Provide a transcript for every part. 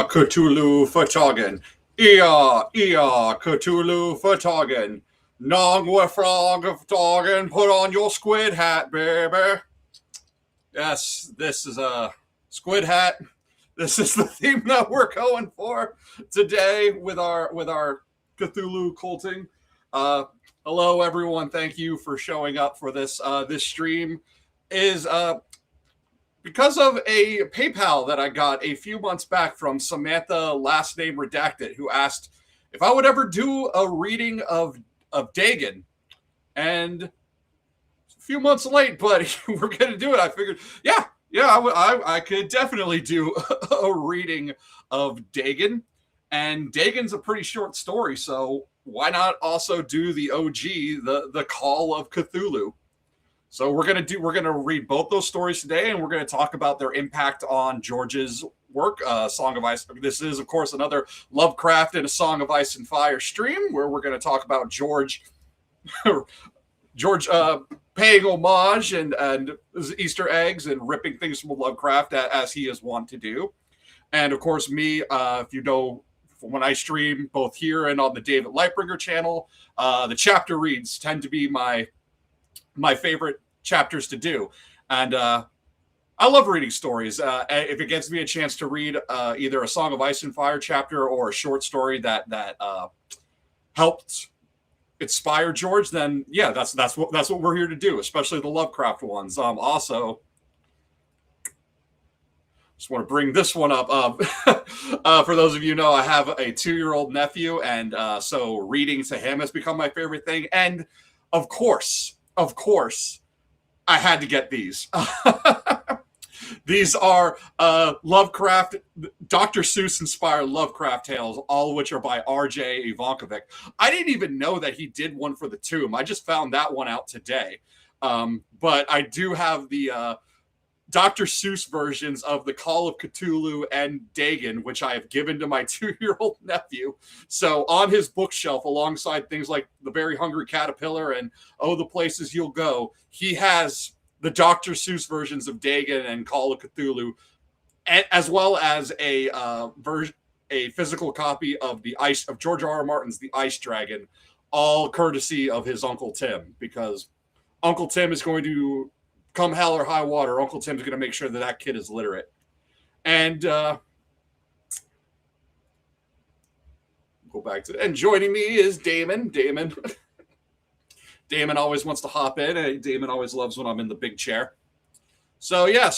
Cthulhu Vertagen. Cthulhu Vertagen. Nog with frog of Dagon, put on your squid hat, baby. Yes, this is a squid hat. This is the theme that we're going for today with our Cthulhu culting. Hello, everyone. Thank you for showing up for this. This stream is because of a PayPal that I got a few months back from Samantha, last name redacted, who asked if I would ever do a reading of Dagon. And a few months late, but we're going to do it. I figured, I could definitely do a reading of Dagon. And Dagon's a pretty short story, so why not also do the OG, the Call of Cthulhu? So we're gonna read both those stories today, and we're gonna talk about their impact on George's work, Song of Ice. This is, of course, another Lovecraft and a Song of Ice and Fire stream where we're gonna talk about George paying homage and Easter eggs and ripping things from Lovecraft as he is wont to do. And of course, me, if you know, when I stream both here and on the David Lightbringer channel, the chapter reads tend to be my favorite chapters to do. And I love reading stories. If it gives me a chance to read either a Song of Ice and Fire chapter or a short story that helped inspire George, then yeah, that's what we're here to do, especially the Lovecraft ones. Also, just want to bring this one up. For those of you who know, I have a 2-year-old nephew, and so reading to him has become my favorite thing. And of course, I had to get these. These are Lovecraft, Dr. Seuss-inspired Lovecraft tales, all of which are by R.J. Ivankovic. I didn't even know that he did one for the Tomb. I just found that one out today. But I do have the Dr. Seuss versions of The Call of Cthulhu and Dagon, which I have given to my 2-year-old nephew. So on his bookshelf, alongside things like The Very Hungry Caterpillar and Oh, the Places You'll Go, he has the Dr. Seuss versions of Dagon and Call of Cthulhu, as well as a physical copy of George R.R. Martin's The Ice Dragon, all courtesy of his Uncle Tim, because Uncle Tim is going to, come hell or high water, Uncle Tim's going to make sure that kid is literate. And go back to, and joining me is Damon. Damon always wants to hop in, and Damon always loves when I'm in the big chair. So yeah,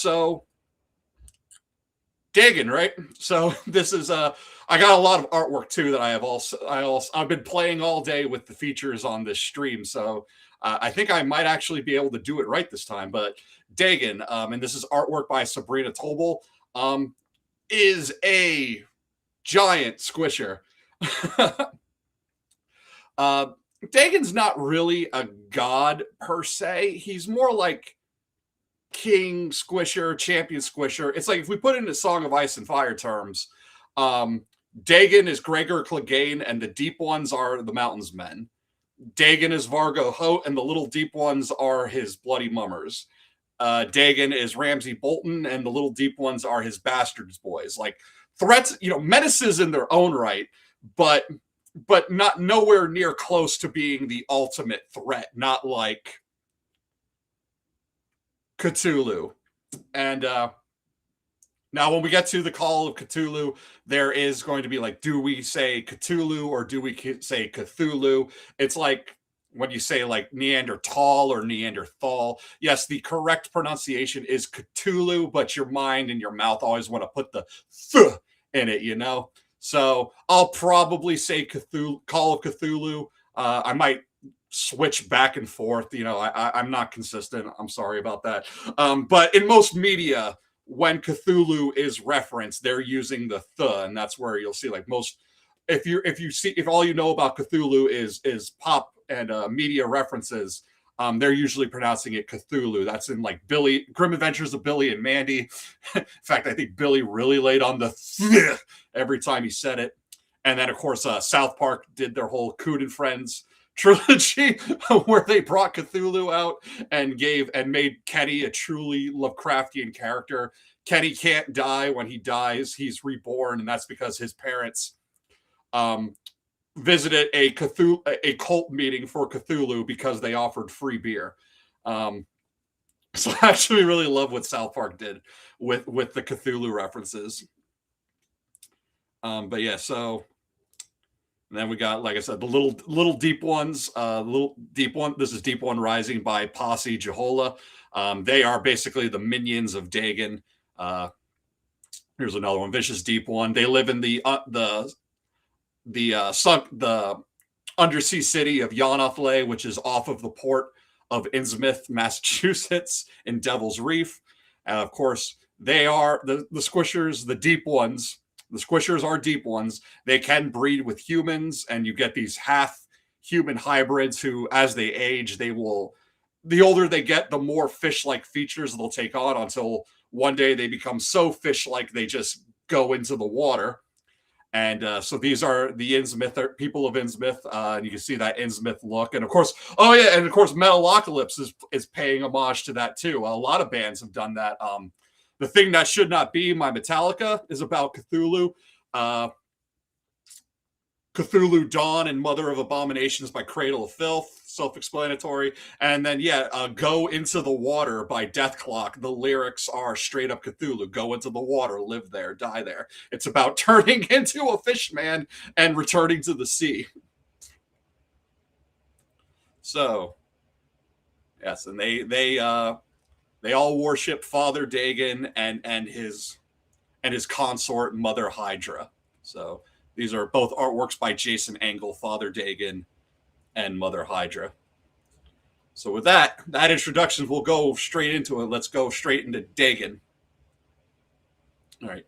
Dagon, right? So this is I got a lot of artwork too that I've been playing all day with the features on this stream. So I think I might actually be able to do it right this time. But Dagon, and this is artwork by Sabrina Tobal, is a giant squisher. Dagon's not really a god per se. He's more like king squisher, champion squisher. It's like if we put it into Song of Ice and Fire terms, Dagon is Gregor Clegane, and the deep ones are the Mountains Men. Dagon is Vargo Hoat, and the little deep ones are his Bloody Mummers. Dagon is Ramsay Bolton, and the little deep ones are his Bastards Boys. Like threats, menaces in their own right, but not nowhere near close to being the ultimate threat, not like Cthulhu. And now when we get to the Call of Cthulhu, there is going to be like, do we say Cthulhu or do we say Cthulhu? It's like when you say like Neanderthal or Neanderthal. Yes, the correct pronunciation is Cthulhu, but your mind and your mouth always want to put the th in it, So I'll probably say Cthulhu, Call of Cthulhu. I might switch back and forth. I'm not consistent. I'm sorry about that. But in most media, when Cthulhu is referenced, they're using the th, and that's where you'll see like most. If all you know about Cthulhu is pop and media references, they're usually pronouncing it Cthulhu. That's in like Grim Adventures of Billy and Mandy. In fact, I think Billy really laid on the th every time he said it. And then, of course, South Park did their whole Coon and Friends trilogy where they brought Cthulhu out and made Kenny a truly Lovecraftian character. Kenny can't die. When he dies, he's reborn, and that's because his parents visited a cult meeting for Cthulhu because they offered free beer. So I actually really love what South Park did with the Cthulhu references. But yeah, so and then we got, like I said, the little deep ones. Little deep one. This is Deep One Rising by Posse Jehola. They are basically the minions of Dagon. Here's another one, Vicious Deep One. They live in the undersea city of Yonathle, which is off of the port of Innsmouth, Massachusetts, in Devil's Reef. And of course, they are the squishers, the deep ones. The squishers are deep ones. They can breed with humans, and you get these half human hybrids who, as they age, the older they get, the more fish-like features they'll take on, until one day they become so fish-like they just go into the water. And so these are the Innsmouth people of Innsmouth. And you can see that Innsmouth look. And of course, Metalocalypse is paying homage to that too. A lot of bands have done that. The Thing That Should Not Be, My Metallica, is about Cthulhu. Cthulhu Dawn and Mother of Abominations by Cradle of Filth, self-explanatory. And then, Go Into the Water by Death Clock. The lyrics are straight up Cthulhu. Go into the water, live there, die there. It's about turning into a fish man and returning to the sea. So, yes, and they all worship Father Dagon and his consort Mother Hydra. So these are both artworks by Jason Engel, Father Dagon, and Mother Hydra. So with that introduction, we'll go straight into it. Let's go straight into Dagon. All right.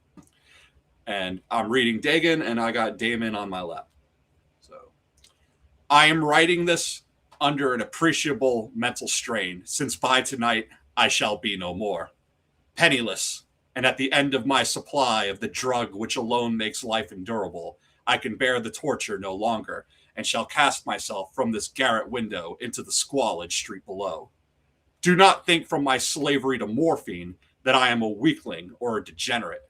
And I'm reading Dagon, and I got Damon on my lap. So I am writing this under an appreciable mental strain, since by tonight I shall be no more. Penniless, and at the end of my supply of the drug which alone makes life endurable, I can bear the torture no longer, and shall cast myself from this garret window into the squalid street below. Do not think from my slavery to morphine that I am a weakling or a degenerate.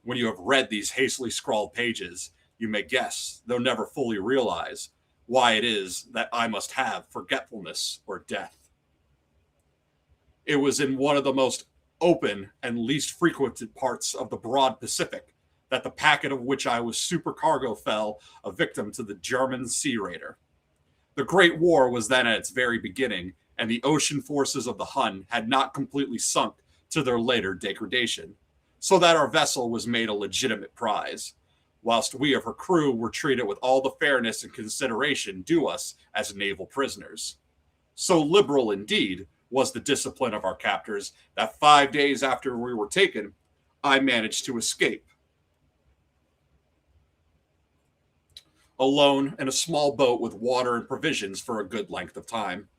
When you have read these hastily scrawled pages, you may guess, though never fully realize, why it is that I must have forgetfulness or death. It was in one of the most open and least frequented parts of the broad Pacific that the packet of which I was supercargo fell a victim to the German sea raider. The Great War was then at its very beginning, and the ocean forces of the Hun had not completely sunk to their later degradation, so that our vessel was made a legitimate prize, whilst we of her crew were treated with all the fairness and consideration due us as naval prisoners. So liberal, indeed, was the discipline of our captors that 5 days after we were taken, I managed to escape. Alone in a small boat with water and provisions for a good length of time.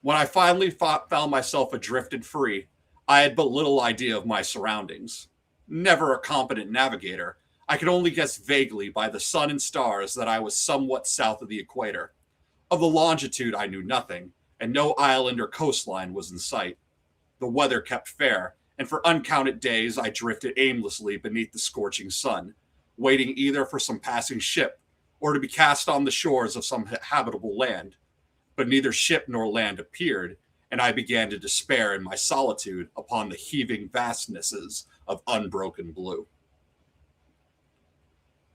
When I finally found myself adrift and free, I had but little idea of my surroundings. Never a competent navigator, I could only guess vaguely by the sun and stars that I was somewhat south of the equator. Of the longitude, I knew nothing, and no island or coastline was in sight. The weather kept fair, and for uncounted days I drifted aimlessly beneath the scorching sun, waiting either for some passing ship or to be cast on the shores of some habitable land. But neither ship nor land appeared, and I began to despair in my solitude upon the heaving vastnesses of unbroken blue.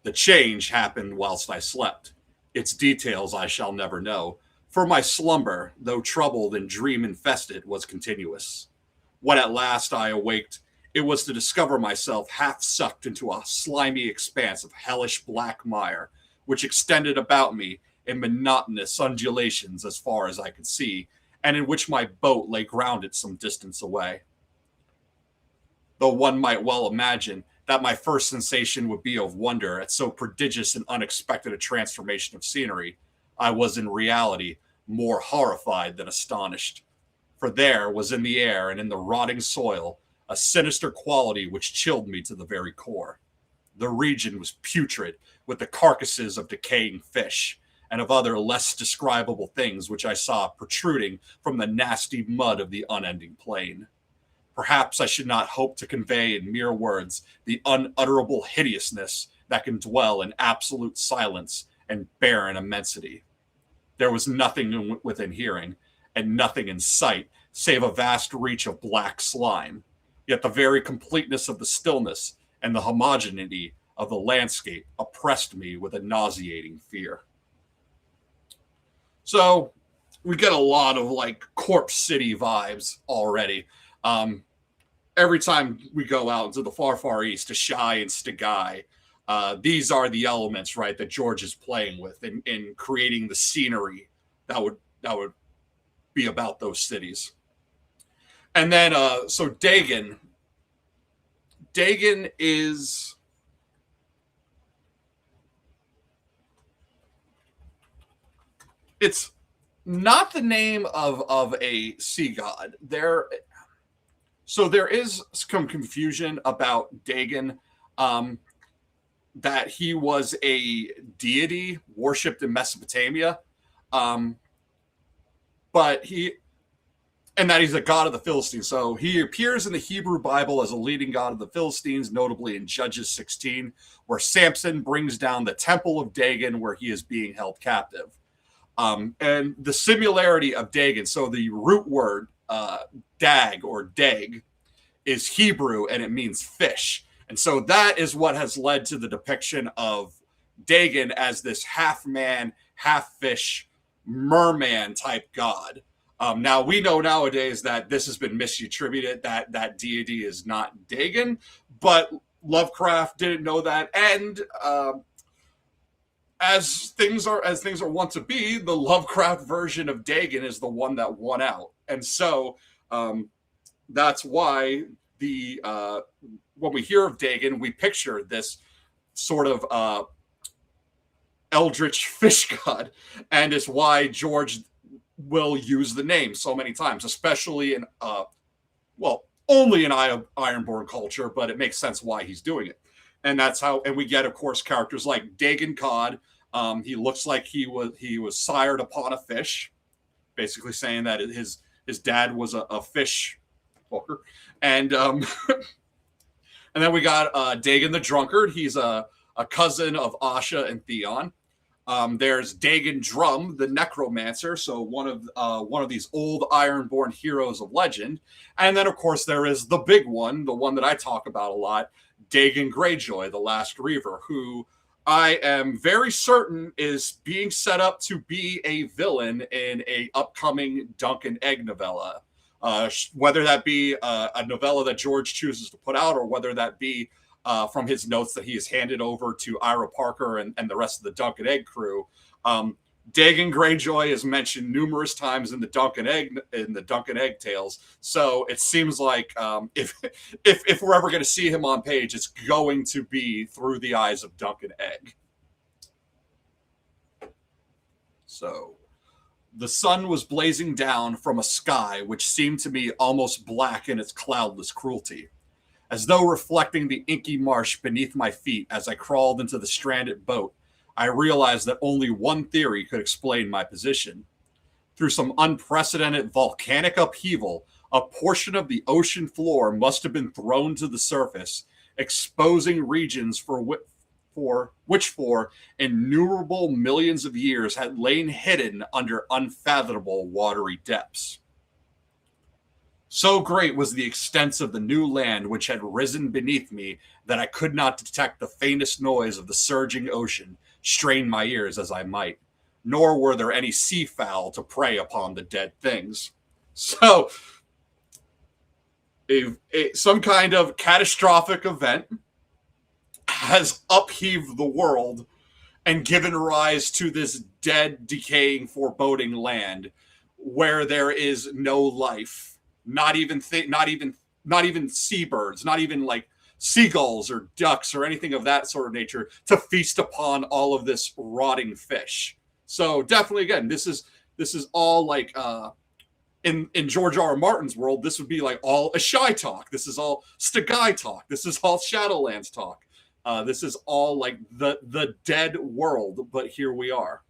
The change happened whilst I slept. Its details I shall never know, for my slumber, though troubled and dream-infested, was continuous. When at last I awaked, it was to discover myself half sucked into a slimy expanse of hellish black mire, which extended about me in monotonous undulations as far as I could see, and in which my boat lay grounded some distance away. Though one might well imagine that my first sensation would be of wonder at so prodigious and unexpected a transformation of scenery, I was in reality more horrified than astonished. For there was in the air and in the rotting soil a sinister quality which chilled me to the very core. The region was putrid, with the carcasses of decaying fish, and of other less describable things which I saw protruding from the nasty mud of the unending plain. Perhaps I should not hope to convey in mere words the unutterable hideousness that can dwell in absolute silence and barren immensity. There was nothing within hearing, and nothing in sight, save a vast reach of black slime. Yet the very completeness of the stillness and the homogeneity of the landscape oppressed me with a nauseating fear. So we get a lot of like Corpse City vibes already. Every time we go out into the far, far east to Shai and Stagai, these are the elements, right, that George is playing with in creating the scenery that would be about those cities. And then, so Dagon is it's not the name of a sea god. There is some confusion about Dagon, that he was a deity worshipped in Mesopotamia, but that he's a god of the Philistines. So he appears in the Hebrew Bible as a leading god of the Philistines, notably in Judges 16, where Samson brings down the temple of Dagon, where he is being held captive. And the similarity of Dagon, so the root word dag or dag is Hebrew, and it means fish. And so that is what has led to the depiction of Dagon as this half man, half fish, merman type god. Now we know nowadays that this has been misattributed, that deity is not Dagon, but Lovecraft didn't know that. And as things are wont to be, the Lovecraft version of Dagon is the one that won out. And so that's why when we hear of Dagon, we picture this sort of eldritch fish god, and it's why George will use the name so many times, especially in only in Ironborn culture, but it makes sense why he's doing it. And that's how, and we get, of course, characters like Dagon Cod. He looks like he was sired upon a fish, basically saying that his dad was a fish hooker. And and then we got Dagon the Drunkard. He's a cousin of Asha and Theon. There's Dagon Drum, the necromancer, so one of these old Ironborn heroes of legend. And then, of course, there is the big one, the one that I talk about a lot, Dagon Greyjoy, the Last Reaver, who I am very certain is being set up to be a villain in a upcoming Dunk and Egg novella. Whether that be a novella that George chooses to put out, or whether that be from his notes that he has handed over to Ira Parker and the rest of the Dunk and Egg crew. Dagon Greyjoy is mentioned numerous times in the Dunk and Egg tales. So it seems like if we're ever going to see him on page, it's going to be through the eyes of Dunk and Egg. So the sun was blazing down from a sky which seemed to me almost black in its cloudless cruelty. As though reflecting the inky marsh beneath my feet as I crawled into the stranded boat, I realized that only one theory could explain my position. Through some unprecedented volcanic upheaval, a portion of the ocean floor must have been thrown to the surface, exposing regions for which innumerable millions of years had lain hidden under unfathomable watery depths. So great was the extent of the new land which had risen beneath me that I could not detect the faintest noise of the surging ocean, strain my ears as I might, nor were there any seafowl to prey upon the dead things. So, some kind of catastrophic event has upheaved the world and given rise to this dead, decaying, foreboding land where there is no life. Not even seabirds, not even like seagulls or ducks or anything of that sort of nature to feast upon all of this rotting fish. So definitely, again, this is all like in George R. R. Martin's world, this would be like all Ashai talk. This is all Stagai talk. This is all Shadowlands talk. This is all like the dead world, but here we are.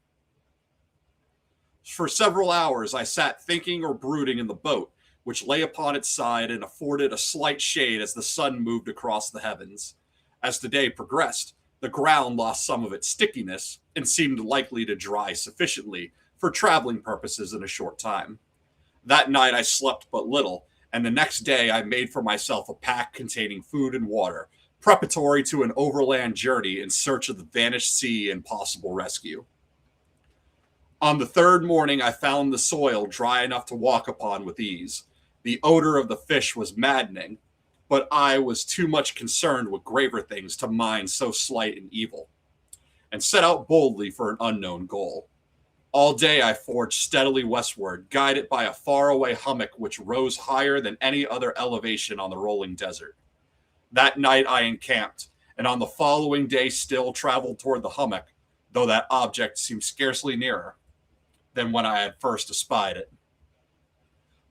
For several hours, I sat thinking or brooding in the boat, which lay upon its side and afforded a slight shade as the sun moved across the heavens. As the day progressed, the ground lost some of its stickiness and seemed likely to dry sufficiently for traveling purposes in a short time. That night I slept but little, and the next day I made for myself a pack containing food and water, preparatory to an overland journey in search of the vanished sea and possible rescue. On the third morning, I found the soil dry enough to walk upon with ease. The odor of the fish was maddening, but I was too much concerned with graver things to mind so slight and evil, and set out boldly for an unknown goal. All day I forged steadily westward, guided by a faraway hummock which rose higher than any other elevation on the rolling desert. That night I encamped, and on the following day still traveled toward the hummock, though that object seemed scarcely nearer than when I had first espied it.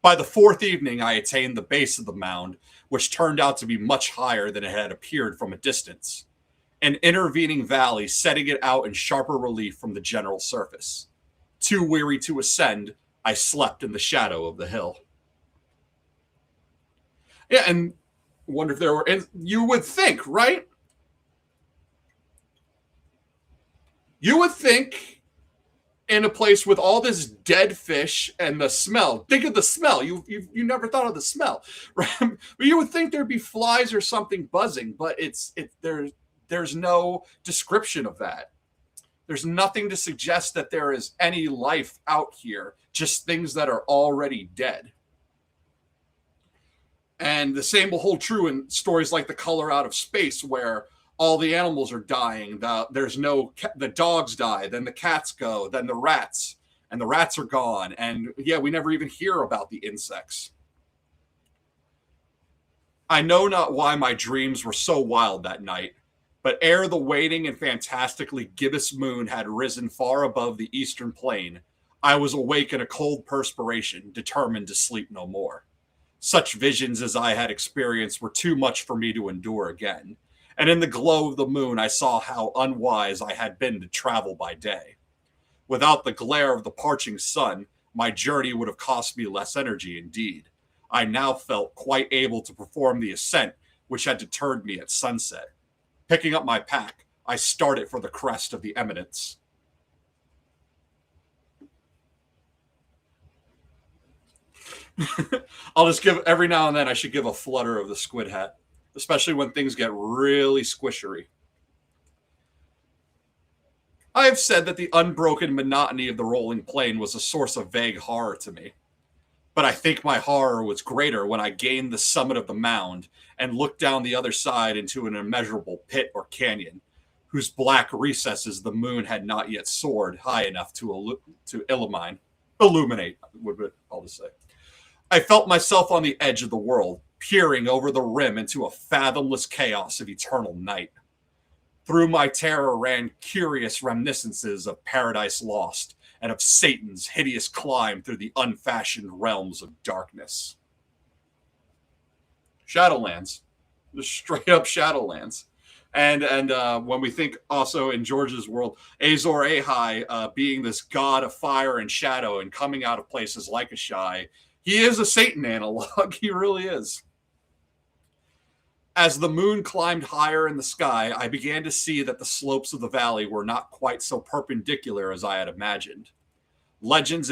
By the fourth evening I attained the base of the mound, which turned out to be much higher than it had appeared from a distance, an intervening valley setting it out in sharper relief from the general surface. Too weary to ascend, I slept in the shadow of the hill. Yeah, and wonder if there were, and you would think, right? You would think in a place with all this dead fish and the smell. Think of the smell. You never thought of the smell, right? But you would think there'd be flies or something buzzing, but there's no description of that. There's nothing to suggest that there is any life out here, just things that are already dead. And the same will hold true in stories like The Color Out of Space, where all the animals are dying. The dogs die, then the cats go, then the rats, and the rats are gone. And yeah, we never even hear about the insects. I know not why my dreams were so wild that night, but ere the waning and fantastically gibbous moon had risen far above the eastern plain, I was awake in a cold perspiration, determined to sleep no more. Such visions as I had experienced were too much for me to endure again, and in the glow of the moon I saw how unwise I had been to travel by day. Without the glare of the parching sun, my journey would have cost me less energy indeed. I now felt quite able to perform the ascent which had deterred me at sunset. Picking up my pack, I started for the crest of the eminence. I'll just give, every now and then I should give a flutter of the squid hat, especially when things get really squishery. I have said that the unbroken monotony of the rolling plain was a source of vague horror to me. But I think my horror was greater when I gained the summit of the mound and looked down the other side into an immeasurable pit or canyon, whose black recesses the moon had not yet soared high enough to illuminate, I'll just say. I felt myself on the edge of the world, peering over the rim into a fathomless chaos of eternal night. Through my terror ran curious reminiscences of Paradise Lost and of Satan's hideous climb through the unfashioned realms of darkness. Shadowlands. Just straight up Shadowlands. And when we think also in George's world, Azor Ahai being this god of fire and shadow and coming out of places like Ashai, he is a Satan analog. He really is. As the moon climbed higher in the sky, I began to see that the slopes of the valley were not quite so perpendicular as I had imagined. Ledges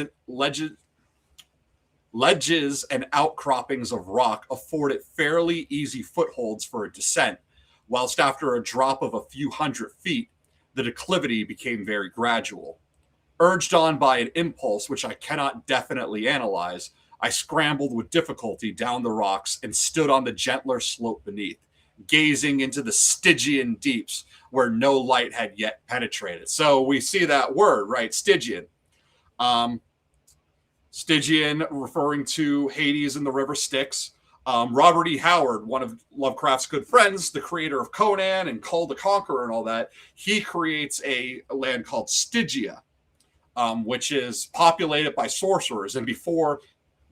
and outcroppings of rock afforded fairly easy footholds for a descent, whilst after a drop of a few hundred feet, the declivity became very gradual. Urged on by an impulse which I cannot definitely analyze, I scrambled with difficulty down the rocks and stood on the gentler slope beneath, gazing into the Stygian deeps where no light had yet penetrated. So we see that word, right? Stygian. Stygian referring to Hades and the River Styx. Robert E. Howard, one of Lovecraft's good friends, the creator of Conan and Kull the Conqueror and all that, he creates a land called Stygia, which is populated by sorcerers. And before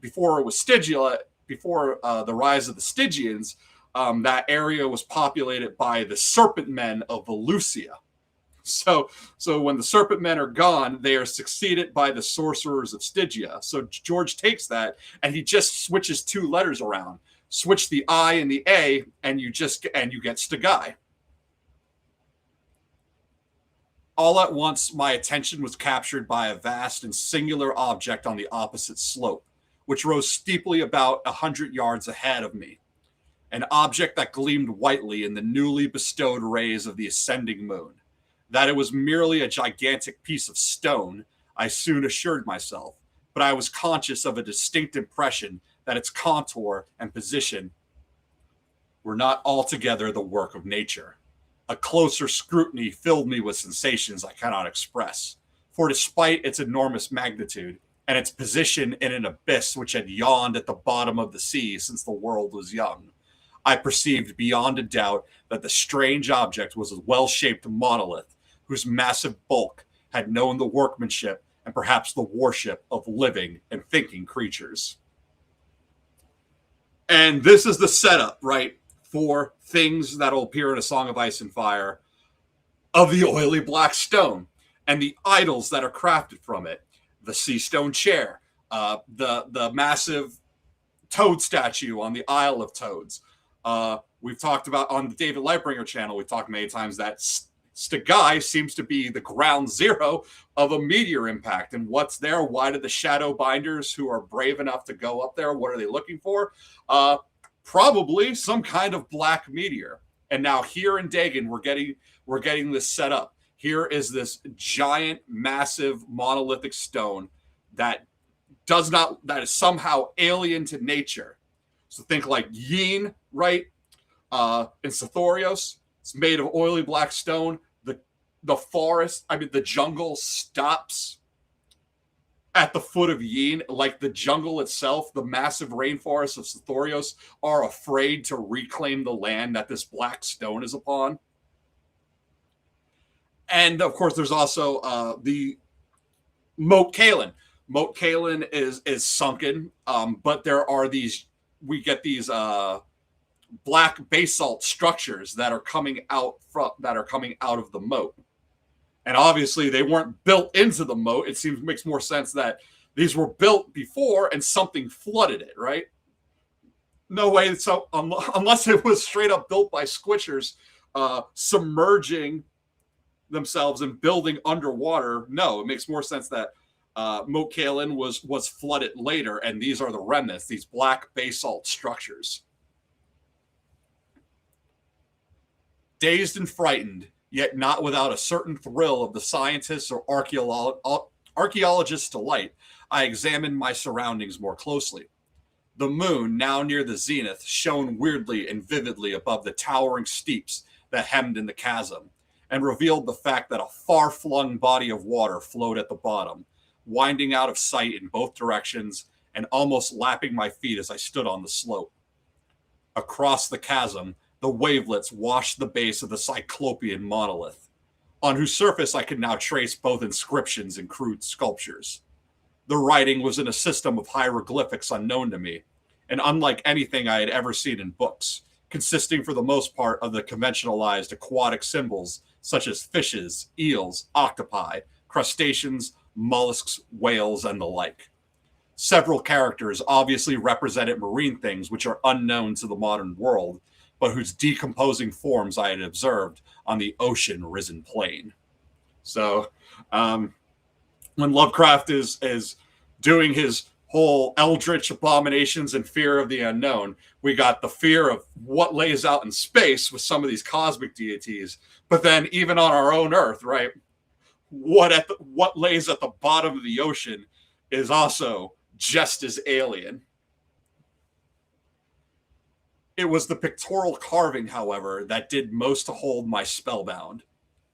it was Stygia, before the rise of the Stygians, that area was populated by the serpent men of Valusia. So when the serpent men are gone, they are succeeded by the sorcerers of Stygia. So George takes that and he just switches 2 letters around. Switch the I and the A, and you get Stygia. All at once, my attention was captured by a vast and singular object on the opposite slope, which rose steeply about 100 yards ahead of me. An object that gleamed whitely in the newly bestowed rays of the ascending moon. That it was merely a gigantic piece of stone, I soon assured myself, but I was conscious of a distinct impression that its contour and position were not altogether the work of nature. A closer scrutiny filled me with sensations I cannot express, for despite its enormous magnitude and its position in an abyss which had yawned at the bottom of the sea since the world was young, I perceived beyond a doubt that the strange object was a well-shaped monolith whose massive bulk had known the workmanship and perhaps the worship of living and thinking creatures. And this is the setup, right, for things that will appear in A Song of Ice and Fire of the oily black stone and the idols that are crafted from it. The sea stone chair, the massive toad statue on the Isle of Toads. We've talked about on the David Lightbringer channel, we've talked many times that Stygia seems to be the ground zero of a meteor impact. And what's there? Why did the shadow binders who are brave enough to go up there, what are they looking for? Probably some kind of black meteor. And now here in Dagon, we're getting this set up. Here is this giant, massive, monolithic stone that is somehow alien to nature. So think like Yin, right? In Sithorios, it's made of oily black stone. The forest, the jungle stops at the foot of Yin. Like the jungle itself, the massive rainforests of Sithorios are afraid to reclaim the land that this black stone is upon. And of course, there's also the Moat Cailin. Moat Cailin is sunken, but we get these black basalt structures that are coming out of the moat. And obviously they weren't built into the moat. It makes more sense that these were built before and something flooded it, right? No way. So unless it was straight up built by squishers, submerging themselves and building underwater, no, it makes more sense that Moat Cailin was flooded later, and these are the remnants, these black basalt structures. Dazed and frightened, yet not without a certain thrill of the scientists or archaeologists' delight, I examined my surroundings more closely. The moon, now near the zenith, shone weirdly and vividly above the towering steeps that hemmed in the chasm, and revealed the fact that a far-flung body of water flowed at the bottom, winding out of sight in both directions and almost lapping my feet as I stood on the slope. Across the chasm, the wavelets washed the base of the Cyclopean monolith, on whose surface I could now trace both inscriptions and crude sculptures. The writing was in a system of hieroglyphics unknown to me, and unlike anything I had ever seen in books, consisting for the most part of the conventionalized aquatic symbols such as fishes, eels, octopi, crustaceans, mollusks, whales, and the like. Several characters obviously represented marine things which are unknown to the modern world, but whose decomposing forms I had observed on the ocean-risen plain. So when Lovecraft is doing his whole eldritch abominations and fear of the unknown, we got the fear of what lays out in space with some of these cosmic deities, but then even on our own Earth, right, what lays at the bottom of the ocean is also just as alien. It was the pictorial carving, however, that did most to hold my spellbound.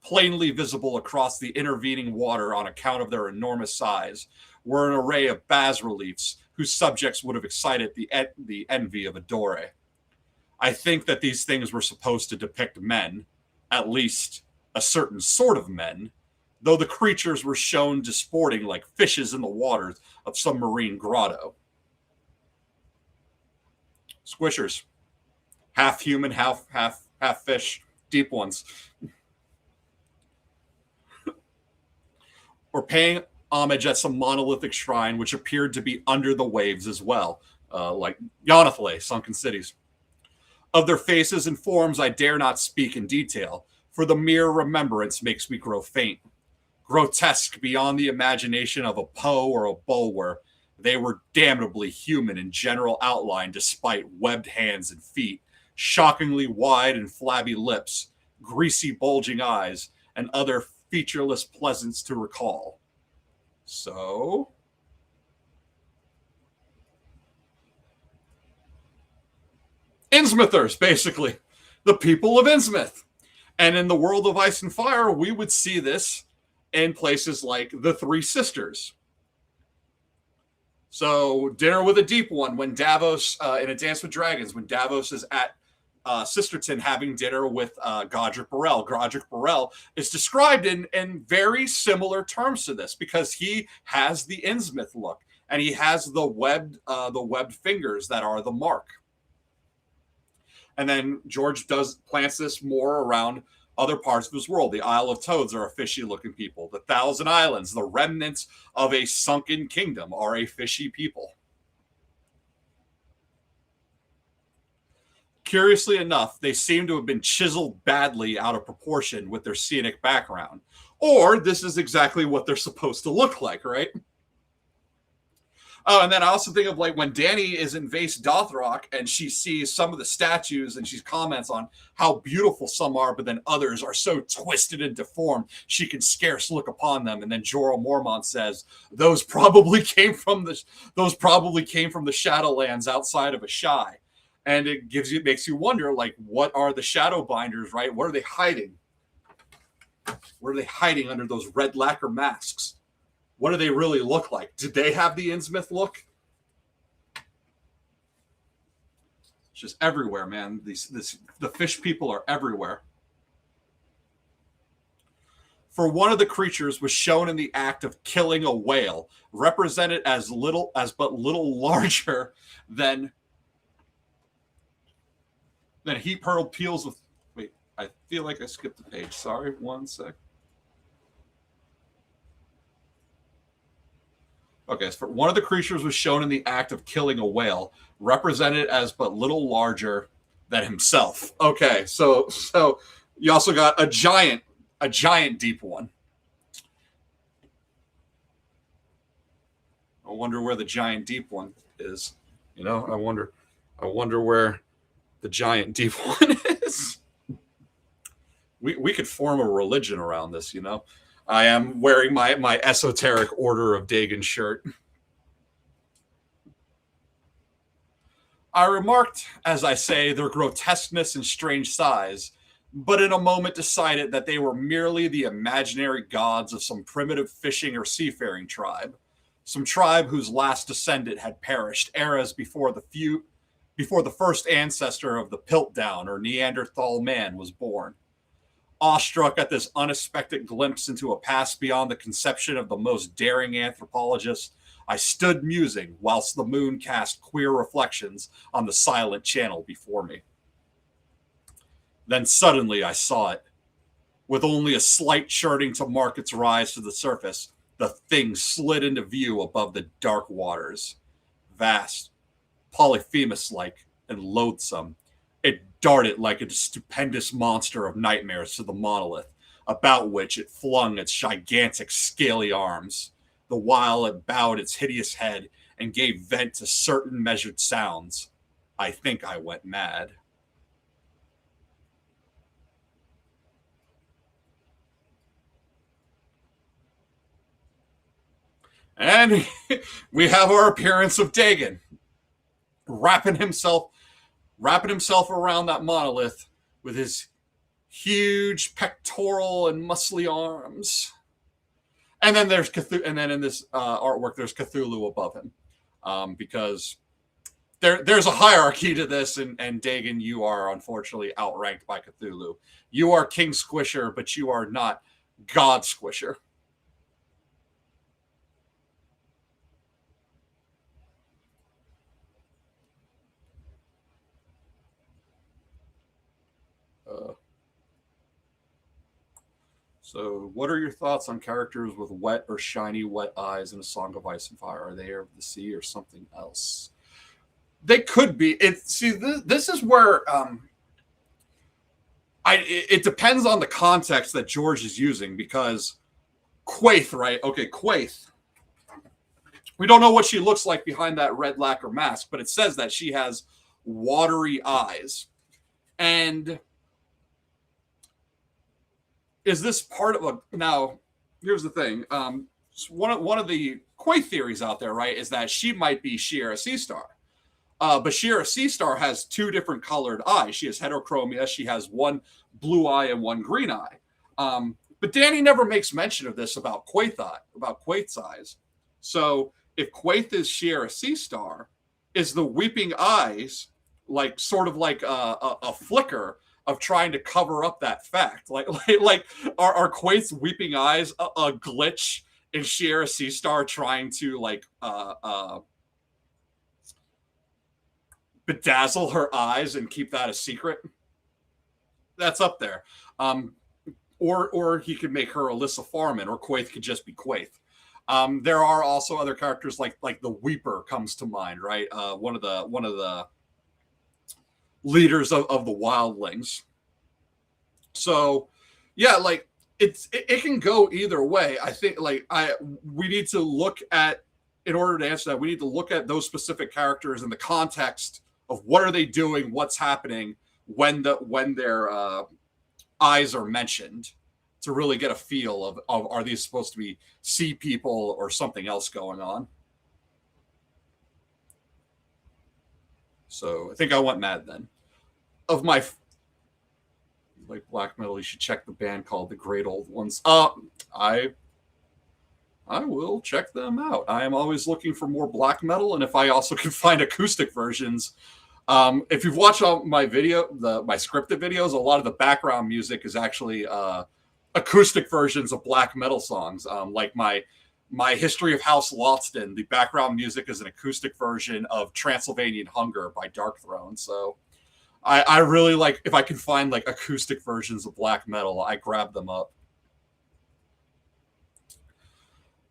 Plainly visible across the intervening water on account of their enormous size were an array of bas-reliefs whose subjects would have excited the envy of a Dore. I think that these things were supposed to depict men, at least a certain sort of men, though the creatures were shown disporting like fishes in the waters of some marine grotto. Squishers. Half human, half fish, deep ones. or paying homage at some monolithic shrine which appeared to be under the waves as well, like Yonathle, sunken cities. Of their faces and forms I dare not speak in detail, for the mere remembrance makes me grow faint. Grotesque beyond the imagination of a Poe or a Bulwer, they were damnably human in general outline despite webbed hands and feet, shockingly wide and flabby lips, greasy bulging eyes, and other featureless pleasance to recall. So, Innsmouthers, basically. The people of Innsmouth. And in the world of Ice and Fire, we would see this in places like the Three Sisters. So, Dinner with a Deep One, when Davos, in A Dance with Dragons, when Davos is at Sisterton having dinner with Godric Borrell. Godric Borrell is described in very similar terms to this because he has the Innsmouth look and he has the webbed fingers that are the mark. And then George plants this more around other parts of his world. The Isle of Toads are a fishy-looking people. The Thousand Islands, the remnants of a sunken kingdom, are a fishy people. Curiously enough, they seem to have been chiseled badly out of proportion with their scenic background. Or this is exactly what they're supposed to look like, right? Oh, and then I also think of like when Dany is in Vase Dothrock and she sees some of the statues and she comments on how beautiful some are, but then others are so twisted and deformed she can scarce look upon them. And then Jorah Mormont says those probably came from the Shadowlands outside of Ashai. And it makes you wonder, like, what are the Shadowbinders, right? What are they hiding? What are they hiding under those red lacquer masks? What do they really look like? Did they have the Innsmouth look? It's just everywhere, man. The fish people are everywhere. For one of the creatures was shown in the act of killing a whale, represented as but little larger than heap-hurled peels of... Wait, I feel like I skipped the page. Sorry, one sec. Okay, so one of the creatures was shown in the act of killing a whale, represented as but little larger than himself. Okay, so you also got a giant deep one. I wonder where the giant deep one is. You know, I wonder where the giant deep one is. We could form a religion around this, you know. I am wearing my esoteric Order of Dagon shirt. I remarked, as I say, their grotesqueness and strange size, but in a moment decided that they were merely the imaginary gods of some primitive fishing or seafaring tribe, some tribe whose last descendant had perished eras before the first ancestor of the Piltdown or Neanderthal man was born. Awestruck at this unexpected glimpse into a past beyond the conception of the most daring anthropologist, I stood musing whilst the moon cast queer reflections on the silent channel before me. Then suddenly I saw it. With only a slight shirting to mark its rise to the surface, the thing slid into view above the dark waters. Vast, Polyphemus-like, and loathsome, it darted like a stupendous monster of nightmares to the monolith, about which it flung its gigantic scaly arms, the while it bowed its hideous head and gave vent to certain measured sounds. I think I went mad. And we have our appearance of Dagon, wrapping himself around that monolith with his huge pectoral and muscly arms. And then there's Cthulhu, and then in this artwork, there's Cthulhu above him, because there's a hierarchy to this, and Dagon, you are unfortunately outranked by Cthulhu. You are King Squisher, but you are not God Squisher. So, what are your thoughts on characters with wet or shiny wet eyes in A Song of Ice and Fire? Are they of the sea or something else? They could be. This is where it depends on the context that George is using, because Quaith, right? Okay, Quaith. We don't know what she looks like behind that red lacquer mask, but it says that she has watery eyes. And is this part of a... Now, here's the thing. One of the Quaith theories out there, right, is that she might be Shiera Seastar. But Shiera Seastar has two different colored eyes. She has heterochromia. She has one blue eye and one green eye. But Danny never makes mention of this about Quaith's eyes. So if Quaith is Shiera Seastar, is the weeping eyes like sort of like a flicker of trying to cover up that fact? Like are Quaith's weeping eyes a glitch in Shiera Seastar trying to like bedazzle her eyes and keep that a secret? That's up there. Or he could make her Alyssa Farman, or Quaith could just be Quaith. There are also other characters like the Weeper comes to mind, right? One of the leaders of the wildlings. So yeah, like it can go either way. I think we need to look at, in order to answer that, we need to look at those specific characters in the context of what are they doing, what's happening when their eyes are mentioned, to really get a feel of are these supposed to be sea people or something else going on. So I think I went mad then. Of my like black metal, you should check the band called The Great Old Ones. I will check them out. I am always looking for more black metal, and if I also can find acoustic versions. If you've watched all my scripted videos, a lot of the background music is actually acoustic versions of black metal songs. Like my History of House Lofton, the background music is an acoustic version of Transylvanian Hunger by Darkthrone. So I really like, if I can find like acoustic versions of black metal, I grab them up.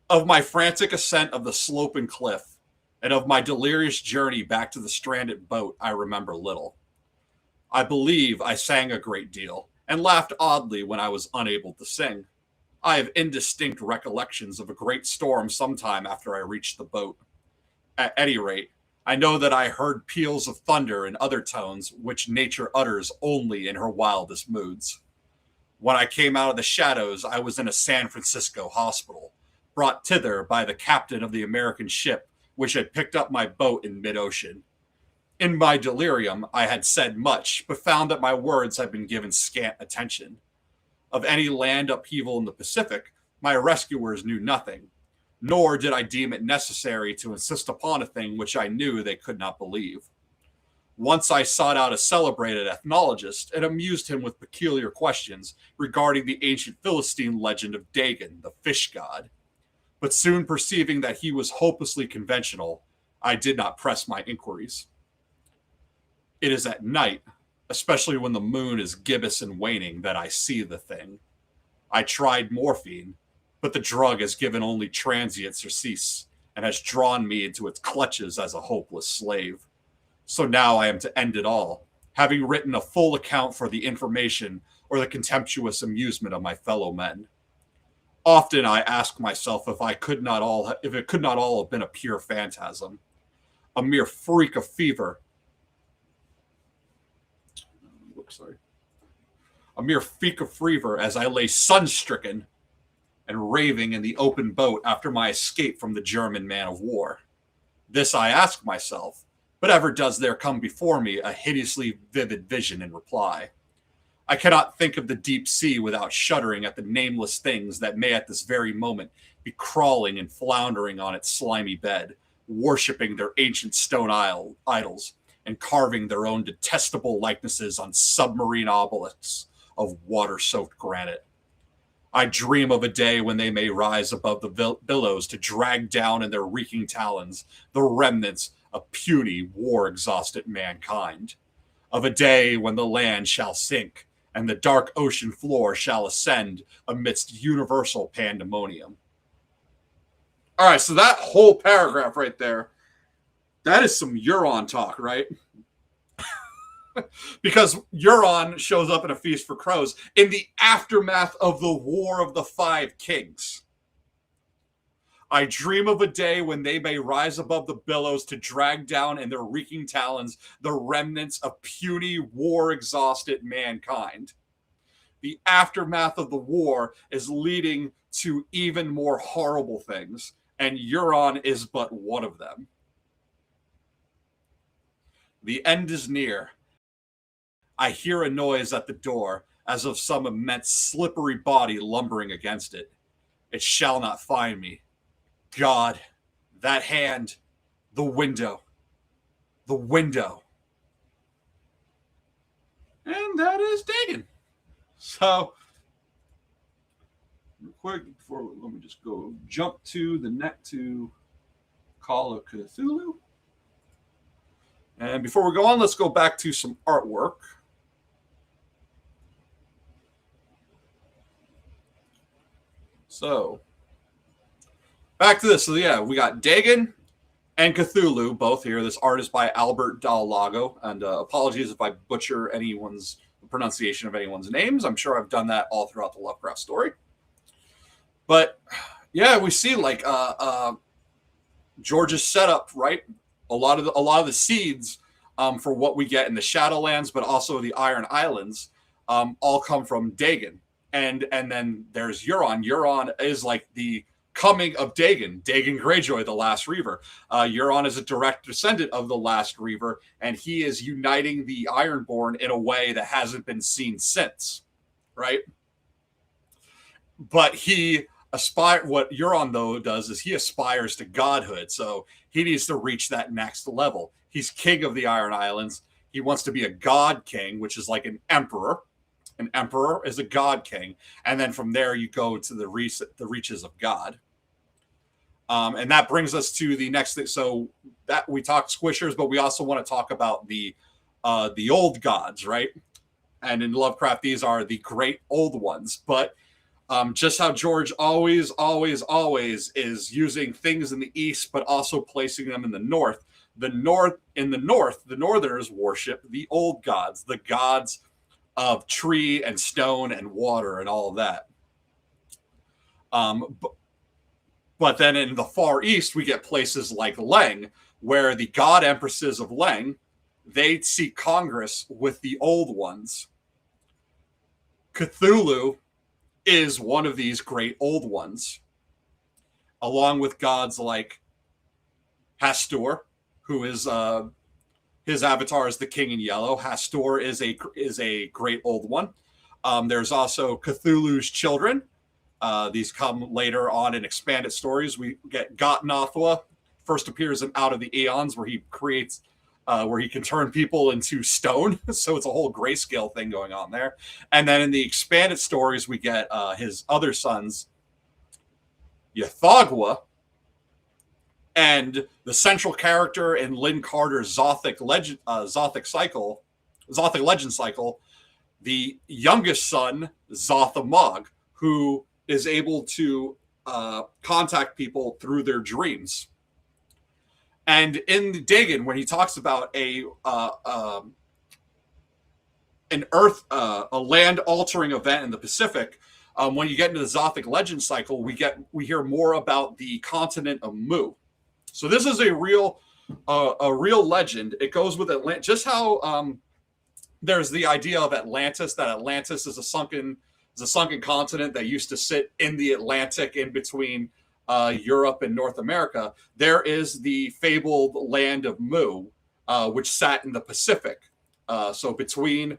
Of my frantic ascent of the sloping cliff, and of my delirious journey back to the stranded boat, I remember little. I believe I sang a great deal, and laughed oddly when I was unable to sing. I have indistinct recollections of a great storm sometime after I reached the boat. At any rate, I know that I heard peals of thunder and other tones which nature utters only in her wildest moods. When I came out of the shadows, I was in a San Francisco hospital, brought thither by the captain of the American ship which had picked up my boat in mid-ocean. In my delirium, I had said much, but found that my words had been given scant attention. Of any land upheaval in the Pacific, my rescuers knew nothing, nor did I deem it necessary to insist upon a thing which I knew they could not believe. Once I sought out a celebrated ethnologist and amused him with peculiar questions regarding the ancient Philistine legend of Dagon, the fish god. But soon perceiving that he was hopelessly conventional, I did not press my inquiries. It is at night, especially when the moon is gibbous and waning, that I see the thing. I tried morphine, but the drug has given only transient surcease and has drawn me into its clutches as a hopeless slave. So now I am to end it all, having written a full account for the information or the contemptuous amusement of my fellow men. Often I ask myself if it could not all have been a pure phantasm, a mere freak of fever. A mere freak of fever as I lay sun-stricken and raving in the open boat after my escape from the German man of war. This I ask myself, but ever does there come before me a hideously vivid vision in reply. I cannot think of the deep sea without shuddering at the nameless things that may at this very moment be crawling and floundering on its slimy bed, worshipping their ancient stone idols, and carving their own detestable likenesses on submarine obelisks of water-soaked granite. I dream of a day when they may rise above the billows to drag down in their reeking talons the remnants of puny, war-exhausted mankind. Of a day when the land shall sink, and the dark ocean floor shall ascend amidst universal pandemonium. All right, so that whole paragraph right there, that is some Euron talk, right? Because Euron shows up in A Feast for Crows in the aftermath of the War of the Five Kings. I dream of a day when they may rise above the billows to drag down in their reeking talons the remnants of puny, war-exhausted mankind. The aftermath of the war is leading to even more horrible things, and Euron is but one of them. The end is near. I hear a noise at the door, as of some immense slippery body lumbering against it. It shall not find me. God, that hand, the window. The window. And that is Dagon. So, real quick, before let me just go jump to the neck to Call of Cthulhu. And before we go on, let's go back to some artwork. So, back to this. So, yeah, we got Dagon and Cthulhu both here. This art is by Albert Dal Lago. And apologies if I butcher anyone's pronunciation of anyone's names. I'm sure I've done that all throughout the Lovecraft story. But, yeah, we see, like, George's setup, right? A lot of the seeds for what we get in the Shadowlands, but also the Iron Islands, all come from Dagon. And then there's Euron. Euron is like the coming of Dagon Greyjoy, the last Reaver. Euron is a direct descendant of the last Reaver, and he is uniting the Ironborn in a way that hasn't been seen since, right? But what Euron, though, does is he aspires to godhood, so he needs to reach that next level. He's king of the Iron Islands. He wants to be a god king, which is like an emperor. An emperor is a god king. And then from there, you go to the reaches of God. And that brings us to the next thing. So that we talked squishers, but we also want to talk about the old gods, right? And in Lovecraft, these are the great old ones. But just how George always is using things in the east, but also placing them in the north. The Northerners worship the old gods, the gods of tree and stone and water and all of that. But then in the Far East, we get places like Leng, where the god empresses of Leng, they seek congress with the old ones. Cthulhu is one of these great old ones, along with gods like Hastur, who is his avatar is the King in Yellow. Hastur is a great old one. There's also Cthulhu's children. These come later on in expanded stories. We get Gotnathwa, first appears in Out of the Aeons, where he creates, where he can turn people into stone. So it's a whole grayscale thing going on there. And then in the expanded stories, we get his other sons, Yathagwa, and the central character in Lynn Carter's Zothic Legend cycle, the youngest son, Zothamog, who is able to contact people through their dreams. And in Dagon, when he talks about a land-altering event in the Pacific, when you get into the Zothic Legend cycle, we hear more about the continent of Mu. So this is a real legend. It goes with Atlantis. Just how there's the idea of Atlantis, that Atlantis is a sunken continent that used to sit in the Atlantic in between Europe and North America. There is the fabled land of Mu, which sat in the Pacific. So between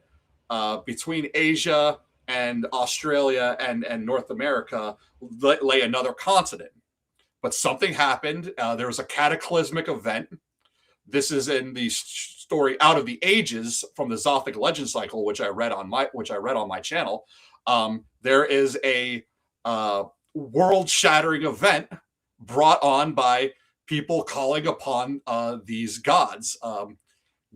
Asia and Australia and North America lay another continent. But something happened. There was a cataclysmic event. This is in the story Out of the Ages from the Zothic Legend cycle, which I read on my channel. There is a world-shattering event brought on by people calling upon these gods.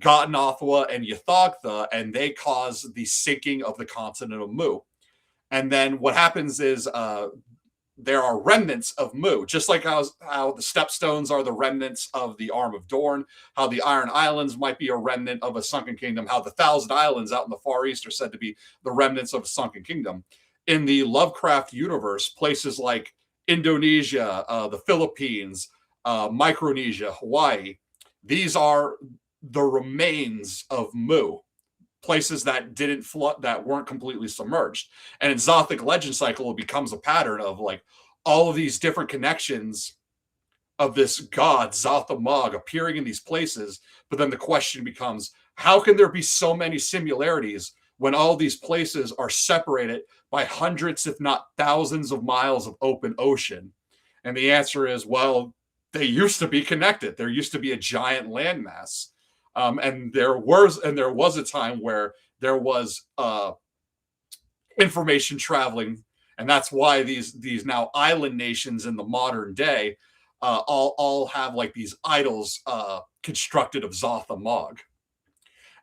Gotanathwa and Ythogtha, and they cause the sinking of the continent of Mu. And then what happens is there are remnants of Mu, just like how the Stepstones are the remnants of the Arm of Dorn, how the Iron Islands might be a remnant of a sunken kingdom, how the Thousand Islands out in the Far East are said to be the remnants of a sunken kingdom. In the Lovecraft universe, places like Indonesia, the Philippines, Micronesia, Hawaii, these are the remains of Mu, places that didn't flood, that weren't completely submerged. And in Zothic legend cycle, it becomes a pattern of like all of these different connections of this god Zothamog appearing in these places. But then the question becomes, how can there be so many similarities when all these places are separated by hundreds, if not thousands of miles of open ocean? And the answer is, well, they used to be connected. There used to be a giant landmass. And there was a time where there was information traveling, and that's why these now island nations in the modern day all have like these idols constructed of Zothamog.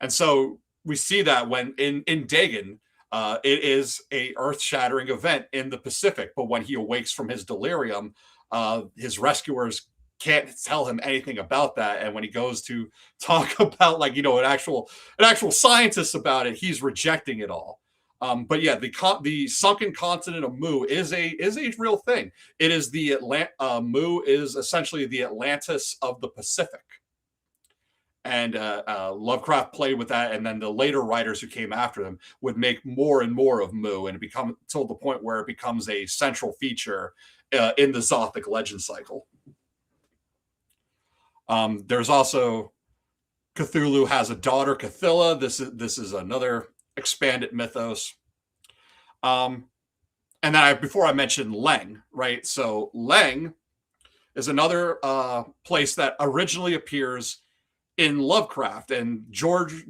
And so we see that when in Dagon, it is a earth-shattering event in the Pacific, but when he awakes from his delirium, his rescuers can't tell him anything about that, and when he goes to talk about like an actual scientist about it, he's rejecting it all. But yeah, the sunken continent of Mu is a real thing. It is Mu is essentially the Atlantis of the Pacific, and Lovecraft played with that, and then the later writers who came after them would make more and more of Mu, and it become till the point where it becomes a central feature in the Zothic legend cycle. There's also Cthulhu has a daughter, Cthulhu. This is another expanded mythos. And then before I mentioned Leng, right? So Leng is another place that originally appears in Lovecraft, and George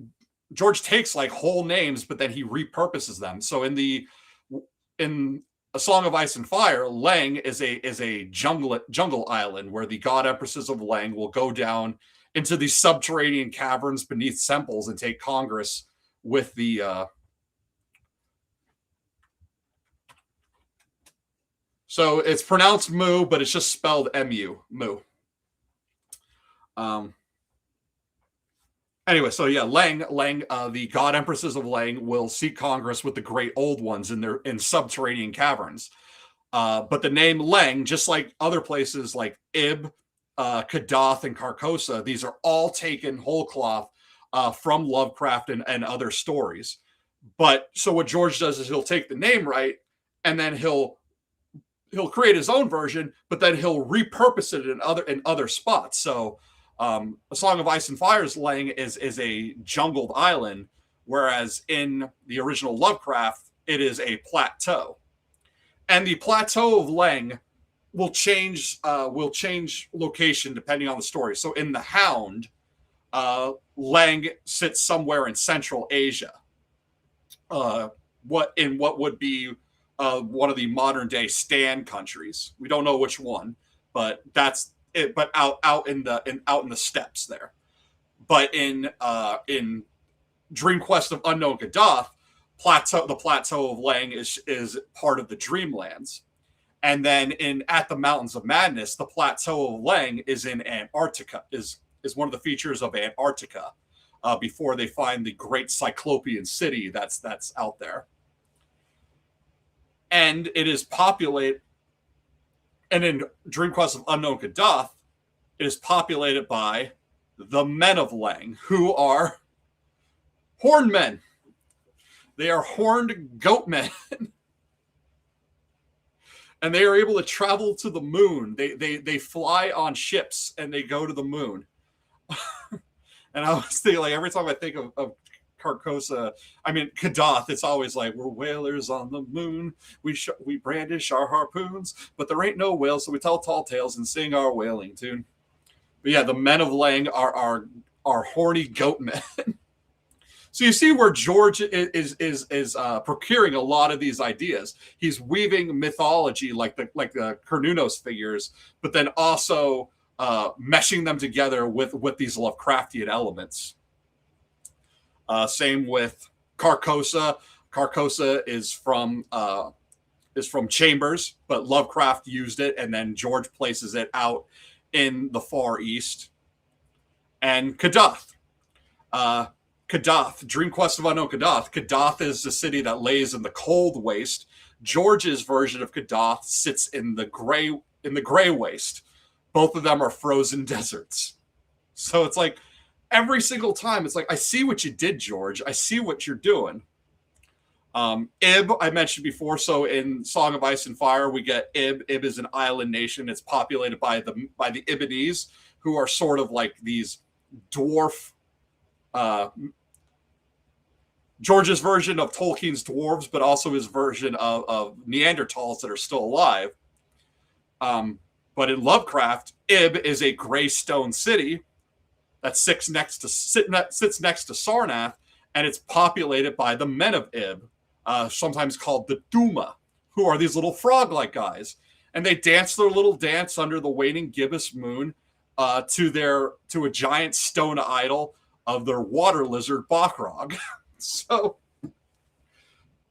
takes like whole names, but then he repurposes them. So in A Song of Ice and Fire, Leng is a jungle island where the god empresses of Leng will go down into these subterranean caverns beneath temples and take congress with the so it's pronounced Mu, but it's just spelled M-U, Mu. Anyway, so yeah, Leng, the god empresses of Leng will seek congress with the great old ones in subterranean caverns. But the name Leng, just like other places like Ib, Kadath, and Carcosa, these are all taken whole cloth from Lovecraft and other stories. But so what George does is he'll take the name right, and then he'll create his own version, but then he'll repurpose it in other spots. So A Song of Ice and Fire's Leng is a jungled island, whereas in the original Lovecraft, it is a plateau. And the plateau of Leng will change location depending on the story. So in The Hound, Leng sits somewhere in Central Asia. What would be one of the modern day Stan countries. We don't know which one, but that's it. But out in the steppes there. But in Dream Quest of Unknown Kadath, the plateau of Leng is part of the Dreamlands. And then At the Mountains of Madness, the plateau of Leng is in Antarctica, is one of the features of Antarctica, before they find the great Cyclopean city that's out there. And it is populated, and in Dream Quest of Unknown Kadath, it is populated by the men of Leng, who are horned men. They are horned goat men. And they are able to travel to the moon. They fly on ships and they go to the moon. And I was thinking, like, every time I think of Carcosa, Kadath, it's always like, we're whalers on the moon. We brandish our harpoons, but there ain't no whales, so we tell tall tales and sing our whaling tune. But yeah, the men of Leng are horny goat men. So you see where George is procuring a lot of these ideas. He's weaving mythology like the Cernunnos figures, but then also meshing them together with these Lovecraftian elements. Same with Carcosa. Carcosa is from Chambers, but Lovecraft used it, and then George places it out in the Far East. And Kadath. Kadath, Dream Quest of Unknown Kadath. Kadath is the city that lays in the cold waste. George's version of Kadath sits in the gray waste. Both of them are frozen deserts. So it's like every single time, it's like, I see what you did, George. I see what you're doing. Ib, I mentioned before. So in Song of Ice and Fire, we get Ib. Ib is an island nation. It's populated by the Ibonese, who are sort of like these dwarf. George's version of Tolkien's dwarves, but also his version of Neanderthals that are still alive. But in Lovecraft, Ib is a gray stone city that sits next to Sarnath, and it's populated by the men of Ib, sometimes called the Duma, who are these little frog-like guys. And they dance their little dance under the waning gibbous moon to a giant stone idol of their water lizard Bachrog. So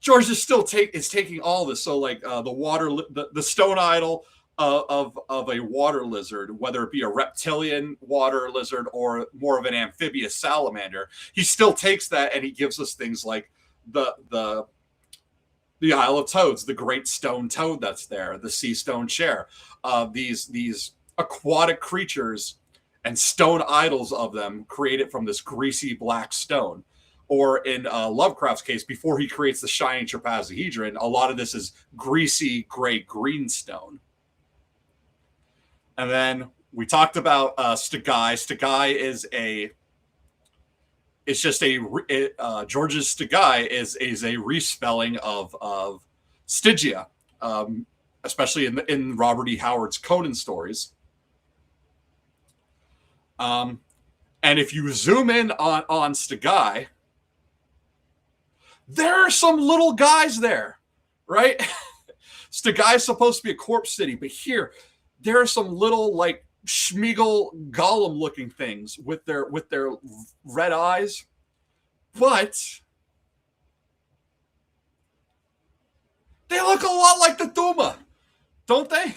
George is still taking all this. So like the stone idol of a water lizard, whether it be a reptilian water lizard or more of an amphibious salamander, he still takes that and he gives us things like the Isle of Toads, the great stone toad that's there, the sea stone chair, these aquatic creatures and stone idols of them created from this greasy black stone. Or in Lovecraft's case, before he creates the shining trapezohedron, a lot of this is greasy gray green stone. And then we talked about Stagi. Stagi George's Stagi is a respelling of Stygia, especially in Robert E. Howard's Conan stories. And if you zoom in on Stagi, there are some little guys there, right? Stagi is supposed to be a corpse city, but here there are some little like Schmeagol Gollum looking things with their red eyes, but they look a lot like the Duma, don't they?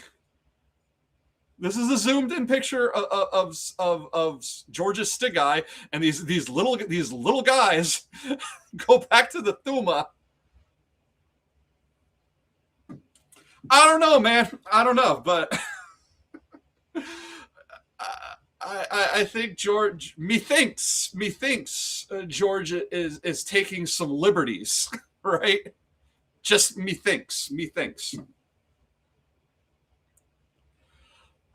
This is a zoomed in picture of George's Stagi, and these little guys go back to the Duma. I don't know, man. I don't know, but I think George methinks George is taking some liberties, right? Just methinks.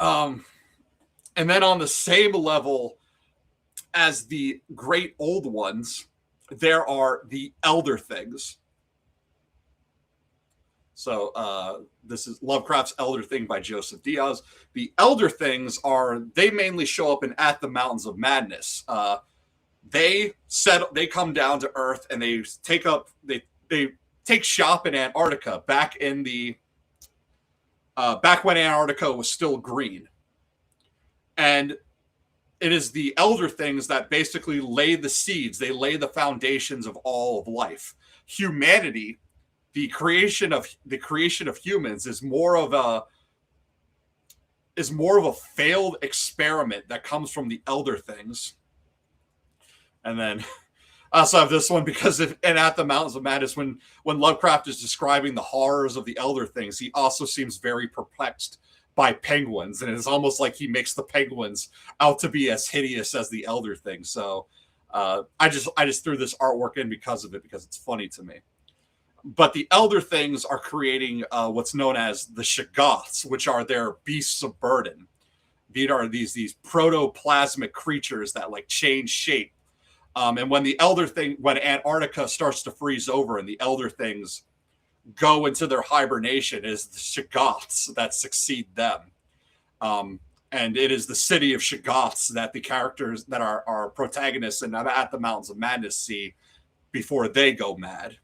And then on the same level as the great old ones, there are the elder things. So this is Lovecraft's Elder Thing by Joseph Diaz. The elder things they mainly show up in At the Mountains of Madness. They come down to Earth and they take shop in Antarctica back when Antarctica was still green. And it is the elder things that basically lay the seeds. They lay the foundations of all of life. Humanity, the creation of humans, is more of a failed experiment that comes from the elder things. And then I also have this one because At the Mountains of Madness, when Lovecraft is describing the horrors of the elder things, he also seems very perplexed by penguins, and it's almost like he makes the penguins out to be as hideous as the elder things. So I just threw this artwork in because of it, because it's funny to me. But the elder things are creating what's known as the Shoggoths, which are their beasts of burden. These are these protoplasmic creatures that like change shape. And when Antarctica starts to freeze over and the elder things go into their hibernation, it is the Shoggoths that succeed them. And it is the city of Shoggoths that the characters that are our protagonists and At the Mountains of Madness see before they go mad.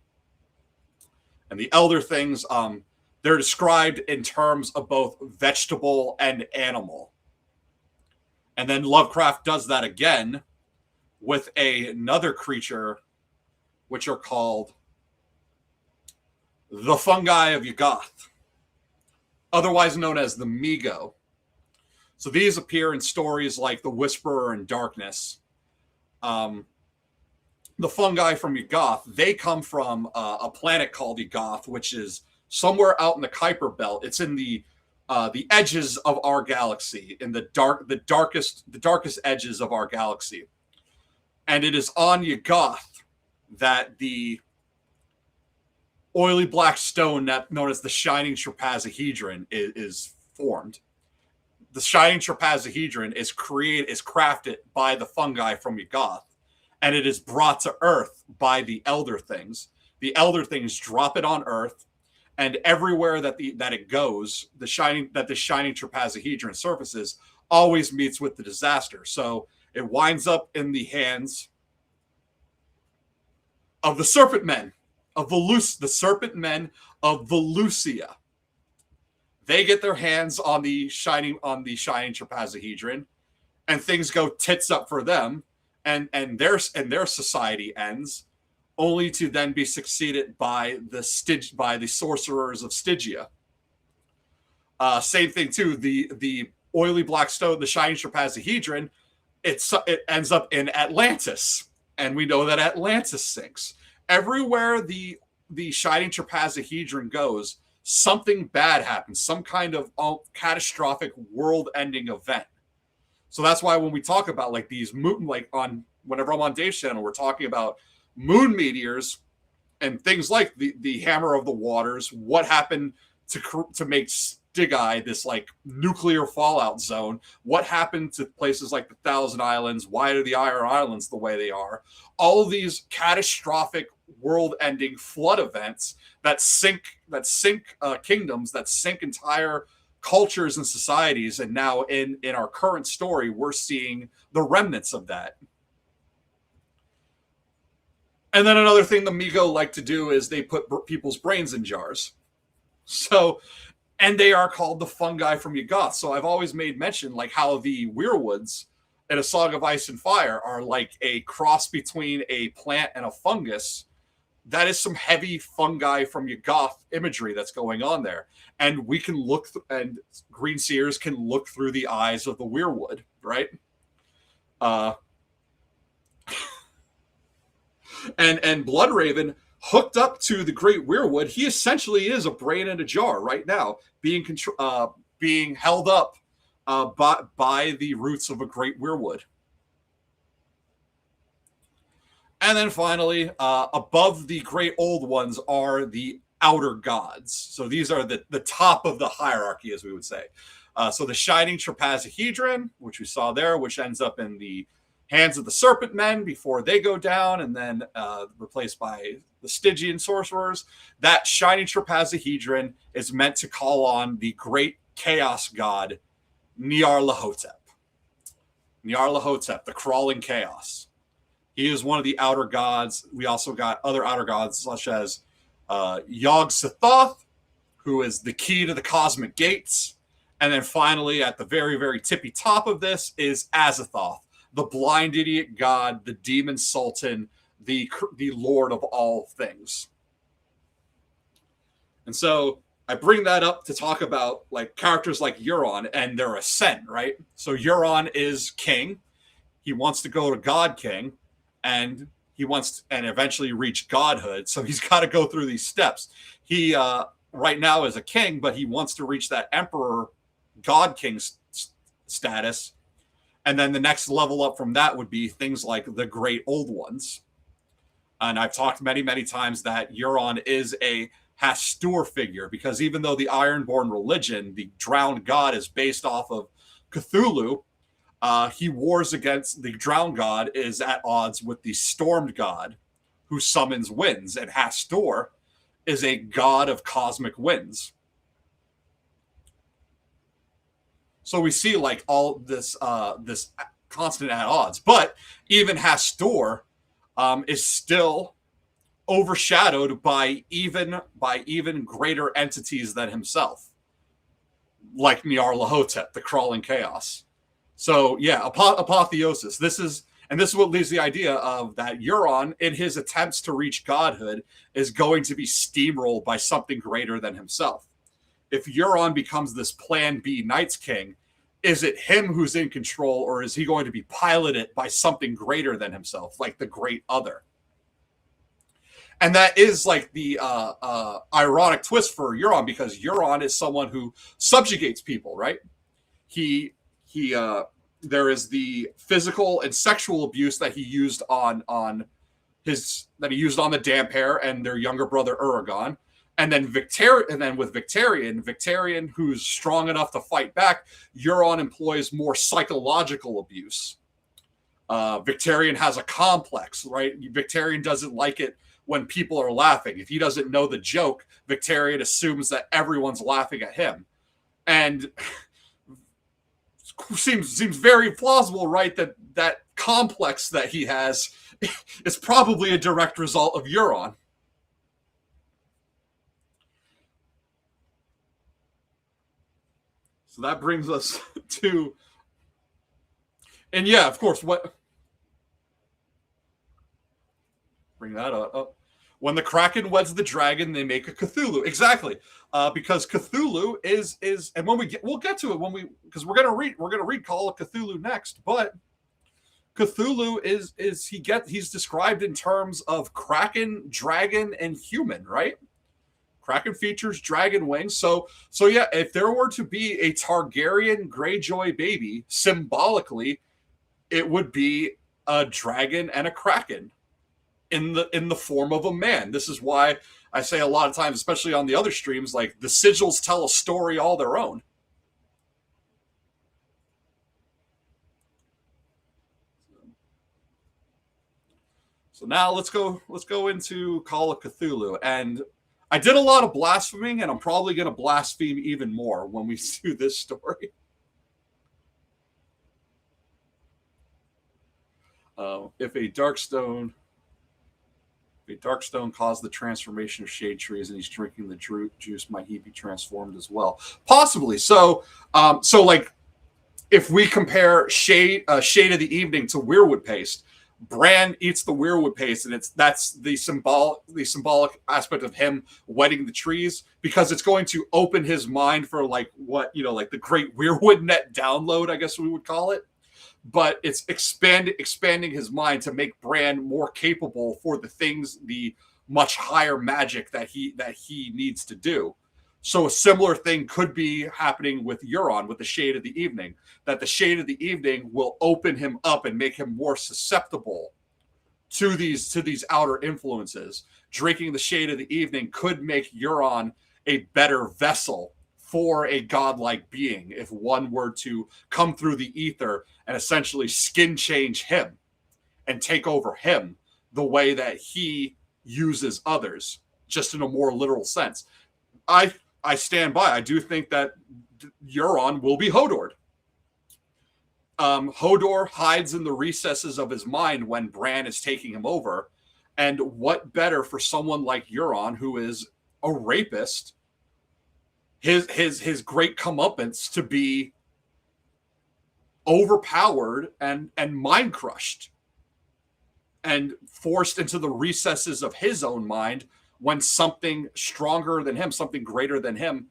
And the elder things, they're described in terms of both vegetable and animal. And then Lovecraft does that again with another creature which are called the fungi of Yuggoth, otherwise known as the Migo. So these appear in stories like The Whisperer and Darkness. The fungi from Yuggoth, they come from a planet called Yuggoth, which is somewhere out in the Kuiper Belt. It's in the edges of our galaxy, in the darkest edges of our galaxy. And it is on Yuggoth that the oily black stone known as the Shining Trapezohedron is formed. The Shining Trapezohedron is crafted by the fungi from Yuggoth, and it is brought to Earth by the Elder Things. The Elder Things drop it on Earth, and everywhere that it goes, the Shining Trapezohedron surfaces always meets with the disaster. So it winds up in the hands of the Serpent Men of the Serpent Men of Volusia. They get their hands on the shining Trapezohedron, and things go tits up for them, and their society ends, only to then be succeeded by the sorcerers of Stygia. Same thing too. The oily black stone, the Shining Trapezohedron, it ends up in Atlantis, and we know that Atlantis sinks. Everywhere the Shining Trapezohedron goes, something bad happens, some kind of catastrophic world-ending event. So that's why when we talk about like these whenever I'm on Dave's channel, we're talking about moon meteors and things like the Hammer of the Waters. What happened to make Stygia this like nuclear fallout zone? What happened to places like the Thousand Islands? Why are the Iron Islands the way they are? All of these catastrophic world-ending flood events that sink kingdoms, that sink entire cultures and societies. And now in our current story, we're seeing the remnants of that. And then another thing the Migo like to do is they put people's brains in jars. So, and they are called the fungi from Yuggoth. So I've always made mention like how the weirwoods in A Song of Ice and Fire are like a cross between a plant and a fungus. That is some heavy fungi from Yuggoth imagery that's going on there. And we can look, and green seers can look through the eyes of the weirwood, right? And Bloodraven, hooked up to the Great Weirwood, he essentially is a brain in a jar right now, being held up by the roots of a Great Weirwood. And then finally, above the Great Old Ones are the Outer Gods. So these are the top of the hierarchy, as we would say. So the Shining Trapezohedron, which we saw there, which ends up in the hands of the Serpent Men before they go down and then replaced by the Stygian sorcerers. That Shining Trapezohedron is meant to call on the great chaos god, Nyarlathotep. Nyarlathotep, the crawling chaos. He is one of the outer gods. We also got other outer gods such as Yog-Sothoth, who is the key to the cosmic gates. And then finally, at the very, very tippy top of this is Azathoth, the blind idiot god, the demon sultan, the lord of all things. And so I bring that up to talk about like characters like Euron and their ascent, right? So Euron is king. He wants to go to God King, and he wants and eventually reach godhood. So he's got to go through these steps. He right now is a king, but he wants to reach that emperor God King status. And then the next level up from that would be things like the Great Old Ones. And I've talked many, many times that Euron is a Hastur figure, because even though the Ironborn religion, the drowned god, is based off of Cthulhu, he wars against the drowned god, is at odds with the stormed god who summons winds. And Hastur is a god of cosmic winds. So we see like all this this constant at odds. But even Hastur is still overshadowed by even greater entities than himself, like Nyarlathotep, the crawling chaos. So yeah, apotheosis. This is, And this is what leads the idea of that Euron, in his attempts to reach godhood, is going to be steamrolled by something greater than himself. If Euron becomes this Plan B Night's King, is it him who's in control, or is he going to be piloted by something greater than himself, like the Great Other? And that is like the ironic twist for Euron, because Euron is someone who subjugates people, right? There is the physical and sexual abuse that he used on the Damphair and their younger brother Aragon. And then with Victarion, who's strong enough to fight back, Euron employs more psychological abuse. Victarion has a complex, right? Victarion doesn't like it when people are laughing. If he doesn't know the joke, Victarion assumes that everyone's laughing at him. And seems very plausible, right? That complex that he has is probably a direct result of Euron. So that brings us to, and yeah, of course, what bring that up. When the Kraken weds the dragon, they make a Cthulhu. Exactly, because Cthulhu is, and when we'll get to it because we're gonna read Call of Cthulhu next. But Cthulhu he's described in terms of Kraken, dragon, and human, right? Kraken features dragon wings. So yeah, if there were to be a Targaryen Greyjoy baby, symbolically, it would be a dragon and a Kraken in the form of a man. This is why I say a lot of times, especially on the other streams, like the sigils tell a story all their own. So now let's go into Call of Cthulhu. And I did a lot of blaspheming, and I'm probably going to blaspheme even more when we do this story. If a Darkstone caused the transformation of shade trees and he's drinking the juice, might he be transformed as well? Possibly. So like if we compare shade of the evening to weirwood paste, Bran eats the weirwood paste, and that's the symbolic aspect of him wetting the trees, because it's going to open his mind for like what, like the great weirwood net download, I guess we would call it. But it's expanding his mind to make Bran more capable for the things, the much higher magic that he needs to do. So a similar thing could be happening with Euron, with the Shade of the Evening, that the Shade of the Evening will open him up and make him more susceptible to these outer influences. Drinking the Shade of the Evening could make Euron a better vessel for a godlike being if one were to come through the ether and essentially skin change him and take over him the way that he uses others, just in a more literal sense. I stand by. I do think that Euron will be Hodor. Hodor hides in the recesses of his mind when Bran is taking him over. And what better for someone like Euron, who is a rapist, his great comeuppance to be overpowered and mind crushed and forced into the recesses of his own mind when something stronger than him, something greater than him,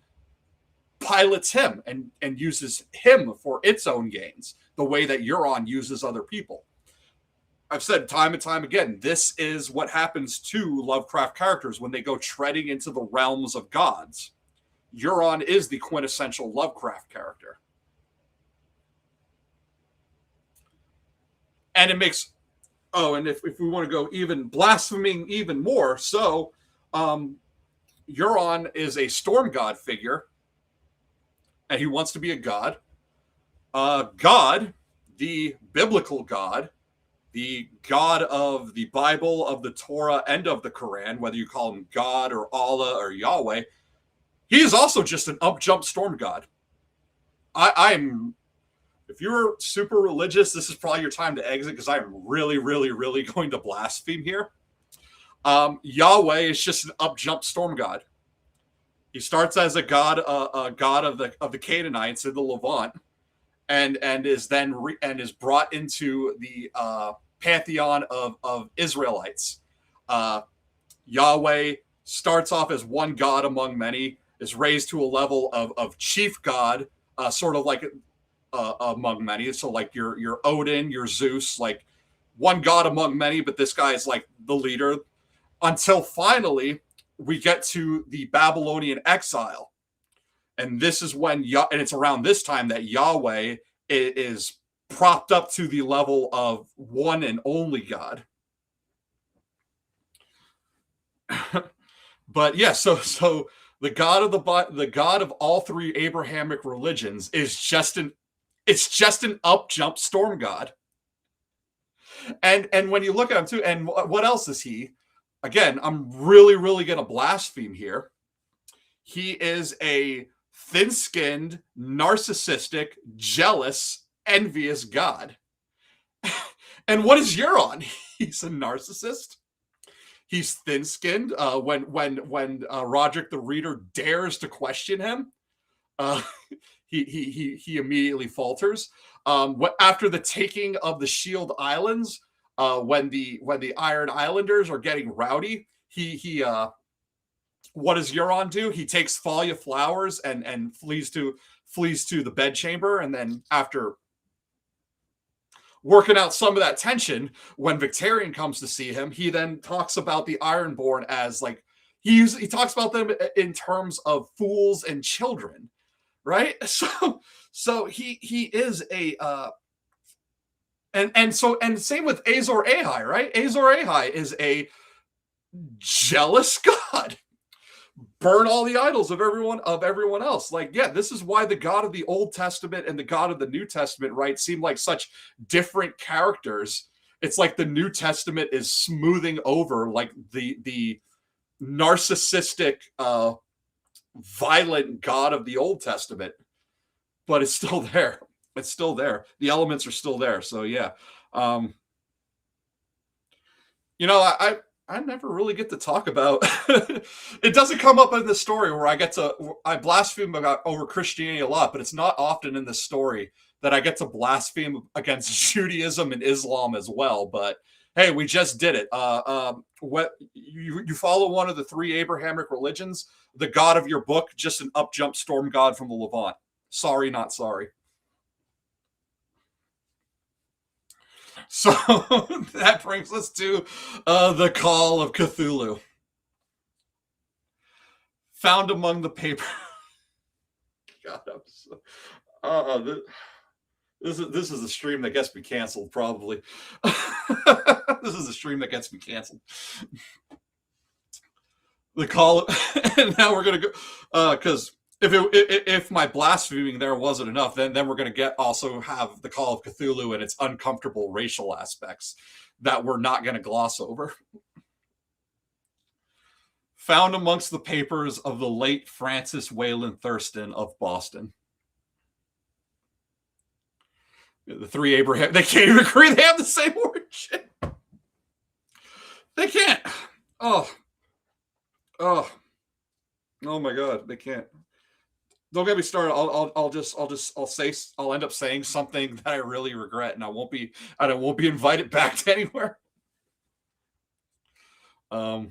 pilots him and uses him for its own gains, the way that Euron uses other people. I've said time and time again, this is what happens to Lovecraft characters when they go treading into the realms of gods. Euron is the quintessential Lovecraft character. And it makes, and if we want to go even blaspheming even more, so Euron is a storm god figure, and he wants to be a god. God, the biblical God, the God of the Bible, of the Torah, and of the Quran, whether you call him God or Allah or Yahweh, he is also just an up-jump storm god. I'm, if you're super religious, this is probably your time to exit, because I'm really, really, really going to blaspheme here. Yahweh is just an up-jump storm god. He starts as a god of the Canaanites in the Levant, and is then is brought into the pantheon of Israelites. Yahweh starts off as one God among many, is raised to a level of chief God, sort of like among many. So like your Odin, your Zeus, like one God among many, but this guy is like the leader, until finally we get to the Babylonian exile. And this is when, and it's around this time that Yahweh is propped up to the level of one and only God. But yeah, so the God of all three Abrahamic religions is just an up jump storm god. And when you look at him too, and what else is he? Again, I'm really going to blaspheme here. He is a thin-skinned, narcissistic, jealous, envious god. And what is Euron? He's a narcissist. He's thin-skinned. When Roderick the Reader dares to question him, he immediately falters. After the taking of the Shield Islands, when the Iron Islanders are getting rowdy, what does Euron do? He takes Thalia flowers and flees to the bedchamber, and then after working out some of that tension, when Victarion comes to see him, he then talks about the Ironborn as like he talks about them in terms of fools and children, right? So he is a and same with Azor Ahai, right? Azor Ahai is a jealous god. Burn all the idols of everyone else. Like, yeah, this is why the God of the Old Testament and the God of the New Testament, right, seem like such different characters. It's like the New Testament is smoothing over like the narcissistic, violent God of the Old Testament, but it's still there. It's still there. The elements are still there. So yeah, I never really get to talk about it. Doesn't come up in the story where I blaspheme over Christianity a lot, but it's not often in the story that I get to blaspheme against Judaism and Islam as well. But hey, we just did it. What you follow one of the three Abrahamic religions, the God of your book, just an up jump storm god from the Levant. Sorry, not sorry. So that brings us to the Call of Cthulhu. Found among the paper. God, this is a stream that gets me canceled, probably. This is a stream that gets me canceled. The Call of, and now we're going to go, because if my blaspheming there wasn't enough, then we're going to also have the Call of Cthulhu and its uncomfortable racial aspects that we're not going to gloss over. Found amongst the papers of the late Francis Wayland Thurston of Boston. The three Abraham, they can't even agree they have the same origin. They can't. Oh my God, they can't. Don't get me started. I'll end up saying something that I really regret, and I won't be invited back to anywhere. So,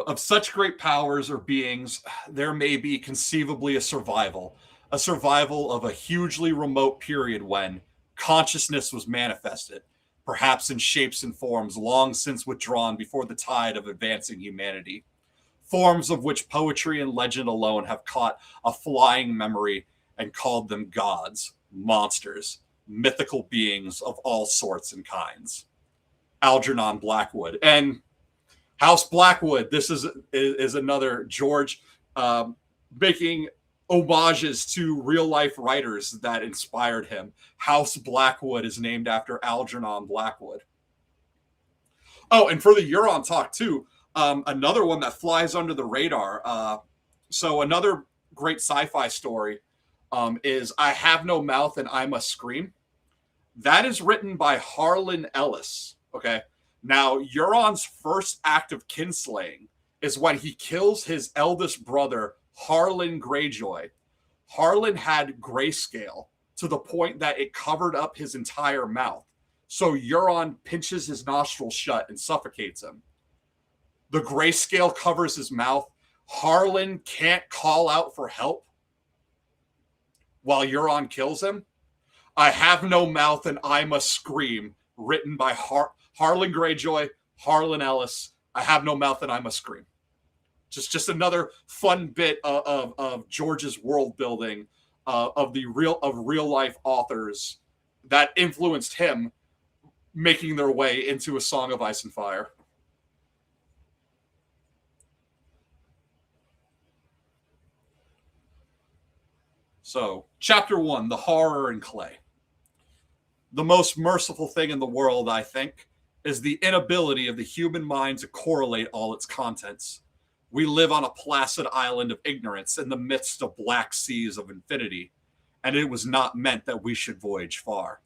of such great powers or beings, there may be conceivably a survival of a hugely remote period when consciousness was manifested, perhaps in shapes and forms long since withdrawn before the tide of advancing humanity. Forms of which poetry and legend alone have caught a flying memory and called them gods, monsters, mythical beings of all sorts and kinds. Algernon Blackwood. And House Blackwood, this is another George making homages to real-life writers that inspired him. House Blackwood is named after Algernon Blackwood. Oh, and for the Euron talk, too, another one that flies under the radar. So another great sci-fi story is I Have No Mouth and I Must Scream. That is written by Harlan Ellis. Okay. Now, Euron's first act of kinslaying is when he kills his eldest brother, Harlan Greyjoy. Harlan had grayscale to the point that it covered up his entire mouth. So Euron pinches his nostrils shut and suffocates him. The grayscale covers his mouth. Harlan can't call out for help while Euron kills him. I have no mouth and I must scream. Written by Harlan Greyjoy, Harlan Ellis. I have no mouth and I must scream. Just another fun bit of George's world building of real life authors that influenced him making their way into A Song of Ice and Fire. So, chapter 1, The Horror in Clay. The most merciful thing in the world, I think, is the inability of the human mind to correlate all its contents. We live on a placid island of ignorance in the midst of black seas of infinity, and it was not meant that we should voyage far.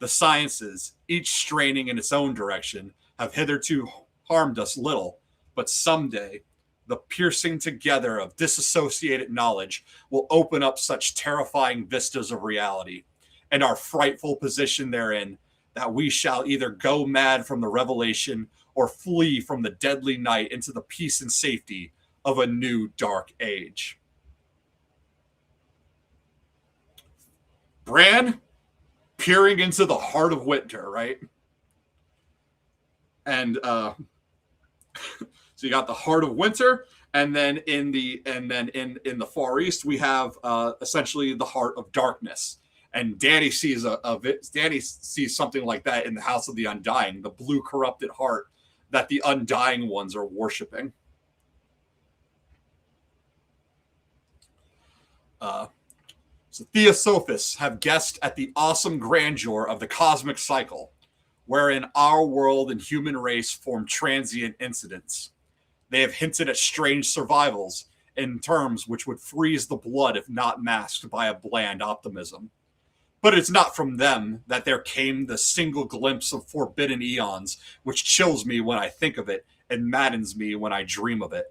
The sciences, each straining in its own direction, have hitherto harmed us little, but someday the piercing together of disassociated knowledge will open up such terrifying vistas of reality, and our frightful position therein, that we shall either go mad from the revelation or flee from the deadly night into the peace and safety of a new dark age. Bran peering into the heart of winter, right? And so you got the heart of winter, and then in the Far East we have essentially the heart of darkness. And Danny sees something like that in the House of the Undying, the blue corrupted heart that the Undying ones are worshiping. So Theosophists have guessed at the awesome grandeur of the cosmic cycle, wherein our world and human race form transient incidents. They have hinted at strange survivals in terms which would freeze the blood if not masked by a bland optimism. But it's not from them that there came the single glimpse of forbidden eons, which chills me when I think of it and maddens me when I dream of it.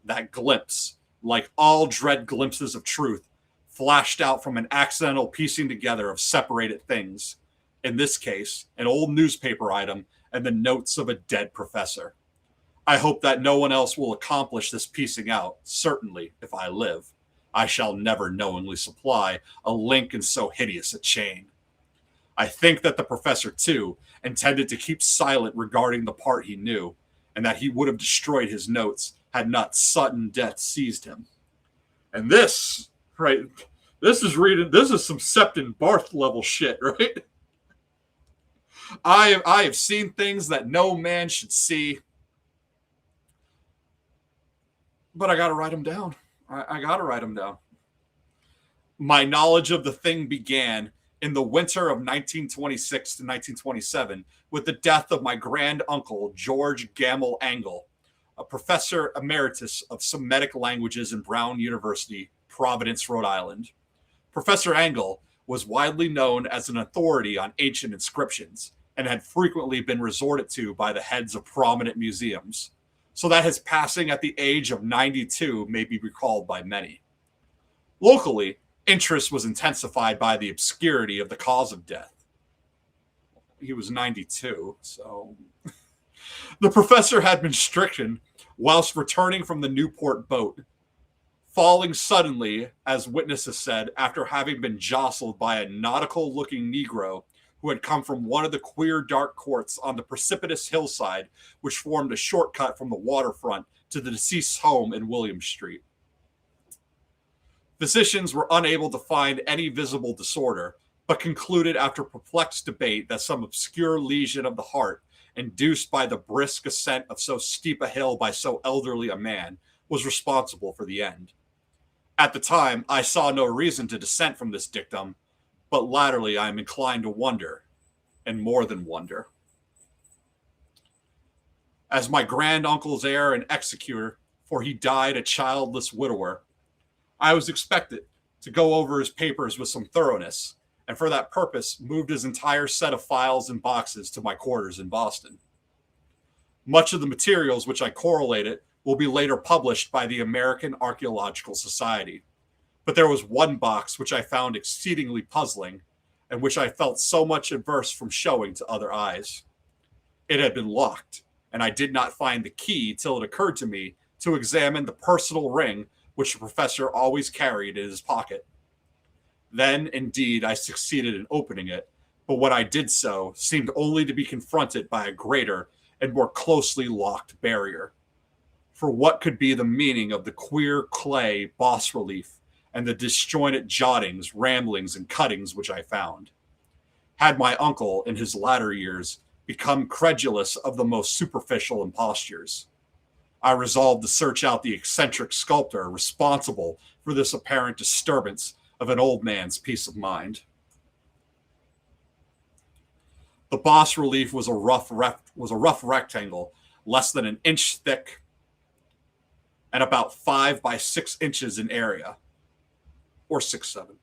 That glimpse, like all dread glimpses of truth, flashed out from an accidental piecing together of separated things. In this case, an old newspaper item and the notes of a dead professor. I hope that no one else will accomplish this piecing out. Certainly, if I live, I shall never knowingly supply a link in so hideous a chain. I think that the professor, too, intended to keep silent regarding the part he knew, and that he would have destroyed his notes had not sudden death seized him. And this, right, this is some Septon Barth level shit, right? I have seen things that no man should see, but I got to write them down. I got to write them down. My knowledge of the thing began in the winter of 1926 to 1927 with the death of my grand uncle, George Gamble Angle, a professor emeritus of Semitic languages in Brown University, Providence, Rhode Island. Professor Angle was widely known as an authority on ancient inscriptions and had frequently been resorted to by the heads of prominent museums, so that his passing at the age of 92 may be recalled by many. Locally, interest was intensified by the obscurity of the cause of death. He was 92, so... The professor had been stricken whilst returning from the Newport boat, falling suddenly, as witnesses said, after having been jostled by a nautical-looking Negro who had come from one of the queer dark courts on the precipitous hillside which formed a shortcut from the waterfront to the deceased's home in William Street. Physicians were unable to find any visible disorder, but concluded after perplexed debate that some obscure lesion of the heart, induced by the brisk ascent of so steep a hill by so elderly a man, was responsible for the end. At the time, I saw no reason to dissent from this dictum, but latterly I am inclined to wonder, and more than wonder. As my grand uncle's heir and executor, for he died a childless widower, I was expected to go over his papers with some thoroughness, and for that purpose moved his entire set of files and boxes to my quarters in Boston. Much of the materials which I correlated will be later published by the American Archaeological Society. But there was one box which I found exceedingly puzzling, and which I felt so much averse from showing to other eyes. It had been locked, and I did not find the key till it occurred to me to examine the personal ring which the professor always carried in his pocket. Then, indeed, I succeeded in opening it, but when I did so, seemed only to be confronted by a greater and more closely locked barrier. For what could be the meaning of the queer clay bas relief and the disjointed jottings, ramblings, and cuttings which I found? Had my uncle, in his latter years, become credulous of the most superficial impostures? I resolved to search out the eccentric sculptor responsible for this apparent disturbance of an old man's peace of mind. The bas relief was a rough rectangle, less than an inch thick, and about 5 by 6 inches in area, or 6'7".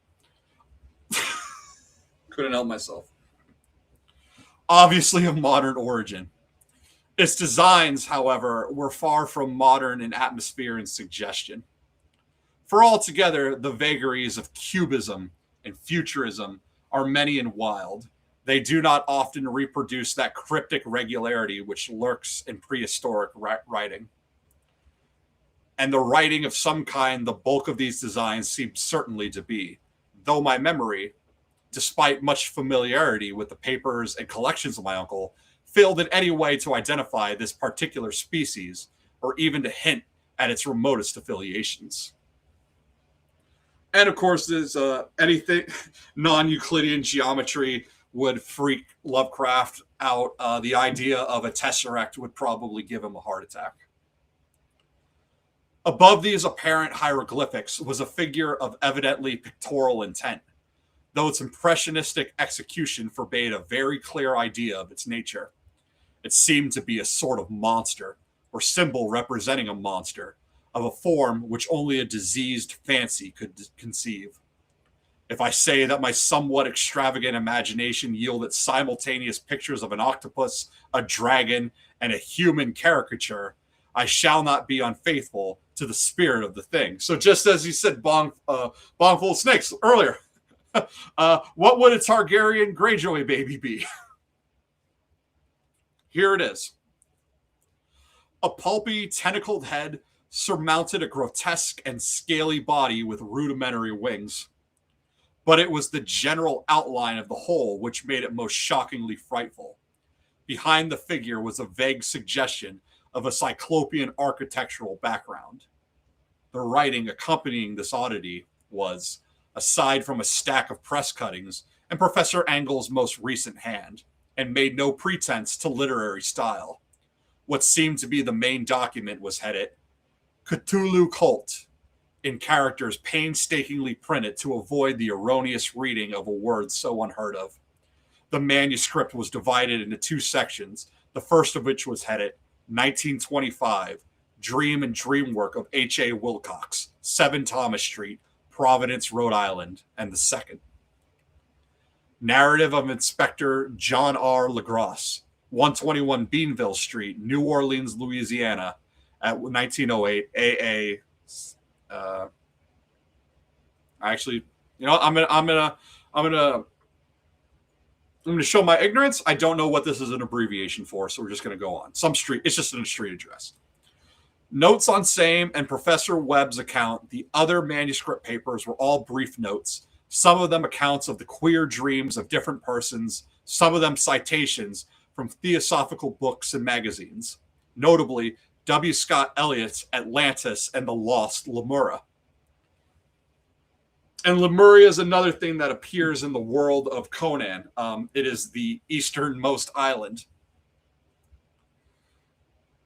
Couldn't help myself. Obviously of modern origin. Its designs, however, were far from modern in atmosphere and suggestion. For altogether, the vagaries of cubism and futurism are many and wild. They do not often reproduce that cryptic regularity which lurks in prehistoric writing. And the writing of some kind the bulk of these designs seemed certainly to be, though my memory, despite much familiarity with the papers and collections of my uncle, failed in any way to identify this particular species or even to hint at its remotest affiliations. And of course, there's anything non-Euclidean geometry would freak Lovecraft out. The idea of a tesseract would probably give him a heart attack. Above these apparent hieroglyphics was a figure of evidently pictorial intent, though its impressionistic execution forbade a very clear idea of its nature. It seemed to be a sort of monster, or symbol representing a monster, of a form which only a diseased fancy could conceive. If I say that my somewhat extravagant imagination yielded simultaneous pictures of an octopus, a dragon, and a human caricature, I shall not be unfaithful to the spirit of the thing. So just as you said, bong full of snakes earlier, what would a Targaryen Greyjoy baby be? Here it is. A pulpy, tentacled head surmounted a grotesque and scaly body with rudimentary wings. But it was the general outline of the whole which made it most shockingly frightful. Behind the figure was a vague suggestion of a cyclopean architectural background. The writing accompanying this oddity was, aside from a stack of press cuttings and Professor Engel's most recent hand, and made no pretense to literary style. What seemed to be the main document was headed Cthulhu Cult, in characters painstakingly printed to avoid the erroneous reading of a word so unheard of. The manuscript was divided into 2 sections, the first of which was headed 1925, Dream and Dreamwork of H.A. Wilcox, 7 Thomas Street, Providence, Rhode Island, and the second, Narrative of Inspector John R. Legrasse, 121 Beanville Street, New Orleans, Louisiana, at 1908 AA. Actually, you know, I'm gonna show my ignorance. I don't know what this is an abbreviation for, so we're just gonna go on. Some street. It's just a street address. Notes on same and Professor Webb's account. The other manuscript papers were all brief notes. Some of them accounts of the queer dreams of different persons, some of them citations from theosophical books and magazines, notably W. Scott Eliot's Atlantis and the Lost Lemuria. And Lemuria is another thing that appears in the world of Conan. It is the easternmost island.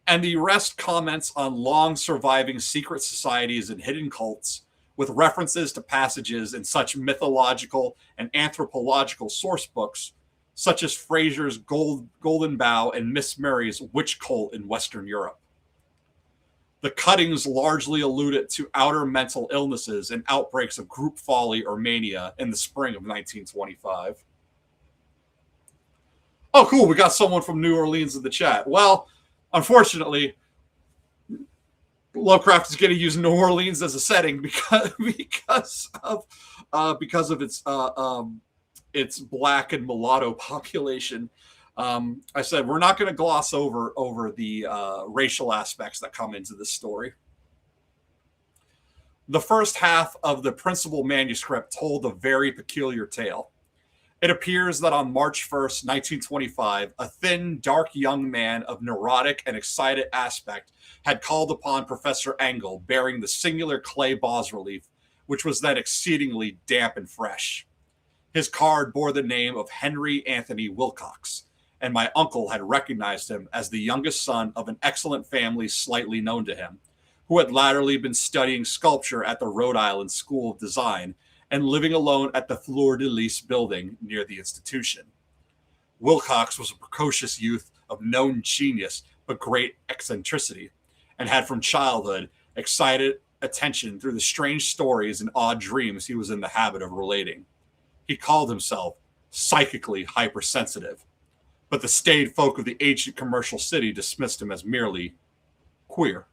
And the rest comments on long surviving secret societies and hidden cults, with references to passages in such mythological and anthropological source books, such as Fraser's Golden Bough and Miss Mary's Witch Cult in Western Europe. The cuttings largely alluded to outer mental illnesses and outbreaks of group folly or mania in the spring of 1925. Oh, cool. We got someone from New Orleans in the chat. Well, unfortunately, Lovecraft is going to use New Orleans as a setting because of its its black and mulatto population. I said we're not going to gloss over the racial aspects that come into this story. The first half of the principal manuscript told a very peculiar tale. It appears that on March 1st, 1925, a thin, dark young man of neurotic and excited aspect had called upon Professor Engel bearing the singular clay bas-relief, which was then exceedingly damp and fresh. His card bore the name of Henry Anthony Wilcox, and my uncle had recognized him as the youngest son of an excellent family slightly known to him, who had latterly been studying sculpture at the Rhode Island School of Design and living alone at the Fleur de Lis building near the institution. Wilcox was a precocious youth of known genius but great eccentricity, and had from childhood excited attention through the strange stories and odd dreams he was in the habit of relating. He called himself psychically hypersensitive, but the staid folk of the ancient commercial city dismissed him as merely queer.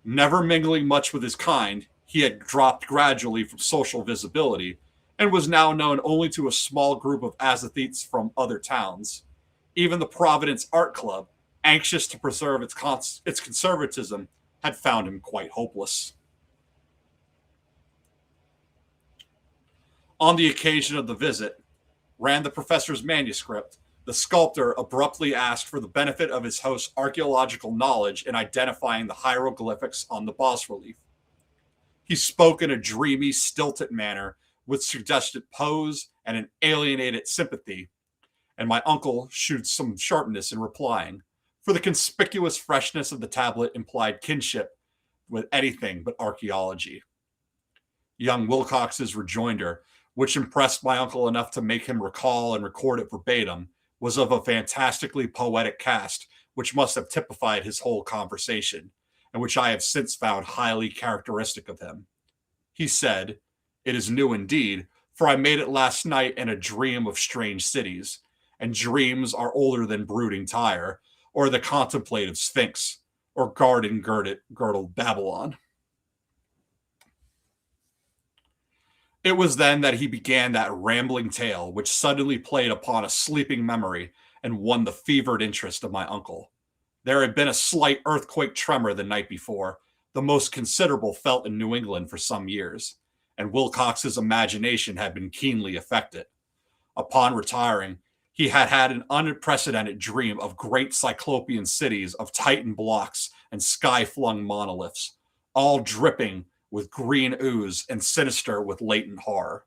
Never mingling much with his kind, he had dropped gradually from social visibility and was now known only to a small group of aesthetes from other towns. Even the Providence Art Club, anxious to preserve its conservatism, had found him quite hopeless. On the occasion of the visit, ran the professor's manuscript, the sculptor abruptly asked for the benefit of his host's archaeological knowledge in identifying the hieroglyphics on the bas-relief. He spoke in a dreamy, stilted manner with suggested pose and an alienated sympathy, and my uncle showed some sharpness in replying, for the conspicuous freshness of the tablet implied kinship with anything but archaeology. Young Wilcox's rejoinder, which impressed my uncle enough to make him recall and record it verbatim, was of a fantastically poetic cast, which must have typified his whole conversation, and which I have since found highly characteristic of him. He said, "It is new indeed, for I made it last night in a dream of strange cities, and dreams are older than brooding Tyre, or the contemplative Sphinx, or garden-girdled Babylon." It was then that he began that rambling tale which suddenly played upon a sleeping memory and won the fevered interest of my uncle. There had been a slight earthquake tremor the night before, the most considerable felt in New England for some years, and Wilcox's imagination had been keenly affected. Upon retiring, he had had an unprecedented dream of great cyclopean cities of Titan blocks and sky-flung monoliths, all dripping with green ooze and sinister with latent horror.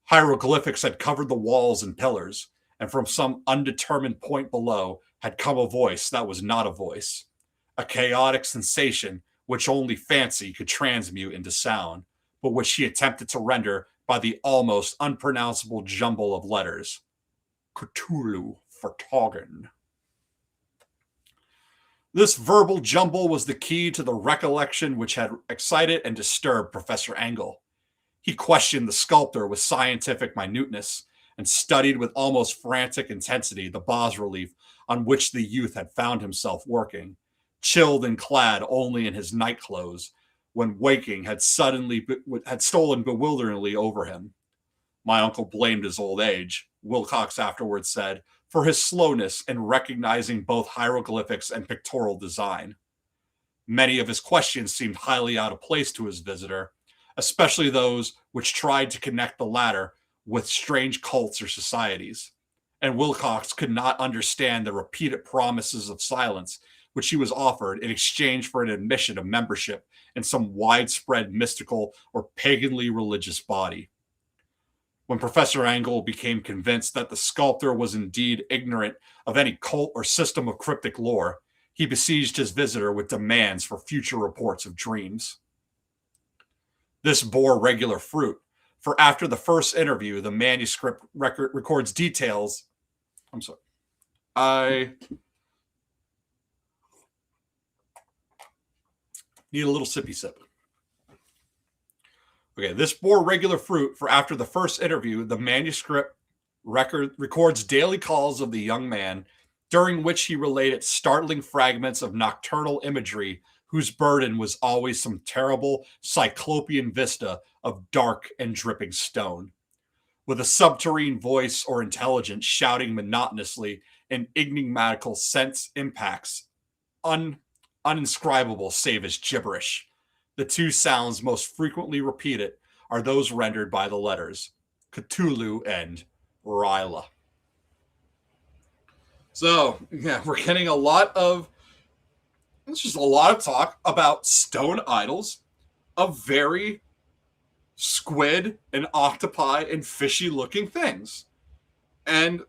Hieroglyphics had covered the walls and pillars, and from some undetermined point below had come a voice that was not a voice, a chaotic sensation which only fancy could transmute into sound, but which he attempted to render by the almost unpronounceable jumble of letters. Cthulhu vertagen. This verbal jumble was the key to the recollection which had excited and disturbed Professor Engel. He questioned the sculptor with scientific minuteness and studied with almost frantic intensity the bas-relief on which the youth had found himself working, chilled and clad only in his night clothes, when waking had stolen bewilderingly over him. My uncle blamed his old age, Wilcox afterwards said, for his slowness in recognizing both hieroglyphics and pictorial design. Many of his questions seemed highly out of place to his visitor, especially those which tried to connect the latter with strange cults or societies, and Wilcox could not understand the repeated promises of silence which he was offered in exchange for an admission of membership in some widespread mystical or paganly religious body. When Professor Engel became convinced that the sculptor was indeed ignorant of any cult or system of cryptic lore, he besieged his visitor with demands for future reports of dreams. This bore regular fruit, for after the first interview, the manuscript records details. I need a little sippy sip. Okay, this bore regular fruit, for after the first interview, the manuscript records daily calls of the young man, during which he related startling fragments of nocturnal imagery whose burden was always some terrible cyclopean vista of dark and dripping stone. with a subterranean voice or intelligence shouting monotonously and enigmatical sense impacts, uninscribable save as gibberish. The two sounds most frequently repeated are those rendered by the letters Cthulhu and Ryla. So, yeah, we're getting it's just a lot of talk about stone idols of very squid and octopi and fishy looking things. And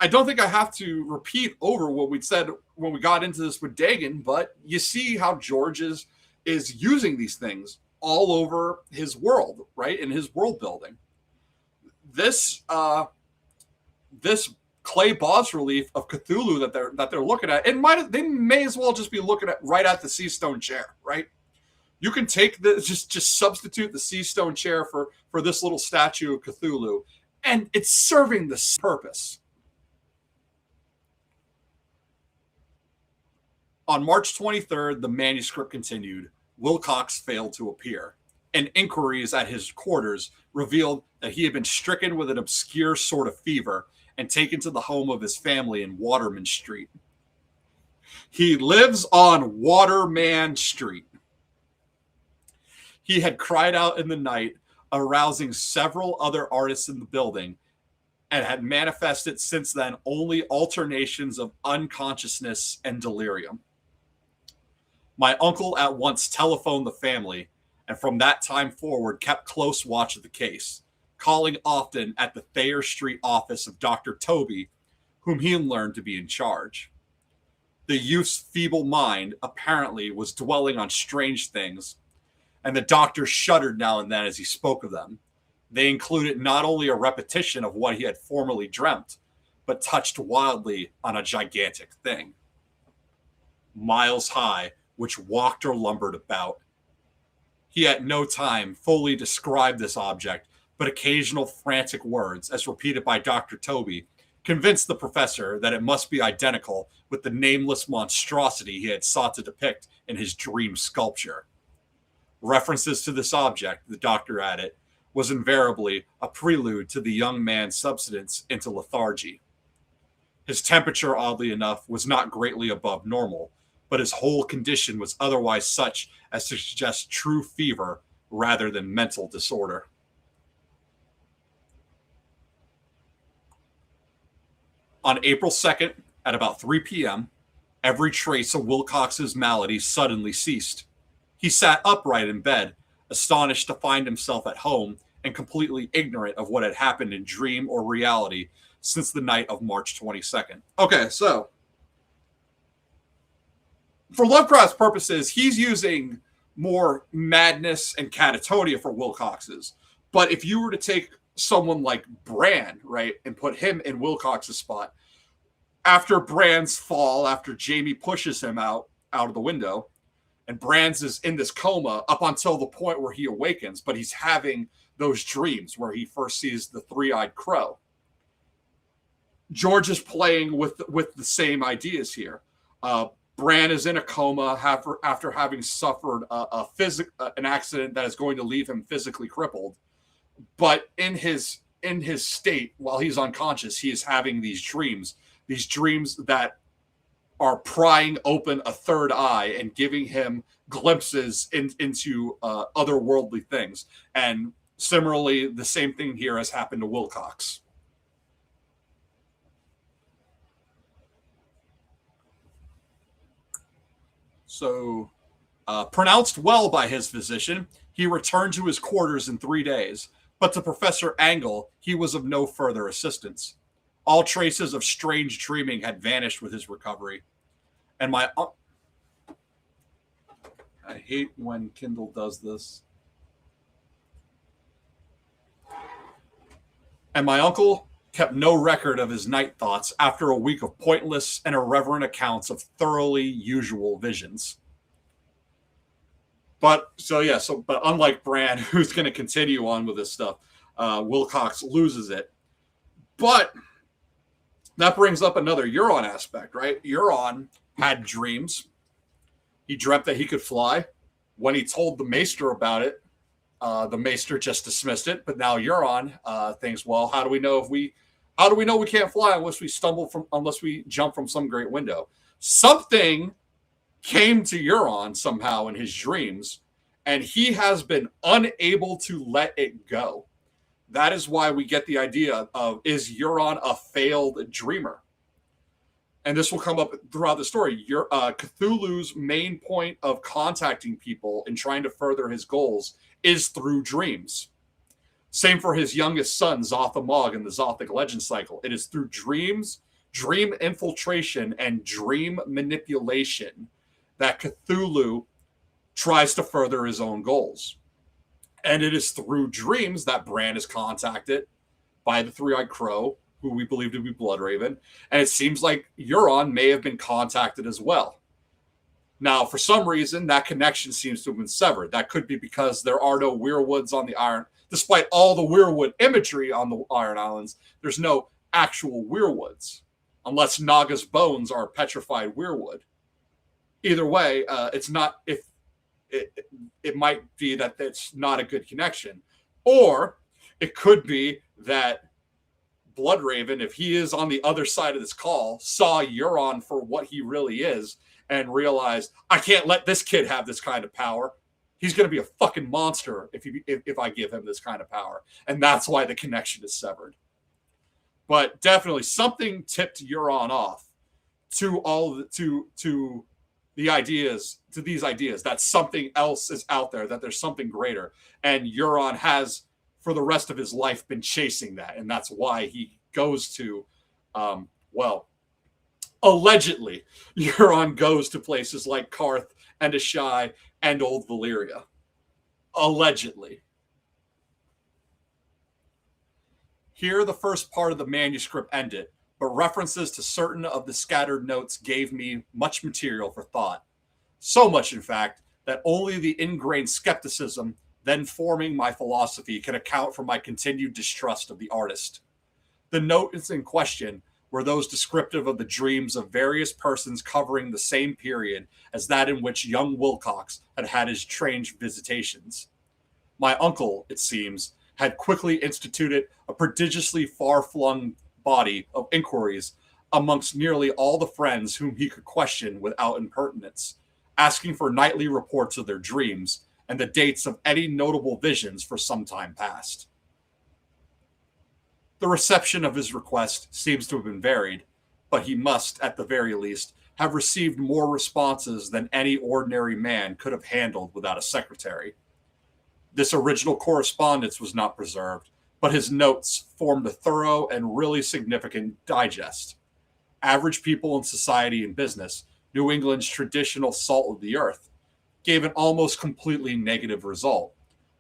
I don't think I have to repeat over what we'd said when we got into this with Dagon, but you see how George is using these things all over his world, right? In his world building. This clay bas relief of Cthulhu that they're looking at, they may as well just be looking at right at the sea stone chair, right? You can take just substitute the sea stone chair for this little statue of Cthulhu, and it's serving this purpose. On March 23rd, the manuscript continued. Wilcox failed to appear, and inquiries at his quarters revealed that he had been stricken with an obscure sort of fever and taken to the home of his family in Waterman Street. He lives on Waterman Street. He had cried out in the night, arousing several other artists in the building, and had manifested since then only alternations of unconsciousness and delirium. My uncle at once telephoned the family, and from that time forward kept close watch of the case, calling often at the Thayer Street office of Dr. Toby, whom he learned to be in charge. The youth's feeble mind apparently was dwelling on strange things, and the doctor shuddered now and then as he spoke of them. They included not only a repetition of what he had formerly dreamt, but touched wildly on a gigantic thing, miles high, which walked or lumbered about. He at no time fully described this object, but occasional frantic words, as repeated by Dr. Toby, convinced the professor that it must be identical with the nameless monstrosity he had sought to depict in his dream sculpture. References to this object, the doctor added, was invariably a prelude to the young man's subsidence into lethargy. His temperature, oddly enough, was not greatly above normal, but his whole condition was otherwise such as to suggest true fever rather than mental disorder. On April 2nd, at about 3 p.m., every trace of Wilcox's malady suddenly ceased. He sat upright in bed, astonished to find himself at home and completely ignorant of what had happened in dream or reality since the night of March 22nd. Okay, so for Lovecraft's purposes, he's using more madness and catatonia for Wilcox's. But if you were to take someone like Bran, right, and put him in Wilcox's spot, after Bran's fall, after Jamie pushes him out of the window, and Bran's is in this coma up until the point where he awakens, but he's having those dreams where he first sees the three-eyed crow. George is playing with the same ideas here. Bran is in a coma after having suffered an accident that is going to leave him physically crippled. But in his state, while he's unconscious, he is having these dreams that are prying open a third eye and giving him glimpses into otherworldly things. And similarly, the same thing here has happened to Wilcox. So, pronounced well by his physician, he returned to his quarters in 3 days, but to Professor Angle, he was of no further assistance. All traces of strange dreaming had vanished with his recovery. And I hate when Kindle does this. And my uncle kept no record of his night thoughts after a week of pointless and irreverent accounts of thoroughly usual visions. But unlike Bran, who's going to continue on with this stuff, Wilcox loses it. But that brings up another Euron aspect, right? Euron had dreams. He dreamt that he could fly. When he told the maester about it, The Maester just dismissed it, but now Euron thinks, well, how do we know we can't fly unless we jump from some great window? Something came to Euron somehow in his dreams, and he has been unable to let it go. That is why we get the idea of, is Euron a failed dreamer? And this will come up throughout the story. Cthulhu's main point of contacting people and trying to further his goals is through dreams. Same for his youngest son, Zothamog, in the Zothic legend cycle. It is through dreams, dream infiltration, and dream manipulation that Cthulhu tries to further his own goals. And it is through dreams that Bran is contacted by the Three-Eyed Crow, who we believe to be Bloodraven. And it seems like Euron may have been contacted as well. Now, for some reason, that connection seems to have been severed. That could be because there are no weirwoods on the Iron. Despite all the weirwood imagery on the Iron Islands, there's no actual weirwoods, unless Naga's bones are petrified weirwood. Either way, it's not. If it might be that it's not a good connection, or it could be that Bloodraven, if he is on the other side of this call, saw Euron for what he really is and realized, I can't let this kid have this kind of power. He's going to be a fucking monster if I give him this kind of power. And that's why the connection is severed. But definitely something tipped Euron off to these ideas that something else is out there, that there's something greater. And Euron has, for the rest of his life, been chasing that. And that's why he goes to, allegedly, Euron goes to places like Karth and Ashai and Old Valyria. Allegedly. Here, the first part of the manuscript ended, but references to certain of the scattered notes gave me much material for thought. So much, in fact, that only the ingrained skepticism then forming my philosophy can account for my continued distrust of the artist. The notes in question were those descriptive of the dreams of various persons covering the same period as that in which young Wilcox had had his strange visitations. My uncle, it seems, had quickly instituted a prodigiously far-flung body of inquiries amongst nearly all the friends whom he could question without impertinence, asking for nightly reports of their dreams and the dates of any notable visions for some time past. The reception of his request seems to have been varied, but he must, at the very least, have received more responses than any ordinary man could have handled without a secretary. This original correspondence was not preserved, but his notes formed a thorough and really significant digest. Average people in society and business, New England's traditional salt of the earth, gave an almost completely negative result,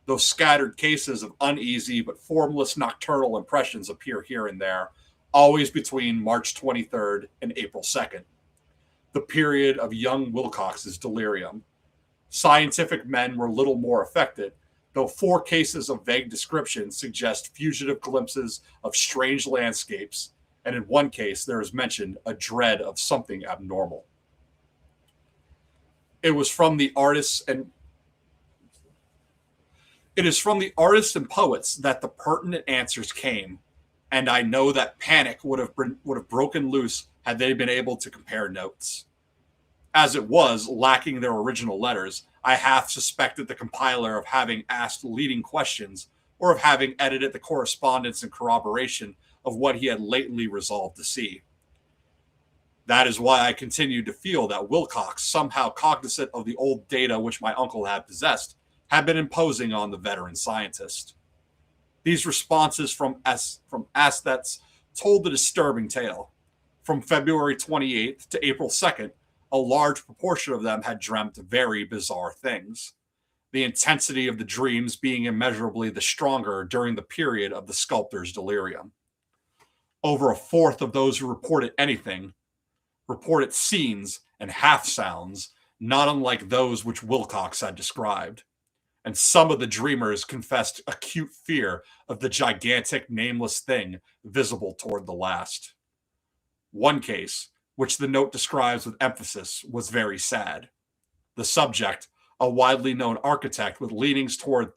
though scattered cases of uneasy but formless nocturnal impressions appear here and there, always between March 23rd and April 2nd, the period of young Wilcox's delirium. Scientific men were little more affected, though 4 cases of vague description suggest fugitive glimpses of strange landscapes, and in one case there is mentioned a dread of something abnormal. It is from the artists and poets that the pertinent answers came, and I know that panic would have broken loose had they been able to compare notes. As it was, lacking their original letters, I half suspected the compiler of having asked leading questions or of having edited the correspondence in corroboration of what he had lately resolved to see. That is why I continued to feel that Wilcox, somehow cognizant of the old data which my uncle had possessed, had been imposing on the veteran scientist. These responses from aesthetes told the disturbing tale. From February 28th to April 2nd, a large proportion of them had dreamt very bizarre things, the intensity of the dreams being immeasurably the stronger during the period of the sculptor's delirium. Over a fourth of those who reported anything reported scenes and half sounds not unlike those which Wilcox had described. And some of the dreamers confessed acute fear of the gigantic nameless thing visible toward the last. One case, which the note describes with emphasis, was very sad. The subject, a widely known architect with leanings toward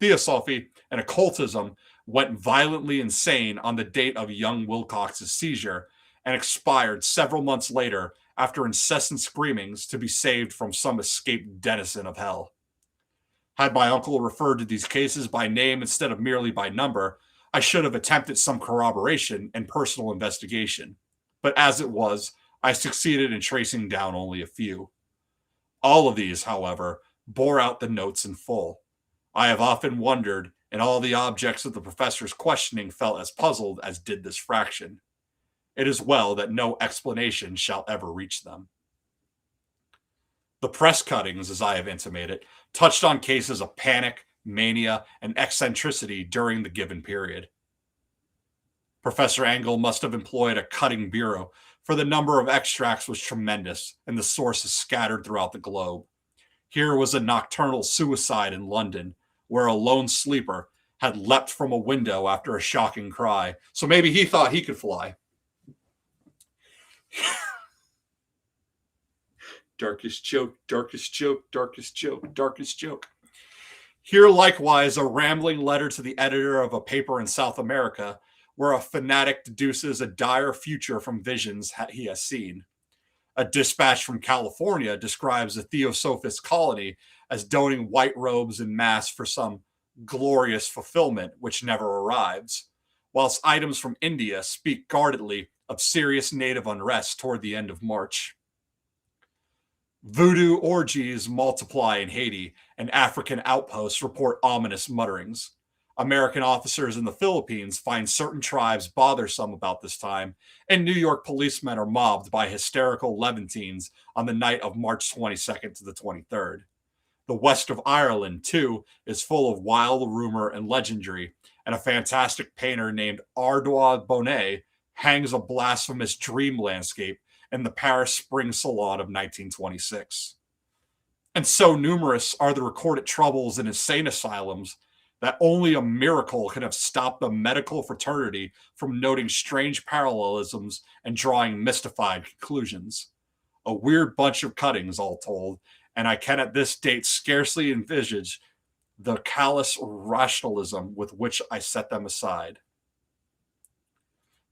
Theosophy and occultism went violently insane on the date of young Wilcox's seizure and expired several months later after incessant screamings to be saved from some escaped denizen of hell. Had my uncle referred to these cases by name instead of merely by number, I should have attempted some corroboration and personal investigation. But as it was, I succeeded in tracing down only a few. All of these, however, bore out the notes in full. I have often wondered, and all the objects of the professor's questioning felt as puzzled as did this fraction. It is well that no explanation shall ever reach them. The press cuttings, as I have intimated, touched on cases of panic, mania, and eccentricity during the given period. Professor Angle must have employed a cutting bureau, for the number of extracts was tremendous and the sources scattered throughout the globe. Here was a nocturnal suicide in London, where a lone sleeper had leapt from a window after a shocking cry, so maybe he thought he could fly. Darkest joke, darkest joke, darkest joke, darkest joke. Here, likewise, a rambling letter to the editor of a paper in South America, where a fanatic deduces a dire future from visions he has seen. A dispatch from California describes a Theosophist colony as donning white robes en masse for some glorious fulfillment which never arrives, whilst items from India speak guardedly of serious native unrest toward the end of March. Voodoo orgies multiply in Haiti, and African outposts report ominous mutterings. American officers in the Philippines find certain tribes bothersome about this time, and New York policemen are mobbed by hysterical Levantines on the night of March 22nd to the 23rd. The west of Ireland, too, is full of wild rumor and legendary, and a fantastic painter named Ardois Bonnet hangs a blasphemous dream landscape in the Paris Spring Salon of 1926. And so numerous are the recorded troubles in insane asylums that only a miracle could have stopped the medical fraternity from noting strange parallelisms and drawing mystified conclusions. A weird bunch of cuttings, all told, and I can at this date scarcely envisage the callous rationalism with which I set them aside.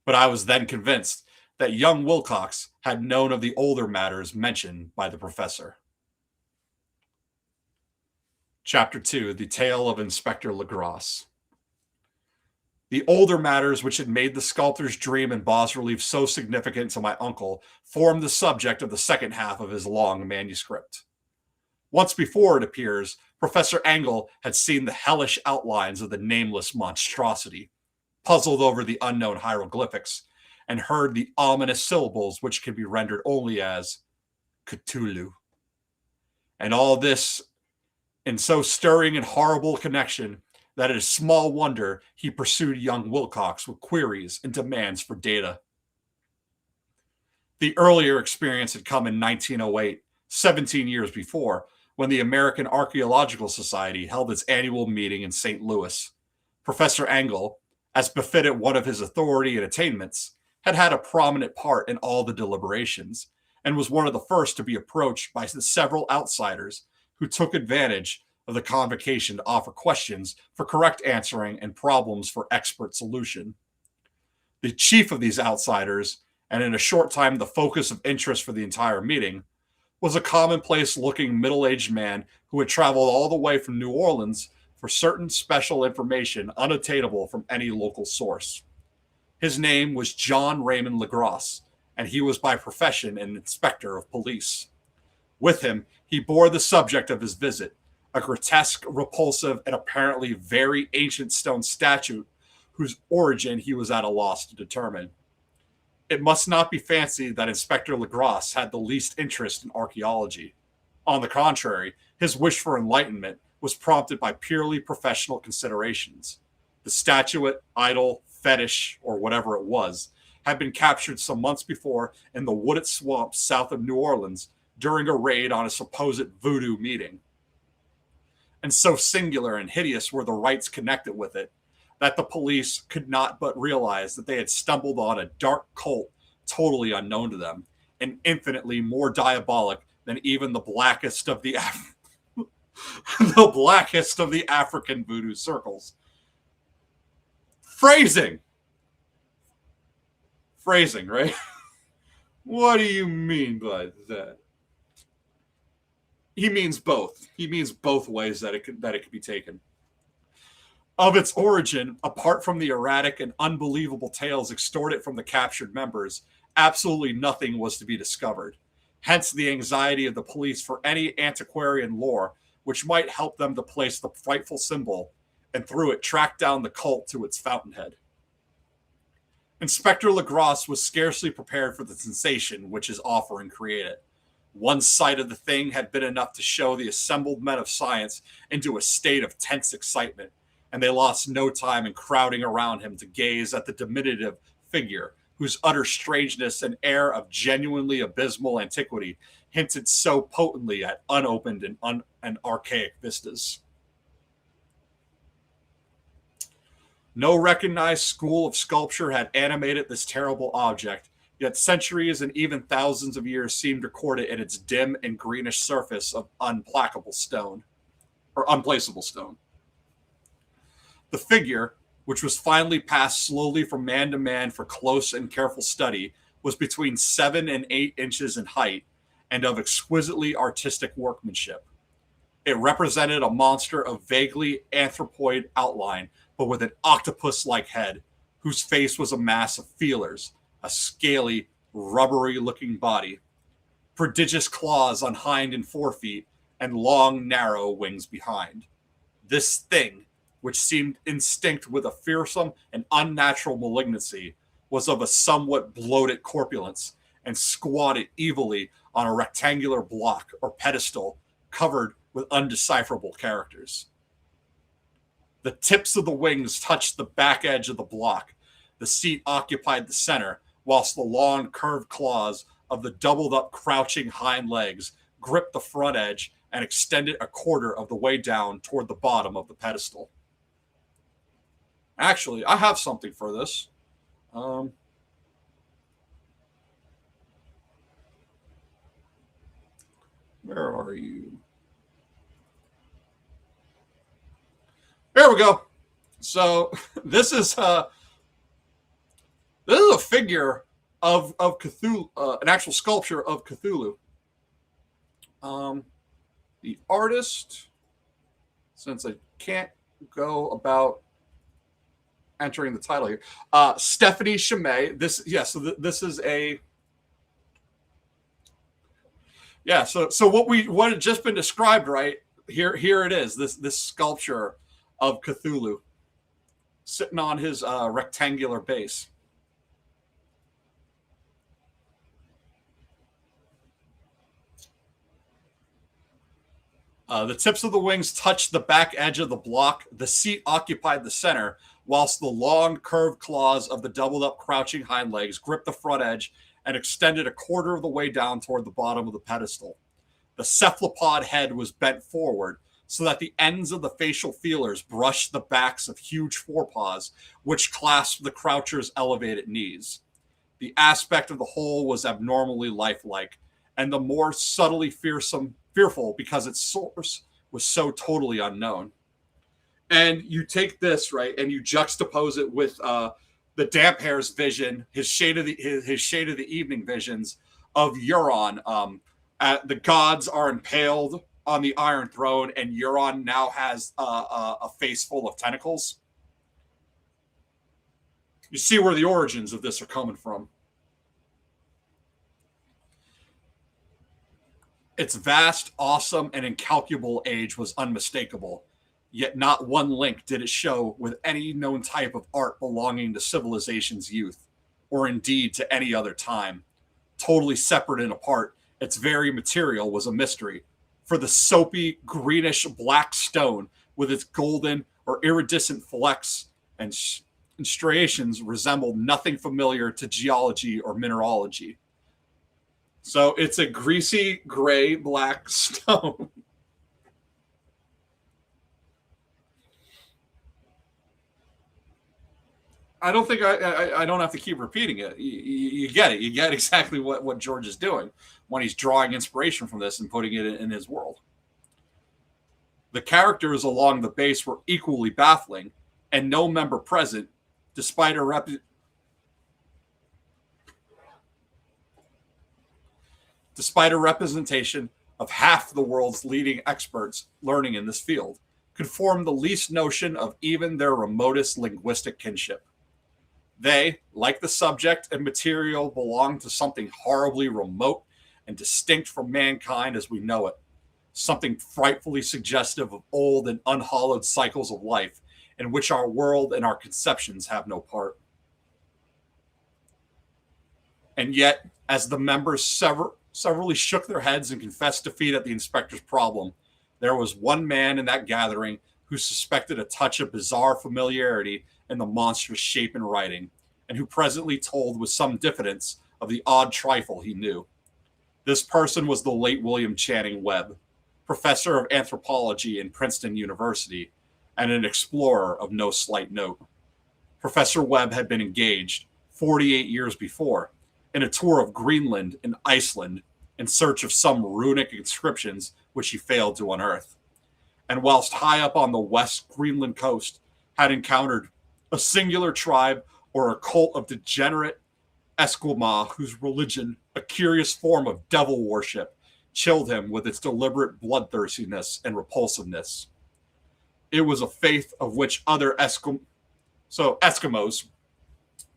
But I was then convinced that young Wilcox had known of the older matters mentioned by the professor. Chapter 2, The Tale of Inspector Legras. The older matters which had made the sculptor's dream in bas-relief so significant to my uncle formed the subject of the second half of his long manuscript. Once before, it appears, Professor Angle had seen the hellish outlines of the nameless monstrosity, puzzled over the unknown hieroglyphics, and heard the ominous syllables which can be rendered only as Cthulhu. And all this in so stirring and horrible connection that it is small wonder he pursued young Wilcox with queries and demands for data. The earlier experience had come in 1908, 17 years before, when the American Archaeological Society held its annual meeting in St. Louis. Professor Angle, as befitted one of his authority and attainments, had had a prominent part in all the deliberations, and was one of the first to be approached by the several outsiders who took advantage of the convocation to offer questions for correct answering and problems for expert solution. The chief of these outsiders, and in a short time the focus of interest for the entire meeting, was a commonplace-looking middle-aged man who had traveled all the way from New Orleans for certain special information unattainable from any local source. His name was John Raymond Legras, and he was by profession an inspector of police. With him, he bore the subject of his visit, a grotesque, repulsive, and apparently very ancient stone statue whose origin he was at a loss to determine. It must not be fancied that Inspector Legras had the least interest in archaeology. On the contrary, his wish for enlightenment was prompted by purely professional considerations. The statuette, idol, fetish, or whatever it was, had been captured some months before in the wooded swamps south of New Orleans during a raid on a supposed voodoo meeting. And so singular and hideous were the rites connected with it, that the police could not but realize that they had stumbled on a dark cult totally unknown to them, and infinitely more diabolic than even the blackest of the the blackest of the African voodoo circles. Phrasing, right? What do you mean by that? He means both. He means both ways that it could be taken. Of its origin, apart from the erratic and unbelievable tales extorted from the captured members, absolutely nothing was to be discovered. Hence the anxiety of the police for any antiquarian lore which might help them to place the frightful symbol and through it track down the cult to its fountainhead. Inspector Legros was scarcely prepared for the sensation which his offering created. One sight of the thing had been enough to show the assembled men of science into a state of tense excitement, and they lost no time in crowding around him to gaze at the diminutive figure whose utter strangeness and air of genuinely abysmal antiquity hinted so potently at unopened and archaic vistas. No recognized school of sculpture had animated this terrible object, yet centuries and even thousands of years seemed recorded in its dim and greenish surface of unplaceable stone. The figure, which was finally passed slowly from man to man for close and careful study, was between 7 and 8 inches in height and of exquisitely artistic workmanship. It represented a monster of vaguely anthropoid outline, but with an octopus-like head, whose face was a mass of feelers, a scaly, rubbery-looking body, prodigious claws on hind and forefeet, and long, narrow wings behind. This thing, which seemed instinct with a fearsome and unnatural malignancy, was of a somewhat bloated corpulence and squatted evilly on a rectangular block or pedestal covered with undecipherable characters. The tips of the wings touched the back edge of the block. The seat occupied the center, whilst the long curved claws of the doubled up crouching hind legs gripped the front edge and extended a quarter of the way down toward the bottom of the pedestal. Actually, I have something for this. Where are you? There we go. So this is a figure of Cthulhu, an actual sculpture of Cthulhu. The artist, since I can't go about entering the title here, Stephanie Chimay. This is a So what had just been described, right here it is. This sculpture of Cthulhu sitting on his rectangular base. The tips of the wings touched the back edge of the block. The seat occupied the center, whilst the long, curved claws of the doubled-up crouching hind legs gripped the front edge and extended a quarter of the way down toward the bottom of the pedestal. The cephalopod head was bent forward, so that the ends of the facial feelers brushed the backs of huge forepaws, which clasped the croucher's elevated knees. The aspect of the whole was abnormally lifelike, and the more subtly fearful because its source was so totally unknown. And you take this, right, and you juxtapose it with the Damp Hair's vision, his shade of the evening visions of Euron. The gods are impaled on the Iron Throne, and Euron now has a face full of tentacles. You see where the origins of this are coming from. Its vast, awesome, and incalculable age was unmistakable, yet not one link did it show with any known type of art belonging to civilization's youth, or indeed to any other time. Totally separate and apart, its very material was a mystery, for the soapy, greenish black stone with its golden or iridescent flecks and striations resembled nothing familiar to geology or mineralogy. So it's a greasy, gray, black stone. I don't think I don't have to keep repeating it. You get it. You get exactly what George is doing when he's drawing inspiration from this and putting it in his world. The characters along the base were equally baffling, and no member present, despite a representation of half the world's leading experts learning in this field, could form the least notion of even their remotest linguistic kinship. They, like the subject and material, belong to something horribly remote and distinct from mankind as we know it, something frightfully suggestive of old and unhallowed cycles of life in which our world and our conceptions have no part. And yet, as the members severally shook their heads and confessed defeat at the inspector's problem, there was one man in that gathering who suspected a touch of bizarre familiarity in the monstrous shape and writing, and who presently told with some diffidence of the odd trifle he knew. This person was the late William Channing Webb, professor of anthropology in Princeton University, and an explorer of no slight note. Professor Webb had been engaged 48 years before in a tour of Greenland and Iceland in search of some runic inscriptions which he failed to unearth. And whilst high up on the West Greenland coast, had encountered a singular tribe or a cult of degenerate Esquimaux whose religion, a curious form of devil worship, chilled him with its deliberate bloodthirstiness and repulsiveness. It was a faith of which other Eskimos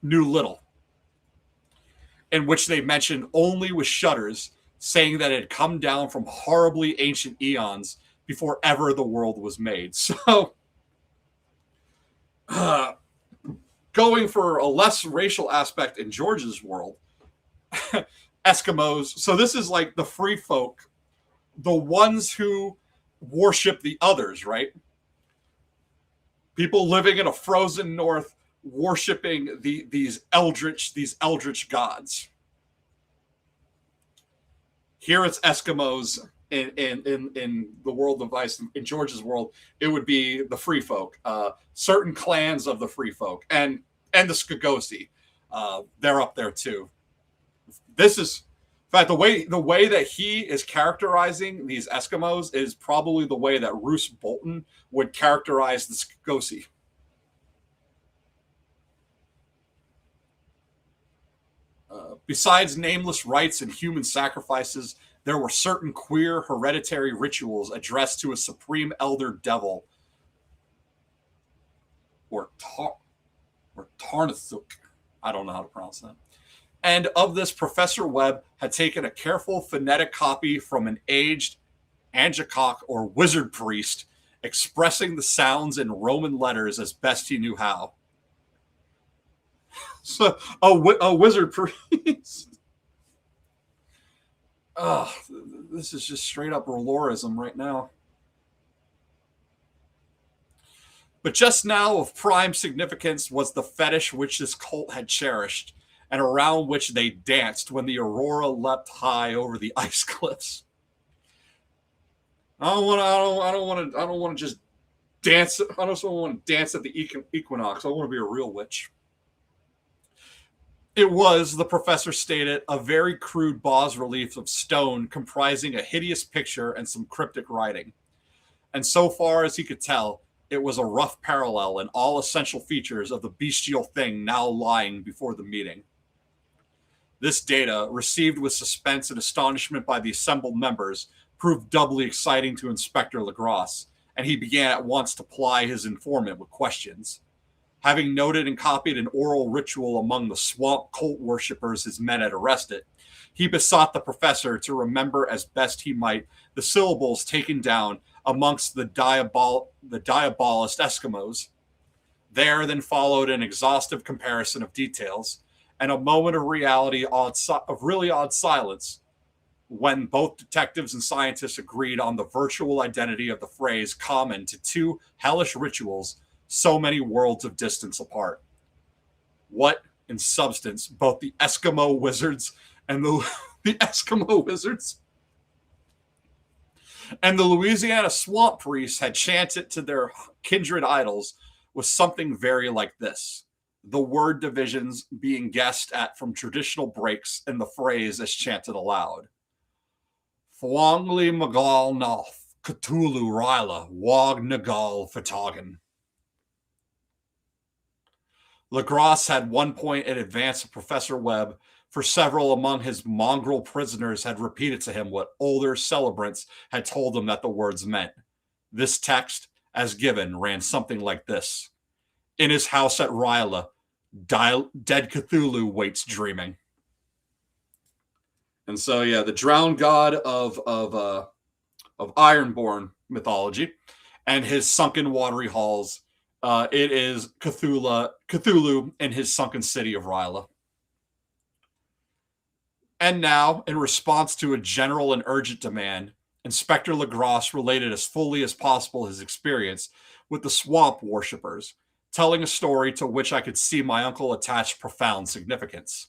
knew little, in which they mentioned only with shudders, saying that it had come down from horribly ancient eons before ever the world was made. So, going for a less racial aspect in George's world, Eskimos, so this is like the free folk, the ones who worship the others, right? People living in a frozen north worshiping these eldritch gods. Here it's Eskimos in the world of Ice. In George's world, it would be the free folk, certain clans of the free folk, and the Skagosi. They're up there too. This is, in fact, the way that he is characterizing these Eskimos is probably the way that Roose Bolton would characterize the Skagosi. Besides nameless rites and human sacrifices, there were certain queer hereditary rituals addressed to a supreme elder devil, or Tarnathuk. I don't know how to pronounce that. And of this, Professor Webb had taken a careful phonetic copy from an aged Angakok or wizard priest, expressing the sounds in Roman letters as best he knew how. So a wizard priest. Oh, this is just straight up Rolorism right now. But just now of prime significance was the fetish which this cult had cherished, and around which they danced when the aurora leapt high over the ice cliffs. I don't want to just dance. I don't want to dance at the equinox. I want to be a real witch. It was, the professor stated, a very crude bas-relief of stone comprising a hideous picture and some cryptic writing. And so far as he could tell, it was a rough parallel in all essential features of the bestial thing now lying before the meeting. This data, received with suspense and astonishment by the assembled members, proved doubly exciting to Inspector Legrasse, and he began at once to ply his informant with questions. Having noted and copied an oral ritual among the swamp cult worshippers his men had arrested, he besought the professor to remember as best he might the syllables taken down amongst the diabolist Eskimos. There then followed an exhaustive comparison of details, and a moment of really odd silence, when both detectives and scientists agreed on the virtual identity of the phrase common to two hellish rituals so many worlds of distance apart. What, in substance, both the Eskimo wizards and the Louisiana swamp priests had chanted to their kindred idols was something very like this, the word divisions being guessed at from traditional breaks in the phrase as chanted aloud. Fwangli Magal Noth, Cthulhu Ryla Wog Nagal Fatagan. Legrasse had one point in advance of Professor Webb, for several among his mongrel prisoners had repeated to him what older celebrants had told him that the words meant. This text, as given, ran something like this. In his house at Ryla, dead Cthulhu waits dreaming. And so, yeah, the drowned god of Ironborn mythology and his sunken watery halls. It is Cthulhu in his sunken city of Ryla. And now, in response to a general and urgent demand, Inspector Legrasse related as fully as possible his experience with the swamp worshippers, telling a story to which I could see my uncle attach profound significance.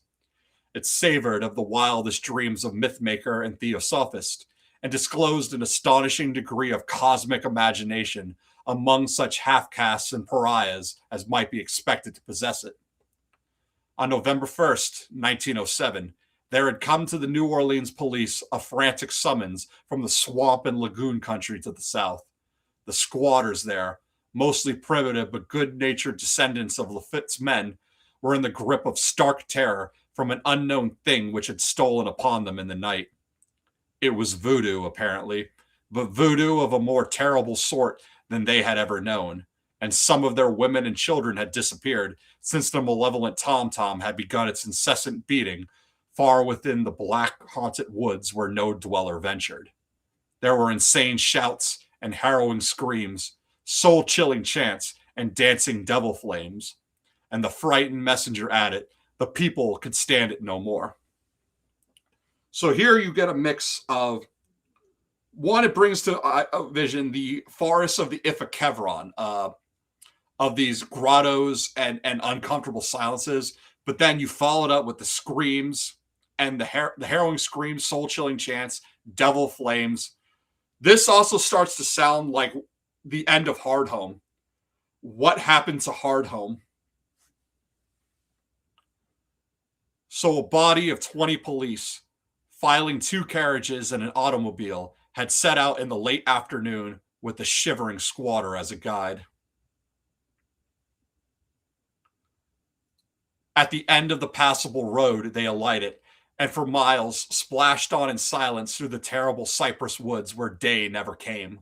It savored of the wildest dreams of mythmaker and theosophist, and disclosed an astonishing degree of cosmic imagination among such half-castes and pariahs as might be expected to possess it. On November 1st, 1907, there had come to the New Orleans police a frantic summons from the swamp and lagoon country to the south. The squatters there, mostly primitive but good-natured descendants of Lafitte's men, were in the grip of stark terror from an unknown thing which had stolen upon them in the night. It was voodoo, apparently, but voodoo of a more terrible sort than they had ever known, and some of their women and children had disappeared since the malevolent tom-tom had begun its incessant beating far within the black haunted woods where no dweller ventured. There were insane shouts and harrowing screams, soul-chilling chants, and dancing devil flames. And the frightened messenger added, the people could stand it no more. So here you get a mix of, one, it brings to vision the forests of the Ifakevron, of these grottos and uncomfortable silences, but then you follow it up with the screams and the harrowing screams, soul-chilling chants, devil flames. This also starts to sound like the end of Hardhome. What happened to Hardhome? So a body of 20 police, filing 2 carriages and an automobile, had set out in the late afternoon with the shivering squatter as a guide. At the end of the passable road, they alighted, and for miles splashed on in silence through the terrible cypress woods where day never came.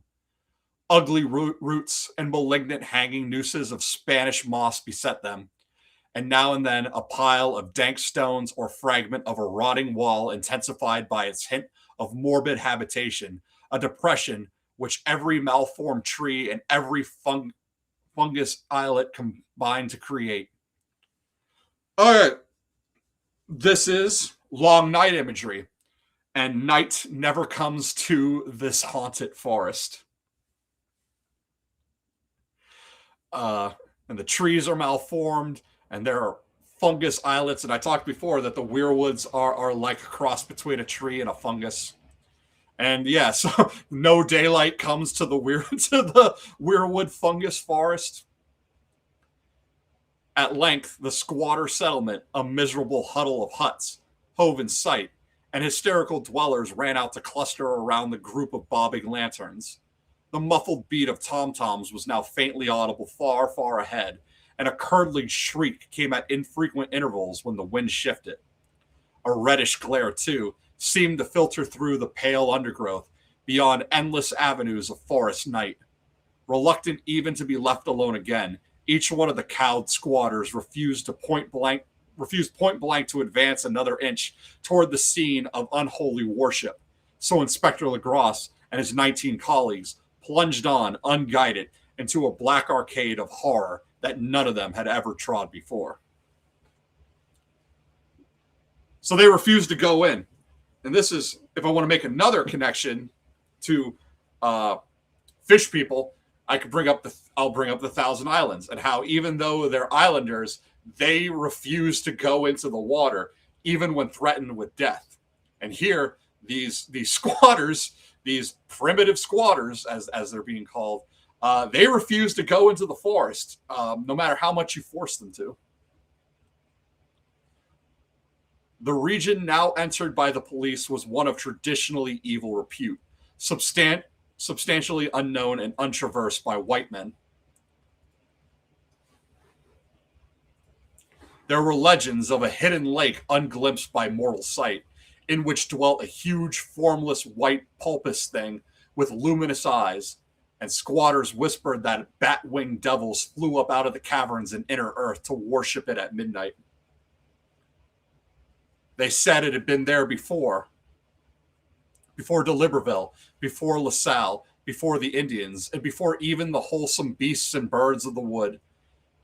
Ugly roots and malignant hanging nooses of Spanish moss beset them, and now and then a pile of dank stones or fragment of a rotting wall intensified by its hint of morbid habitation, a depression which every malformed tree and every fungus islet combined to create. All right, this is long night imagery, and night never comes to this haunted forest. And the trees are malformed, and there are fungus islets. And I talked before that the weirwoods are like a cross between a tree and a fungus. And yeah, so no daylight comes to the weirwood fungus forest. At length, the squatter settlement, a miserable huddle of huts, hove in sight, and hysterical dwellers ran out to cluster around the group of bobbing lanterns. The muffled beat of tom-toms was now faintly audible far, far ahead, and a curdling shriek came at infrequent intervals when the wind shifted. A reddish glare, too, seemed to filter through the pale undergrowth beyond endless avenues of forest night. Reluctant even to be left alone again, each one of the cowed squatters refused point blank to advance another inch toward the scene of unholy worship. So Inspector Legrasse and his 19 colleagues plunged on, unguided, into a black arcade of horror that none of them had ever trod before. So they refused to go in. And this is, if I want to make another connection to fish people, I'll bring up the Thousand Islands, and how even though they're islanders, they refuse to go into the water, even when threatened with death. And here, these squatters, these primitive squatters, as they're being called, they refuse to go into the forest, no matter how much you force them to. The region now entered by the police was one of traditionally evil repute, substantially unknown and untraversed by white men. There were legends of a hidden lake unglimpsed by mortal sight, in which dwelt a huge, formless, white, pulpous thing with luminous eyes, and squatters whispered that bat-winged devils flew up out of the caverns in inner earth to worship it at midnight. They said it had been there before Deliberville, before LaSalle, before the Indians, and before even the wholesome beasts and birds of the wood.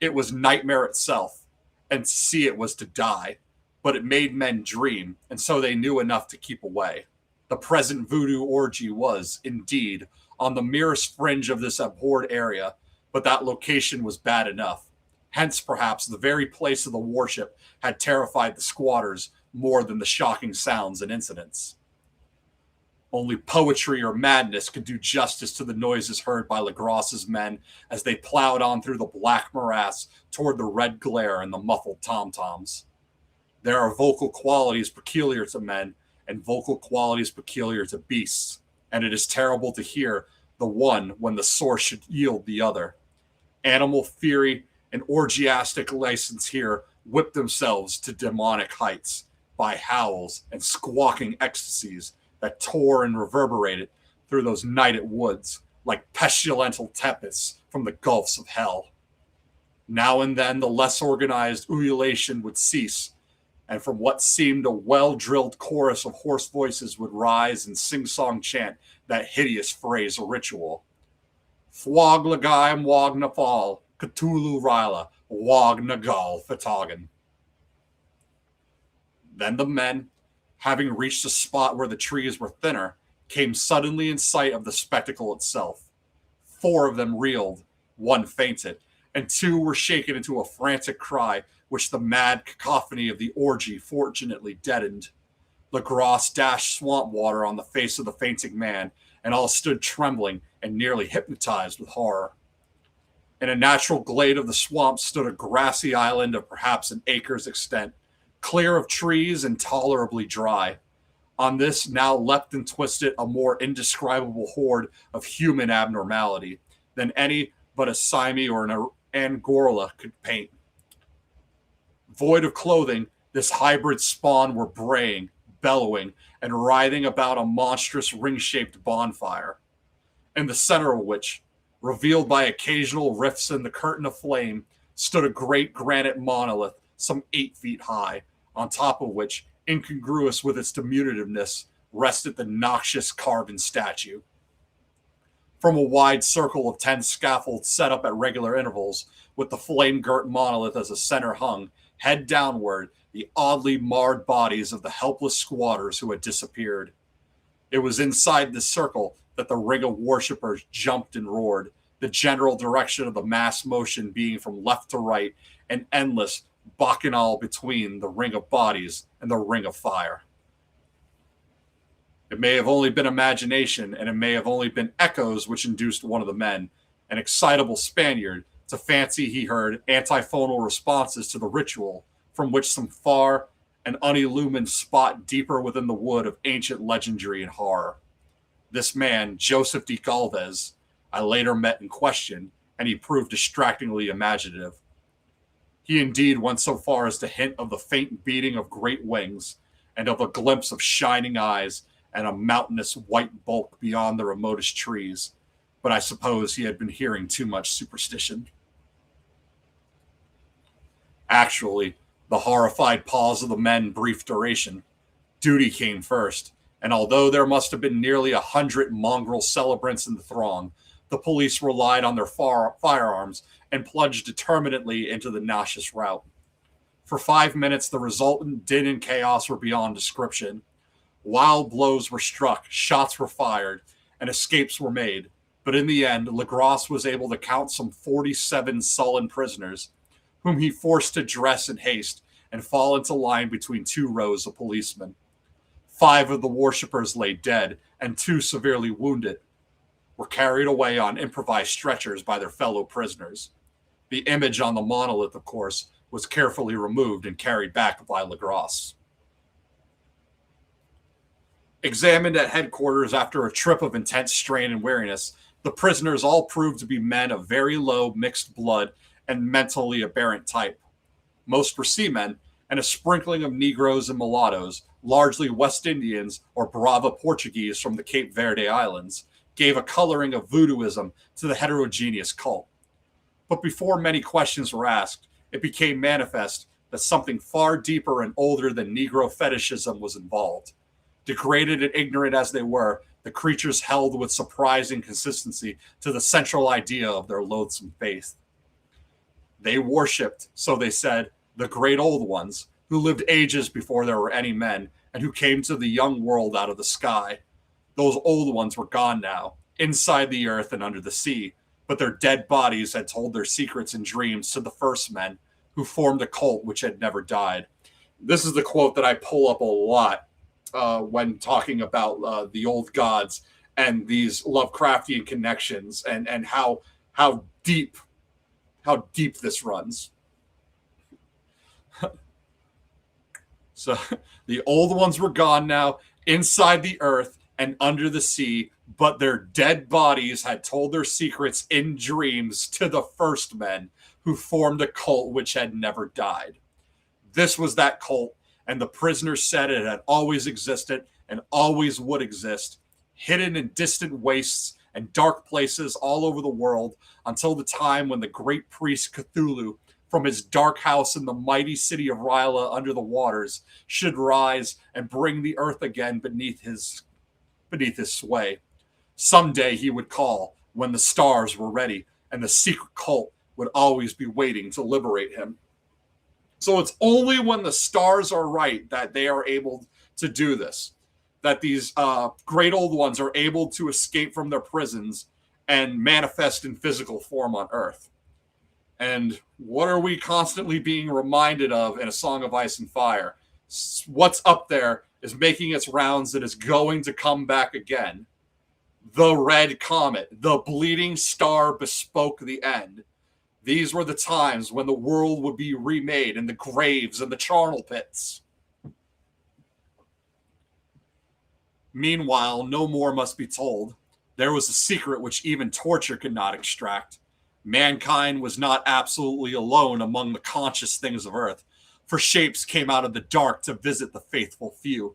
It was nightmare itself, and to see it was to die, but it made men dream, and so they knew enough to keep away. The present voodoo orgy was, indeed, on the merest fringe of this abhorred area, but that location was bad enough. Hence, perhaps, the very place of the worship had terrified the squatters more than the shocking sounds and incidents. Only poetry or madness could do justice to the noises heard by Legras's men as they plowed on through the black morass toward the red glare and the muffled tom-toms. There are vocal qualities peculiar to men and vocal qualities peculiar to beasts, and it is terrible to hear the one when the source should yield the other. Animal fury and orgiastic license here whip themselves to demonic heights by howls and squawking ecstasies that tore and reverberated through those nighted woods like pestilential tempests from the gulfs of hell. Now and then the less organized ululation would cease, and from what seemed a well-drilled chorus of hoarse voices would rise and sing-song chant that hideous phrase or ritual. Thwog Lagaim Wog Nafal, Cthulhu Ryla, Wog Nagal Fatagan. Then the men, having reached a spot where the trees were thinner, came suddenly in sight of the spectacle itself. 4 of them reeled, 1 fainted, and 2 were shaken into a frantic cry, which the mad cacophony of the orgy fortunately deadened. Legras dashed swamp water on the face of the fainting man, and all stood trembling and nearly hypnotized with horror. In a natural glade of the swamp stood a grassy island of perhaps an acre's extent, clear of trees and tolerably dry. On this now leapt and twisted a more indescribable horde of human abnormality than any but a Sime or an Angorla could paint. Void of clothing, this hybrid spawn were braying, bellowing, and writhing about a monstrous ring-shaped bonfire, in the center of which, revealed by occasional rifts in the curtain of flame, stood a great granite monolith some 8 feet high, on top of which, incongruous with its diminutiveness, rested the noxious carven statue. From a wide circle of 10 scaffolds set up at regular intervals, with the flame-girt monolith as a center hung, head downward, the oddly marred bodies of the helpless squatters who had disappeared. It was inside this circle that the ring of worshippers jumped and roared, the general direction of the mass motion being from left to right, an endless bacchanal between the ring of bodies and the ring of fire. It may have only been imagination, and it may have only been echoes which induced one of the men, an excitable Spaniard, to fancy he heard antiphonal responses to the ritual from which some far and unillumined spot deeper within the wood of ancient legendary and horror. This man, Joseph de Galvez, I later met and questioned, and he proved distractingly imaginative. He indeed went so far as to hint of the faint beating of great wings, and of a glimpse of shining eyes and a mountainous white bulk beyond the remotest trees, but I suppose he had been hearing too much superstition. Actually, the horrified pause of the men brief duration. Duty came first, and although there must have been nearly 100 mongrel celebrants in the throng, the police relied on their firearms and plunged determinedly into the nauseous rout. For 5 minutes, the resultant din and chaos were beyond description. Wild blows were struck, shots were fired, and escapes were made, but in the end, Legras was able to count some 47 sullen prisoners, whom he forced to dress in haste and fall into line between 2 rows of policemen. 5 of the worshippers lay dead, and 2 severely wounded were carried away on improvised stretchers by their fellow prisoners. The image on the monolith, of course, was carefully removed and carried back by Legras. Examined at headquarters after a trip of intense strain and weariness, the prisoners all proved to be men of very low mixed blood and mentally aberrant type. Most were seamen, and a sprinkling of Negroes and mulattoes, largely West Indians or Brava Portuguese from the Cape Verde Islands, gave a coloring of voodooism to the heterogeneous cult. But before many questions were asked, it became manifest that something far deeper and older than Negro fetishism was involved. Degraded and ignorant as they were, the creatures held with surprising consistency to the central idea of their loathsome faith. They worshipped, so they said, the great old ones, who lived ages before there were any men, and who came to the young world out of the sky. Those old ones were gone now, inside the earth and under the sea, but their dead bodies had told their secrets and dreams to the first men, who formed a cult which had never died. This is the quote that I pull up a lot when talking about the old gods and these Lovecraftian connections, and how deep this runs. So the old ones were gone now, inside the earth and under the sea, but their dead bodies had told their secrets in dreams to the first men, who formed a cult which had never died. This was that cult, and the prisoners said it had always existed and always would exist, hidden in distant wastes and dark places all over the world, until the time when the great priest Cthulhu, from his dark house in the mighty city of Ryla under the waters, should rise and bring the earth again beneath his sway. Someday he would call, when the stars were ready, and the secret cult would always be waiting to liberate him. So it's only when the stars are right that they are able to do this, that these great old ones are able to escape from their prisons and manifest in physical form on Earth. And what are we constantly being reminded of in A Song of Ice and Fire? What's up there is making its rounds and is going to come back again. The Red Comet, the bleeding star bespoke the end. These were the times when the world would be remade in the graves and the charnel pits. Meanwhile, no more must be told. There was a secret which even torture could not extract. Mankind was not absolutely alone among the conscious things of Earth, for shapes came out of the dark to visit the faithful few.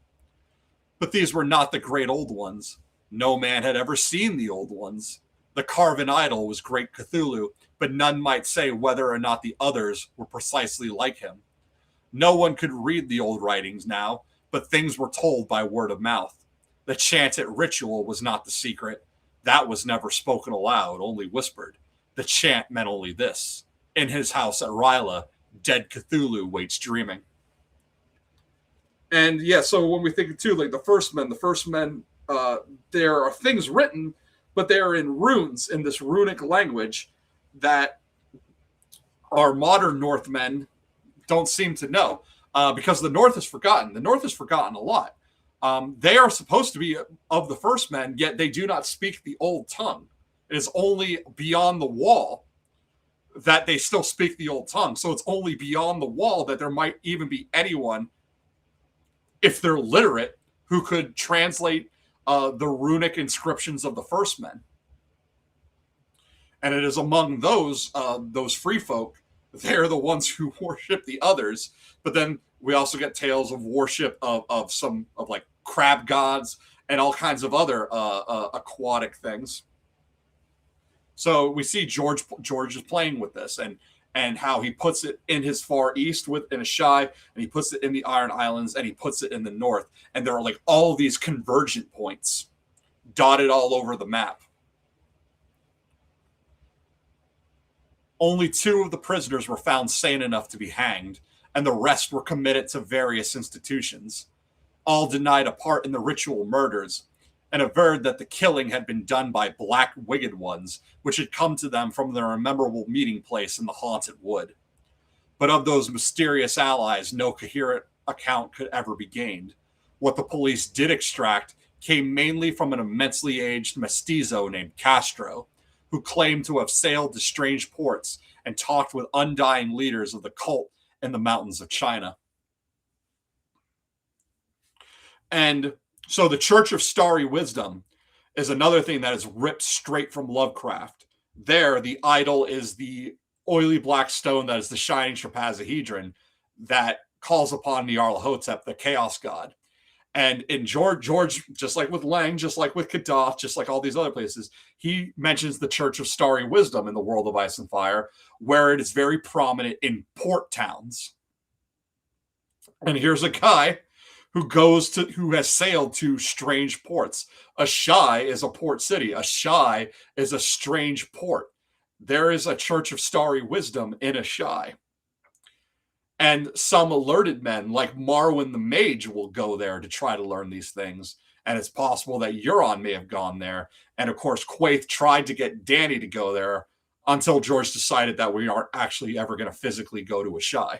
But these were not the great old ones. No man had ever seen the old ones. The carven idol was great Cthulhu, but none might say whether or not the others were precisely like him. No one could read the old writings now, but things were told by word of mouth. The chanted ritual was not the secret. That was never spoken aloud, only whispered. The chant meant only this: in his house at Ryla, dead Cthulhu waits dreaming. And yeah, so when we think too, like the first men, there are things written, but they are in runes, in this runic language that our modern Northmen don't seem to know, because the North is forgotten. The North is forgotten a lot. They are supposed to be of the first men, yet they do not speak the old tongue. It is only beyond the wall that they still speak the old tongue. So it's only beyond the wall that there might even be anyone, if they're literate, who could translate the runic inscriptions of the first men. And it is among those free folk, they're the ones who worship the others. But then we also get tales of worship of some like crab gods and all kinds of other aquatic things. So we see George is playing with this, and how he puts it in his Far East in Ashai, and he puts it in the Iron Islands, and he puts it in the North. And there are like all of these convergent points dotted all over the map. Only 2 of the prisoners were found sane enough to be hanged, and the rest were committed to various institutions. All denied a part in the ritual murders, and averred that the killing had been done by black wicked ones, which had come to them from their memorable meeting place in the haunted wood. But of those mysterious allies, no coherent account could ever be gained. What the police did extract came mainly from an immensely aged mestizo named Castro, who claimed to have sailed to strange ports and talked with undying leaders of the cult in the mountains of China. And So the Church of Starry Wisdom is another thing that is ripped straight from Lovecraft. There, the idol is the oily black stone that is the shining trapezohedron that calls upon Nyarlathotep, the chaos god. And in George, just like with Lang, just like with Kadath, just like all these other places, he mentions the Church of Starry Wisdom in the World of Ice and Fire, where it is very prominent in port towns. And here's a guy who has sailed to strange ports. Ashai is a port city. Ashai is a strange port. There is a Church of Starry Wisdom in Ashai. And some alerted men, like Marwyn the Mage, will go there to try to learn these things. And it's possible that Euron may have gone there. And of course, Quaithe tried to get Dany to go there until George decided that we aren't actually ever going to physically go to Ashai.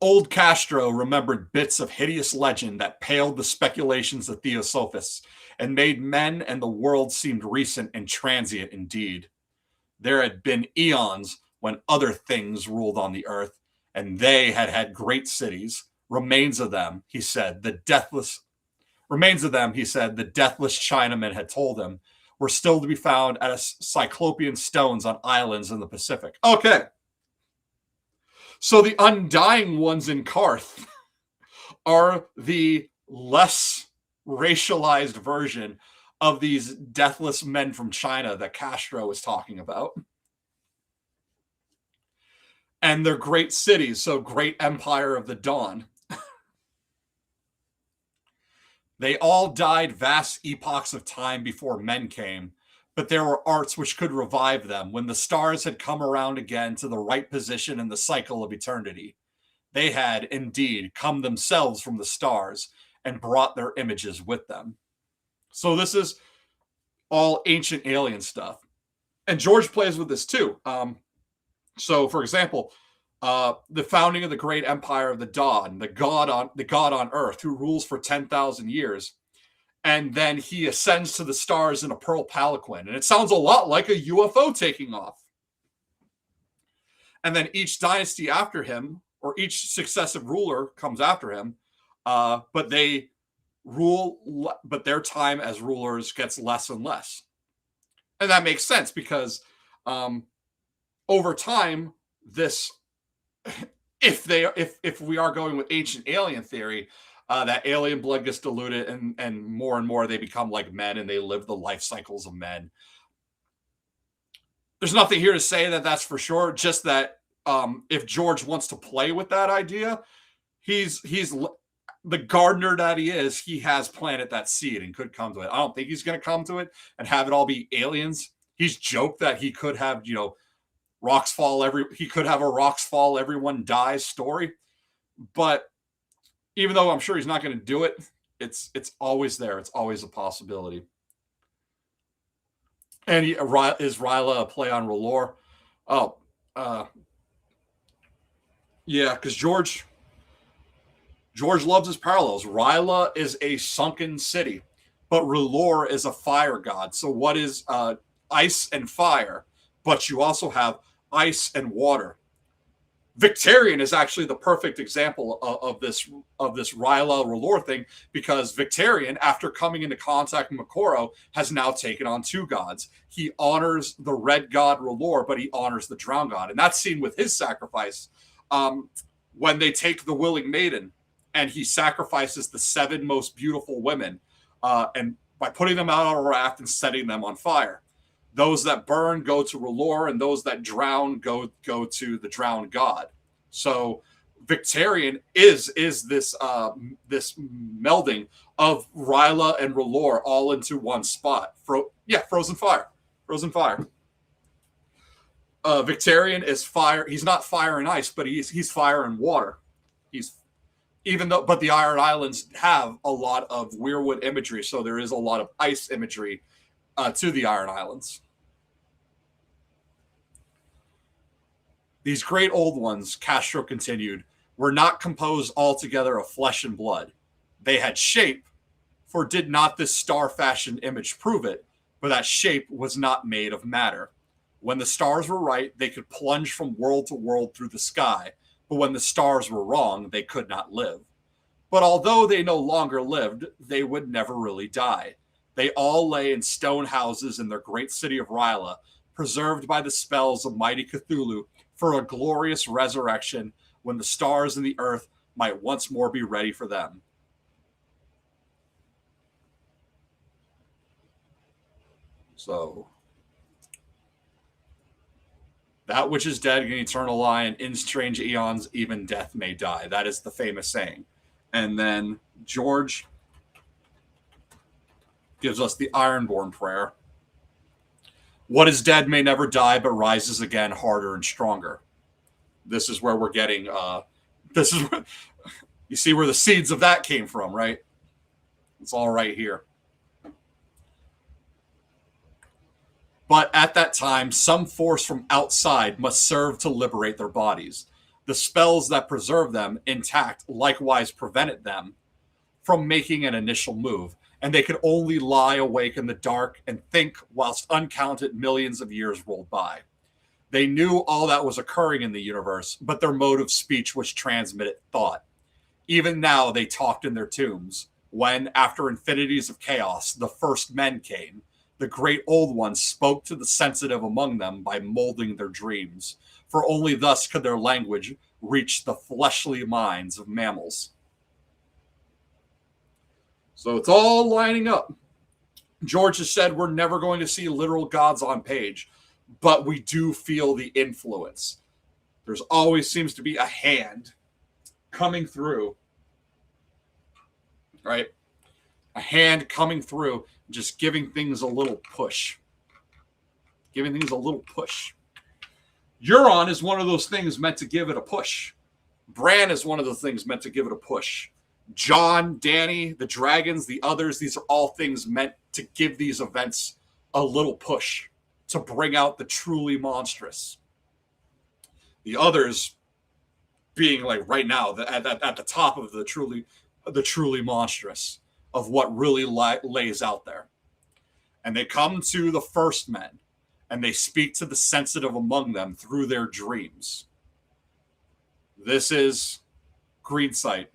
Old Castro remembered bits of hideous legend that paled the speculations of Theosophists and made men and the world seemed recent and transient indeed. There had been eons when other things ruled on the earth, and they had had great cities. Remains of them, he said, the deathless Chinaman had told him, were still to be found at Cyclopean stones on islands in the Pacific. Okay. So the undying ones in Karth are the less racialized version of these deathless men from China that Castro is talking about. And they're great cities, so great empire of the dawn. They all died vast epochs of time before men came, but there were arts which could revive them when the stars had come around again to the right position in the cycle of eternity. They had, indeed, come themselves from the stars and brought their images with them. So this is all ancient alien stuff. And George plays with this too. So, for example, the founding of the great empire of the Dawn, the god on Earth, who rules for 10,000 years, and then he ascends to the stars in a pearl palanquin, and it sounds a lot like a UFO taking off. And then each dynasty after him, or each successive ruler comes after him, but they rule, but their time as rulers gets less and less, and that makes sense because over time, this, if we are going with ancient alien theory, that alien blood gets diluted and more they become like men and they live the life cycles of men. There's nothing here to say that that's for sure. Just that if George wants to play with that idea, he's the gardener that he is. He has planted that seed and could come to it. I don't think he's going to come to it and have it all be aliens. He's joked that he could have, rocks fall he could have a rocks fall, everyone dies story. But even though I'm sure he's not going to do it, it's always there. It's always a possibility. And is Ryla a play on R'hllor? Oh, yeah, because George loves his parallels. Ryla is a sunken city, but R'hllor is a fire god. So what is ice and fire? But you also have ice and water. Victarion is actually the perfect example of this Ryla R'hllor thing, because Victarion, after coming into contact with Makoro, has now taken on two gods. He honors the red god R'hllor, but he honors the drowned god, and that's seen with his sacrifice when they take the willing maiden, and he sacrifices the 7 most beautiful women, and by putting them out on a raft and setting them on fire. Those that burn go to R'hllor, and those that drown go to the drowned god. So Victarion is this this melding of Ryla and R'hllor all into one spot. Frozen fire. Victarion is fire. He's not fire and ice, but he's fire and water. But the Iron Islands have a lot of weirwood imagery, so there is a lot of ice imagery to the Iron Islands. These great old ones, Castro continued, were not composed altogether of flesh and blood. They had shape, for did not this star-fashioned image prove it, but that shape was not made of matter. When the stars were right, they could plunge from world to world through the sky, but when the stars were wrong, they could not live. But although they no longer lived, they would never really die. They all lay in stone houses in their great city of Ryla, preserved by the spells of mighty Cthulhu for a glorious resurrection when the stars and the earth might once more be ready for them. So, that which is dead can eternal lie, and in strange eons even death may die. That is the famous saying. And then George gives us the Ironborn prayer. What is dead may never die, but rises again harder and stronger. This is where we're getting, this is where, you see where the seeds of that came from, right? It's all right here. But at that time, some force from outside must serve to liberate their bodies. The spells that preserve them intact likewise prevented them from making an initial move, and they could only lie awake in the dark and think whilst uncounted millions of years rolled by. They knew all that was occurring in the universe, but their mode of speech was transmitted thought. Even now they talked in their tombs, when, after infinities of chaos, the first men came. The great old ones spoke to the sensitive among them by molding their dreams, for only thus could their language reach the fleshly minds of mammals. So it's all lining up. George has said we're never going to see literal gods on page, but we do feel the influence. There's always seems to be a hand coming through, right? A hand coming through, just giving things a little push. Giving things a little push. Euron is one of those things meant to give it a push. Bran is one of the things meant to give it a push. John, Danny, the dragons, the others, these are all things meant to give these events a little push, to bring out the truly monstrous. The others being like right now at the top of the truly monstrous of what really lays out there. And they come to the first men, and they speak to the sensitive among them through their dreams. This is Greensight.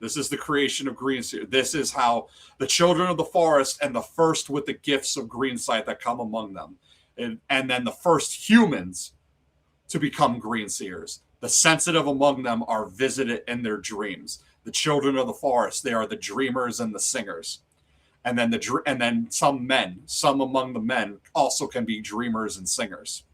This is the creation of Greensight. This is how the children of the forest and the first with the gifts of Greensight that come among them. And then the first humans to become Greenseers. The sensitive among them are visited in their dreams. The children of the forest, they are the dreamers and the singers. And then some among the men also can be dreamers and singers.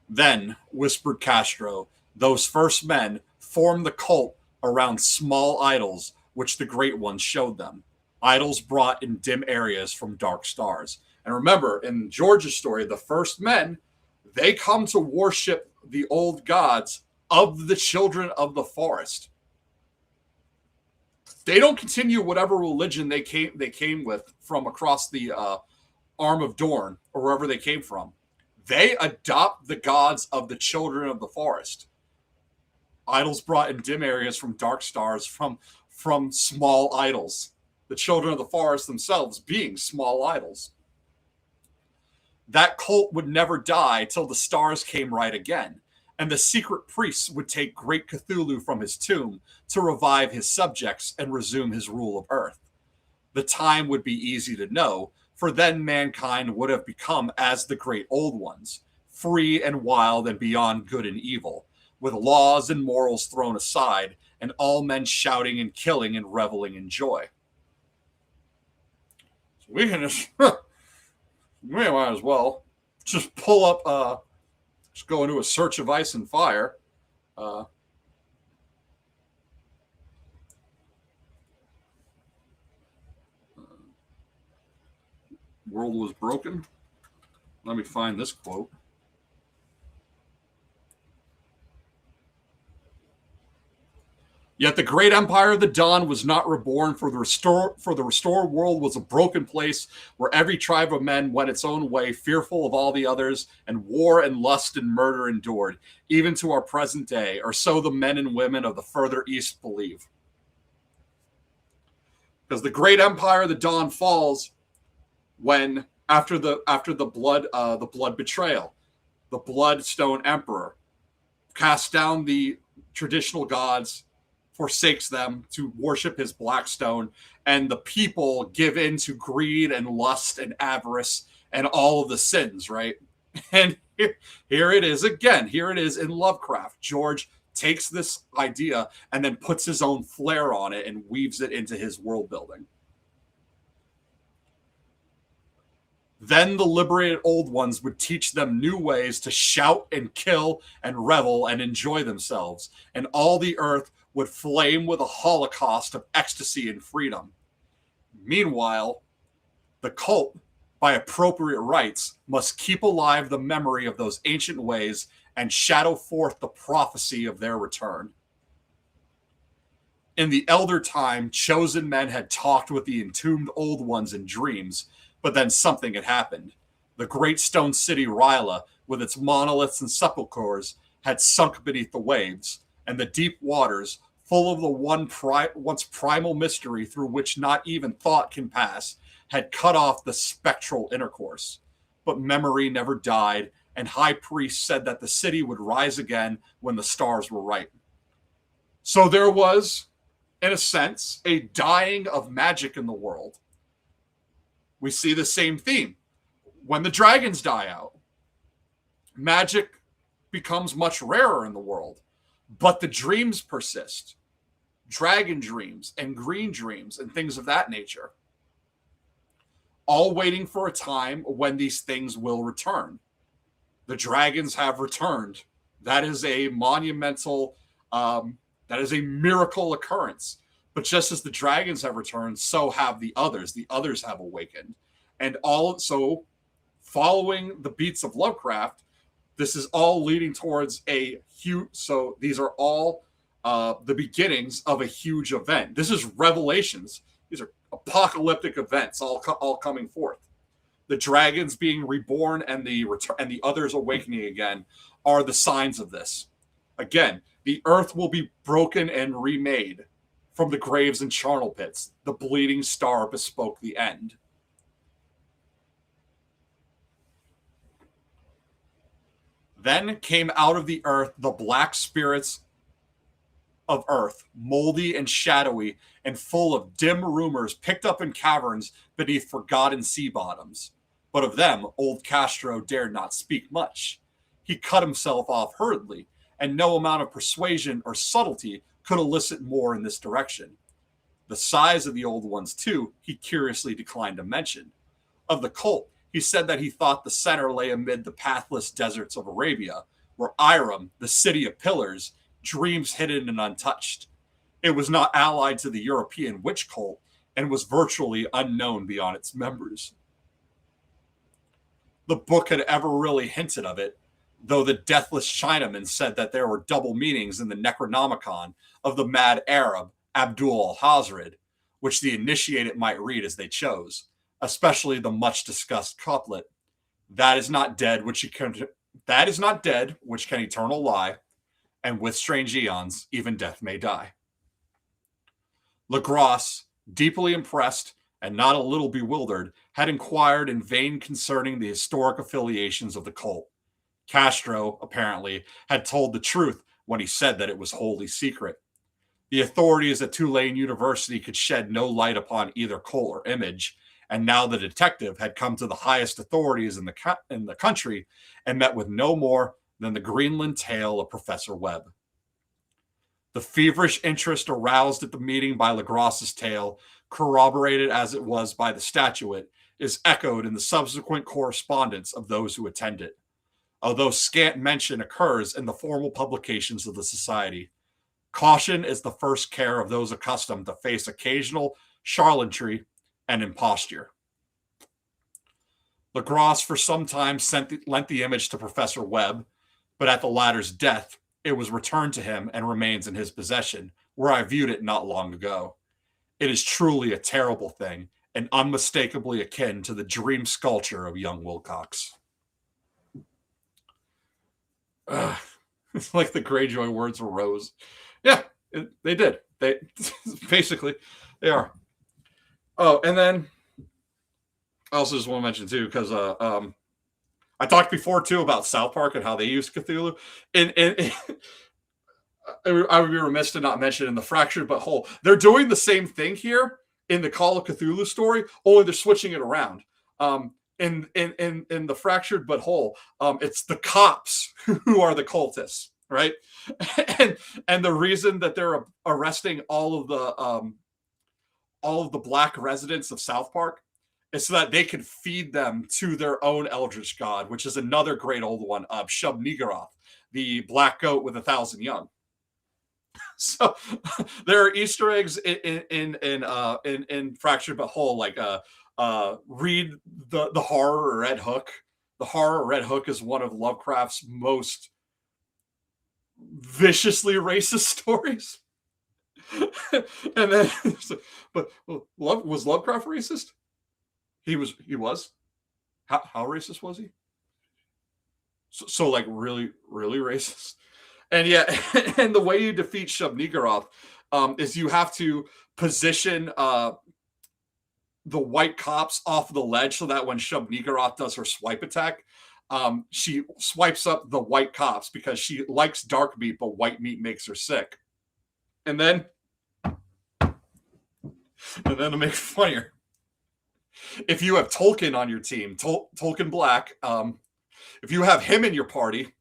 Then, whispered Castro, those first men formed the cult around small idols, which the great ones showed them. Idols brought in dim areas from dark stars. And remember, in George's story, the first men, they come to worship the old gods of the children of the forest. They don't continue whatever religion they came with from across the arm of Dorne or wherever they came from. They adopt the gods of the children of the forest. Idols brought in dim areas from dark stars, from small idols. The children of the forest themselves being small idols. That cult would never die till the stars came right again, and the secret priests would take great Cthulhu from his tomb to revive his subjects and resume his rule of Earth. The time would be easy to know, for then mankind would have become as the great old ones, free and wild and beyond good and evil, with laws and morals thrown aside, and all men shouting and killing and reveling in joy. So we can just, we might as well just pull up, just go into a search of ice and fire. World was broken. Let me find this quote. Yet the great empire of the dawn was not reborn, for the restored world was a broken place where every tribe of men went its own way, fearful of all the others, and war and lust and murder endured, even to our present day, or so the men and women of the further east believe. Because the great empire of the dawn falls when after the blood betrayal, the Bloodstone Emperor cast down the traditional gods, forsakes them to worship his black stone, and the people give in to greed and lust and avarice and all of the sins, right? And here it is again. Here it is in Lovecraft. George takes this idea and then puts his own flair on it and weaves it into his world building. Then the liberated old ones would teach them new ways to shout and kill and revel and enjoy themselves, and all the earth would flame with a holocaust of ecstasy and freedom. Meanwhile, the cult, by appropriate rites, must keep alive the memory of those ancient ways and shadow forth the prophecy of their return. In the elder time, chosen men had talked with the entombed old ones in dreams, but then something had happened. The great stone city Ryla, with its monoliths and sepulchres, had sunk beneath the waves, and the deep waters, full of the once primal mystery through which not even thought can pass, had cut off the spectral intercourse. But memory never died, and high priests said that the city would rise again when the stars were right. So there was, in a sense, a dying of magic in the world. We see the same theme. When the dragons die out, magic becomes much rarer in the world, but the dreams persist. Dragon dreams and green dreams and things of that nature. All waiting for a time when these things will return. The dragons have returned. That is a monumental, that is a miracle occurrence. But just as the dragons have returned, so have the others. The others have awakened. And so following the beats of Lovecraft, this is all leading towards a huge, so these are all the beginnings of a huge event. This is revelations. These are apocalyptic events all coming forth. The dragons being reborn and the others awakening again are the signs of this. Again, the earth will be broken and remade. From the graves and charnel pits, the bleeding star bespoke the end. Then came out of the earth the black spirits of earth, moldy and shadowy and full of dim rumors picked up in caverns beneath forgotten sea bottoms. But of them, old Castro dared not speak much. He cut himself off hurriedly, and no amount of persuasion or subtlety could elicit more in this direction. The size of the old ones, too, he curiously declined to mention. Of the cult, he said that he thought the center lay amid the pathless deserts of Arabia, where Iram, the city of pillars, dreams hidden and untouched. It was not allied to the European witch cult and was virtually unknown beyond its members. The book had ever really hinted of it, though the deathless Chinaman said that there were double meanings in the Necronomicon of the mad Arab Abdul al-Hazred, which the initiated might read as they chose, especially the much-discussed couplet, that is not dead which can eternal lie, and with strange eons, even death may die. Legrasse, deeply impressed and not a little bewildered, had inquired in vain concerning the historic affiliations of the cult. Castro, apparently, had told the truth when he said that it was wholly secret. The authorities at Tulane University could shed no light upon either cult or image, and now the detective had come to the highest authorities in the country and met with no more than the Greenland tale of Professor Webb. The feverish interest aroused at the meeting by Legrasse's tale, corroborated as it was by the statuette, is echoed in the subsequent correspondence of those who attend it, although scant mention occurs in the formal publications of the society. Caution is the first care of those accustomed to face occasional charlatanry and imposture. Legrasse for some time lent the image to Professor Webb, but at the latter's death, it was returned to him and remains in his possession, where I viewed it not long ago. It is truly a terrible thing, and unmistakably akin to the dream sculpture of young Wilcox. It's like the Greyjoy words were Rose. Yeah, they did. They basically, they are. Oh, and then I also just want to mention too, because I talked before too about South Park and how they use Cthulhu. And I would be remiss to not mention in the Fractured But Whole. They're doing the same thing here in the Call of Cthulhu story, only they're switching it around. In the Fractured But Whole, it's the cops who are the cultists, right? And the reason that they're arresting all of the black residents of South Park is so that they can feed them to their own eldritch god, which is another great old one, Shub-Niggurath, the black goat with 1,000 young. So there are Easter eggs in Fractured But Whole, like read the Horror Red Hook. The Horror Red Hook is one of Lovecraft's most viciously racist stories. And then, but was Lovecraft racist? He was. How racist was he? So like really, really racist. And yeah, and the way you defeat Shub-Niggurath is you have to position the white cops off the ledge so that when Shub-Niggurath does her swipe attack, she swipes up the white cops because she likes dark meat, but white meat makes her sick. And then to make it funnier, if you have Tolkien on your team, Tolkien Black, if you have him in your party,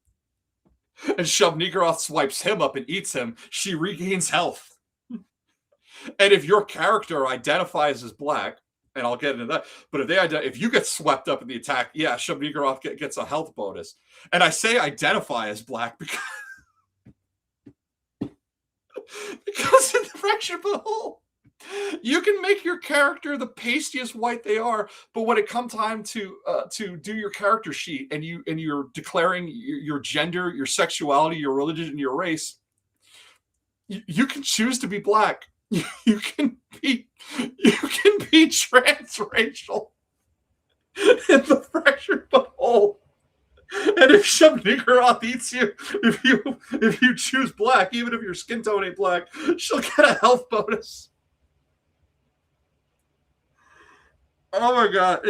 and Shub-Niggurath swipes him up and eats him, she regains health. And if your character identifies as black, and I'll get into that, but if you get swept up in the attack, yeah, Shub-Niggurath gets a health bonus. And I say identify as black because in the Fractured But Whole, you can make your character the pastiest white they are, but when it comes time to do your character sheet and you're declaring your gender, your sexuality, your religion, and your race, you can choose to be black. You can be transracial in the Fractured But Whole. And if Shub-Niggurath eats you, if you choose black, even if your skin tone ain't black, she'll get a health bonus. Oh my god!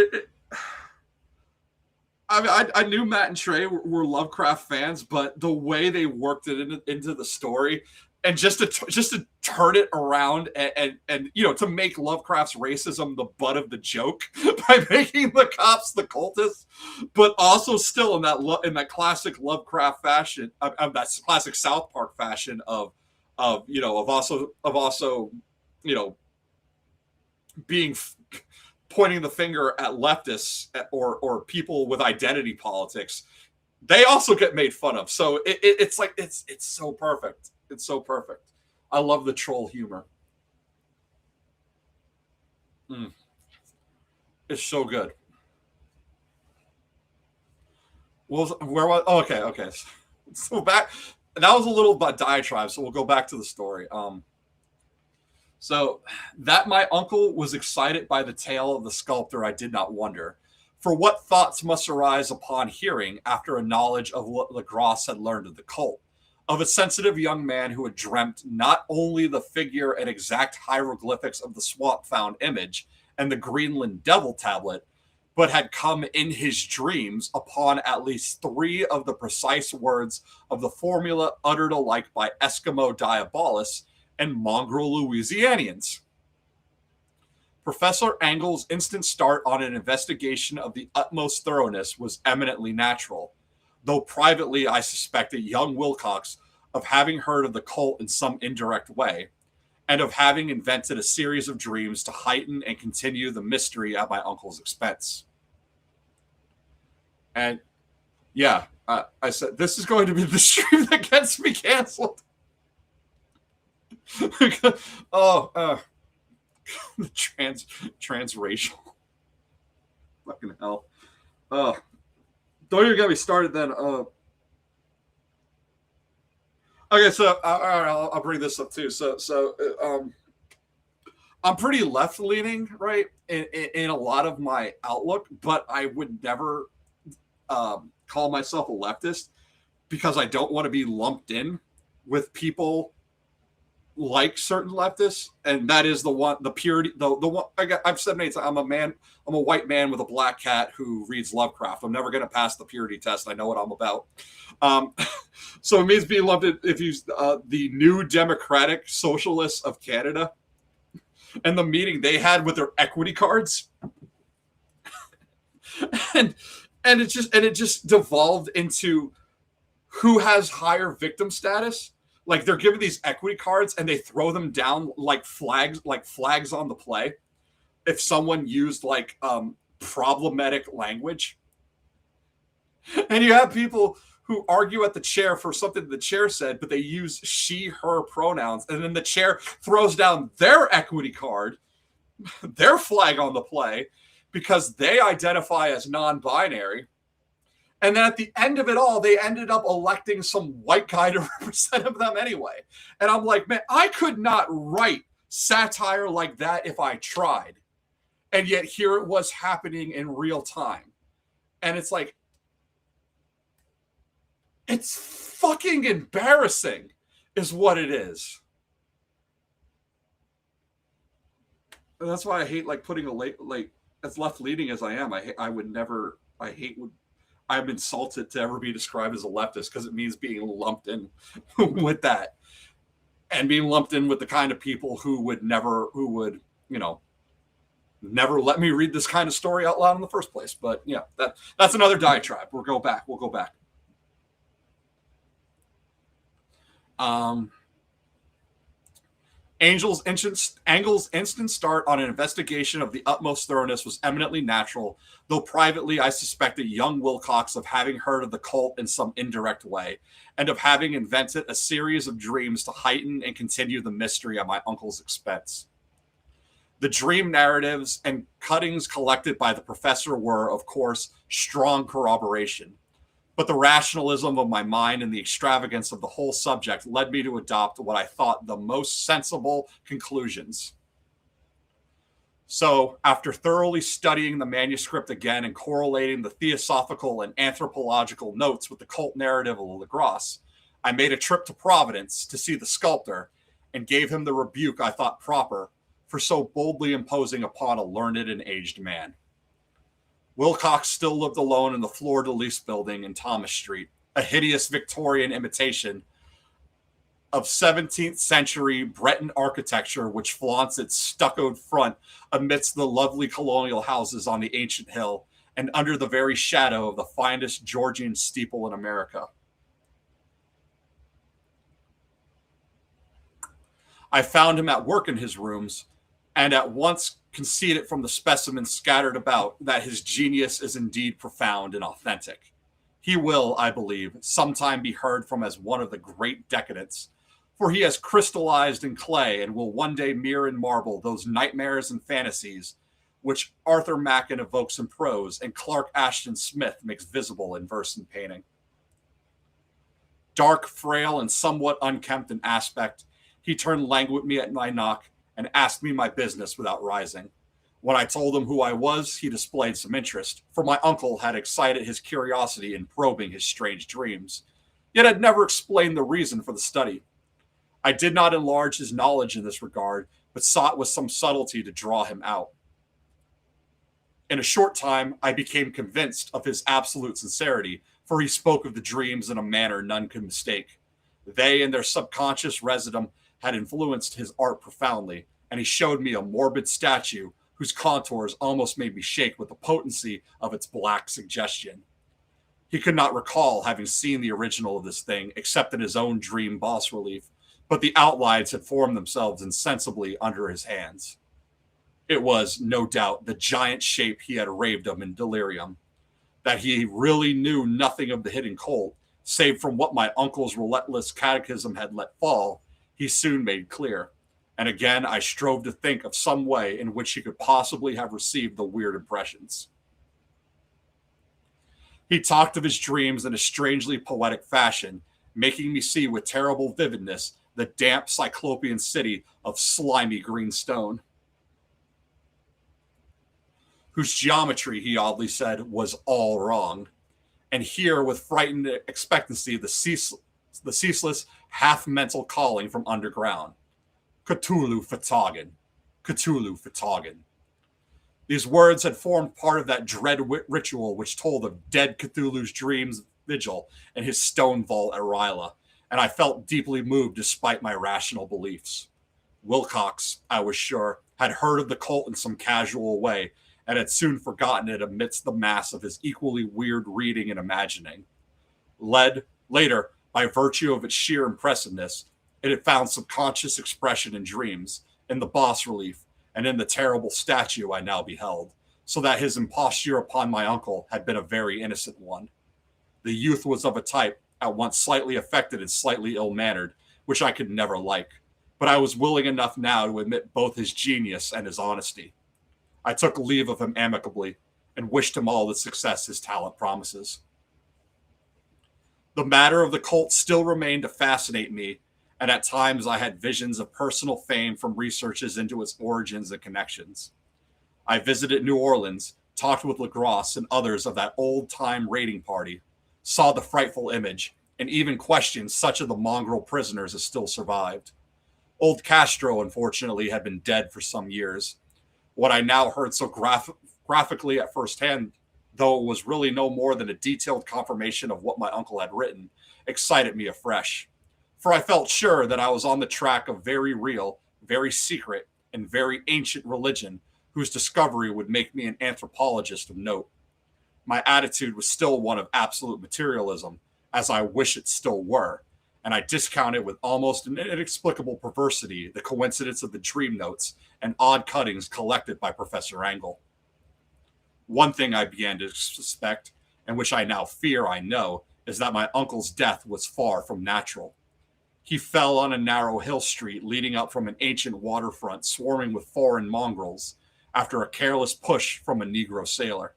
I mean, I knew Matt and Trey were Lovecraft fans, but the way they worked it into the story, and just to turn it around and to make Lovecraft's racism the butt of the joke by making the cops the cultists, but also still in that classic Lovecraft fashion, that classic South Park fashion of also being pointing the finger at leftists or people with identity politics. They also get made fun of. So it's like it's so perfect. It's so perfect. I love the troll humor. It's so good. Well, where was? Oh, okay. So back. That was a little diatribe. So we'll go back to the story. So that my uncle was excited by the tale of the sculptor, I did not wonder. For what thoughts must arise upon hearing, after a knowledge of what Legras had learned of the cult, of a sensitive young man who had dreamt not only the figure and exact hieroglyphics of the swamp found image and the Greenland devil tablet, but had come in his dreams upon at least 3 of the precise words of the formula uttered alike by Eskimo Diabolus and mongrel Louisianians. Professor Engel's instant start on an investigation of the utmost thoroughness was eminently natural, though privately I suspected young Wilcox of having heard of the cult in some indirect way, and of having invented a series of dreams to heighten and continue the mystery at my uncle's expense. And yeah, I said, this is going to be the stream that gets me canceled. The transracial. Fucking hell. Don't even get me started then. Okay, so I'll bring this up too. So I'm pretty left leaning, right, in a lot of my outlook, but I would never call myself a leftist because I don't want to be lumped in with people like certain leftists, and that is the purity, the one I've said many times. I'm a white man with a black cat who reads Lovecraft. I'm never going to pass the purity test. I know what I'm about. Um, so it means being lumped in, if you the New Democratic Socialists of Canada, and the meeting they had with their equity cards, and it just devolved into who has higher victim status. Like they're given these equity cards and they throw them down like flags on the play if someone used like problematic language. And you have people who argue at the chair for something the chair said, but they use she, her pronouns, and then the chair throws down their equity card, their flag on the play, because they identify as non-binary. And then at the end of it all, they ended up electing some white guy to represent them anyway. And I'm like, man, I could not write satire like that if I tried. And yet here it was happening in real time. And it's like, it's fucking embarrassing is what it is. And that's why I hate like putting as left leaning as I am. I'm insulted to ever be described as a leftist because it means being lumped in with that, and being lumped in with the kind of people who would never let me read this kind of story out loud in the first place. But yeah, that's another diatribe. We'll go back. Angel's instant start on an investigation of the utmost thoroughness was eminently natural, though privately I suspected young Wilcox of having heard of the cult in some indirect way, and of having invented a series of dreams to heighten and continue the mystery at my uncle's expense. The dream narratives and cuttings collected by the professor were, of course, strong corroboration. But the rationalism of my mind and the extravagance of the whole subject led me to adopt what I thought the most sensible conclusions. So, after thoroughly studying the manuscript again and correlating the theosophical and anthropological notes with the cult narrative of Legras, I made a trip to Providence to see the sculptor and gave him the rebuke I thought proper for so boldly imposing upon a learned and aged man. Wilcox still lived alone in the Fleur de Lis building in Thomas Street, a hideous Victorian imitation of 17th century Breton architecture which flaunts its stuccoed front amidst the lovely colonial houses on the ancient hill and under the very shadow of the finest Georgian steeple in America. I found him at work in his rooms, and at once conceded from the specimens scattered about that his genius is indeed profound and authentic. He will, I believe, sometime be heard from as one of the great decadents, for he has crystallized in clay and will one day mirror in marble those nightmares and fantasies which Arthur Machen evokes in prose and Clark Ashton Smith makes visible in verse and painting. Dark, frail, and somewhat unkempt in aspect, he turned languid me at my knock and asked me my business without rising. When I told him who I was, he displayed some interest, for my uncle had excited his curiosity in probing his strange dreams, yet had never explained the reason for the study. I did not enlarge his knowledge in this regard, but sought with some subtlety to draw him out. In a short time, I became convinced of his absolute sincerity, for he spoke of the dreams in a manner none could mistake. They and their subconscious residum had influenced his art profoundly, and he showed me a morbid statue whose contours almost made me shake with the potency of its black suggestion. He could not recall having seen the original of this thing except in his own dream bas relief, but the outlines had formed themselves insensibly under his hands. It was, no doubt, the giant shape he had raved of in delirium. That he really knew nothing of the hidden cult, save from what my uncle's relentless catechism had let fall, he soon made clear, and again I strove to think of some way in which he could possibly have received the weird impressions. He talked of his dreams in a strangely poetic fashion, making me see with terrible vividness the damp cyclopean city of slimy green stone, whose geometry, he oddly said, was all wrong, and hear with frightened expectancy the ceaseless half-mental calling from underground. Cthulhu Fatagan. Cthulhu Fatagan. These words had formed part of that dread ritual which told of dead Cthulhu's dreams vigil in his stone vault at Ryla, and I felt deeply moved despite my rational beliefs. Wilcox, I was sure, had heard of the cult in some casual way, and had soon forgotten it amidst the mass of his equally weird reading and imagining. Led, later, by virtue of its sheer impressiveness, it had found subconscious expression in dreams, in the bas relief, and in the terrible statue I now beheld, so that his imposture upon my uncle had been a very innocent one. The youth was of a type, at once slightly affected and slightly ill-mannered, which I could never like, but I was willing enough now to admit both his genius and his honesty. I took leave of him amicably, and wished him all the success his talent promises. The matter of the cult still remained to fascinate me, and at times I had visions of personal fame from researches into its origins and connections. I visited New Orleans, talked with Lagros and others of that old-time raiding party, saw the frightful image, and even questioned such of the mongrel prisoners as still survived. Old Castro, unfortunately, had been dead for some years. What I now heard so graphically at first hand, though it was really no more than a detailed confirmation of what my uncle had written, excited me afresh. For I felt sure that I was on the track of very real, very secret, and very ancient religion whose discovery would make me an anthropologist of note. My attitude was still one of absolute materialism, as I wish it still were, and I discounted with almost an inexplicable perversity the coincidence of the dream notes and odd cuttings collected by Professor Angle. One thing I began to suspect, and which I now fear I know, is that my uncle's death was far from natural. He fell on a narrow hill street leading up from an ancient waterfront swarming with foreign mongrels after a careless push from a Negro sailor.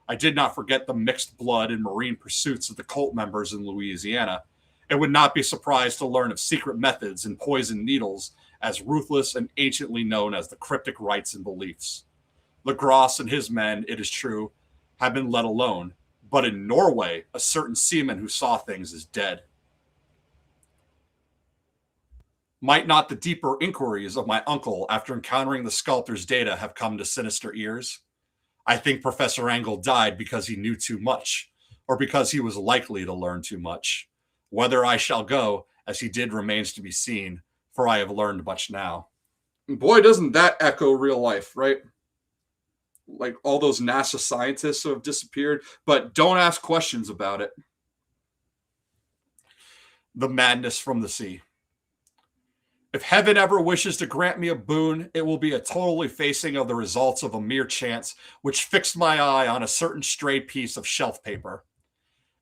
I did not forget the mixed blood and marine pursuits of the cult members in Louisiana, and would not be surprised to learn of secret methods and poisoned needles as ruthless and anciently known as the cryptic rites and beliefs. Lagros and his men, it is true, have been let alone, but in Norway, a certain seaman who saw things is dead. Might not the deeper inquiries of my uncle after encountering the sculptor's data have come to sinister ears? I think Professor Angle died because he knew too much, or because he was likely to learn too much. Whether I shall go, as he did, remains to be seen, for I have learned much now. Boy, doesn't that echo real life, right? Like all those NASA scientists who have disappeared, but don't ask questions about it. The madness from the sea. If heaven ever wishes to grant me a boon, it will be a total effacing of the results of a mere chance, which fixed my eye on a certain stray piece of shelf paper.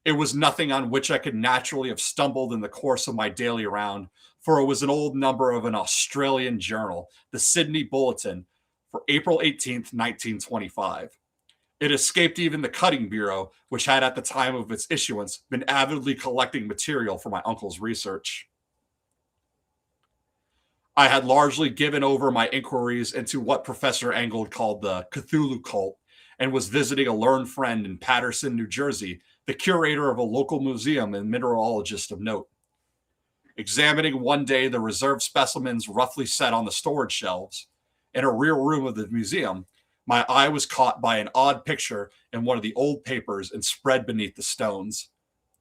It was nothing on which I could naturally have stumbled in the course of my daily round, for it was an old number of an Australian journal, the Sydney Bulletin, for April 18th, 1925. It escaped even the Cutting Bureau, which had at the time of its issuance been avidly collecting material for my uncle's research. I had largely given over my inquiries into what Professor Angle called the Cthulhu cult, and was visiting a learned friend in Paterson, New Jersey, the curator of a local museum and mineralogist of note. Examining one day the reserved specimens roughly set on the storage shelves in a rear room of the museum, my eye was caught by an odd picture in one of the old papers and spread beneath the stones.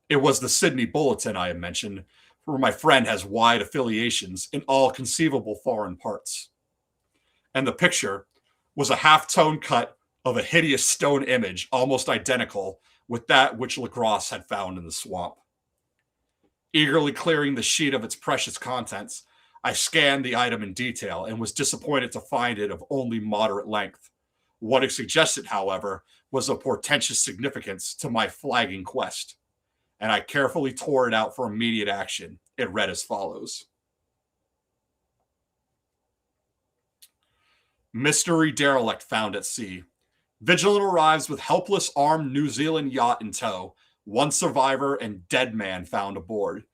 It was the Sydney Bulletin I had mentioned, where my friend has wide affiliations in all conceivable foreign parts. And the picture was a half-tone cut of a hideous stone image, almost identical with that which Lagros had found in the swamp. Eagerly clearing the sheet of its precious contents, I scanned the item in detail and was disappointed to find it of only moderate length. What it suggested, however, was of portentous significance to my flagging quest, and I carefully tore it out for immediate action. It read as follows. Mystery derelict found at sea. Vigilant arrives with helpless armed New Zealand yacht in tow. One survivor and dead man found aboard.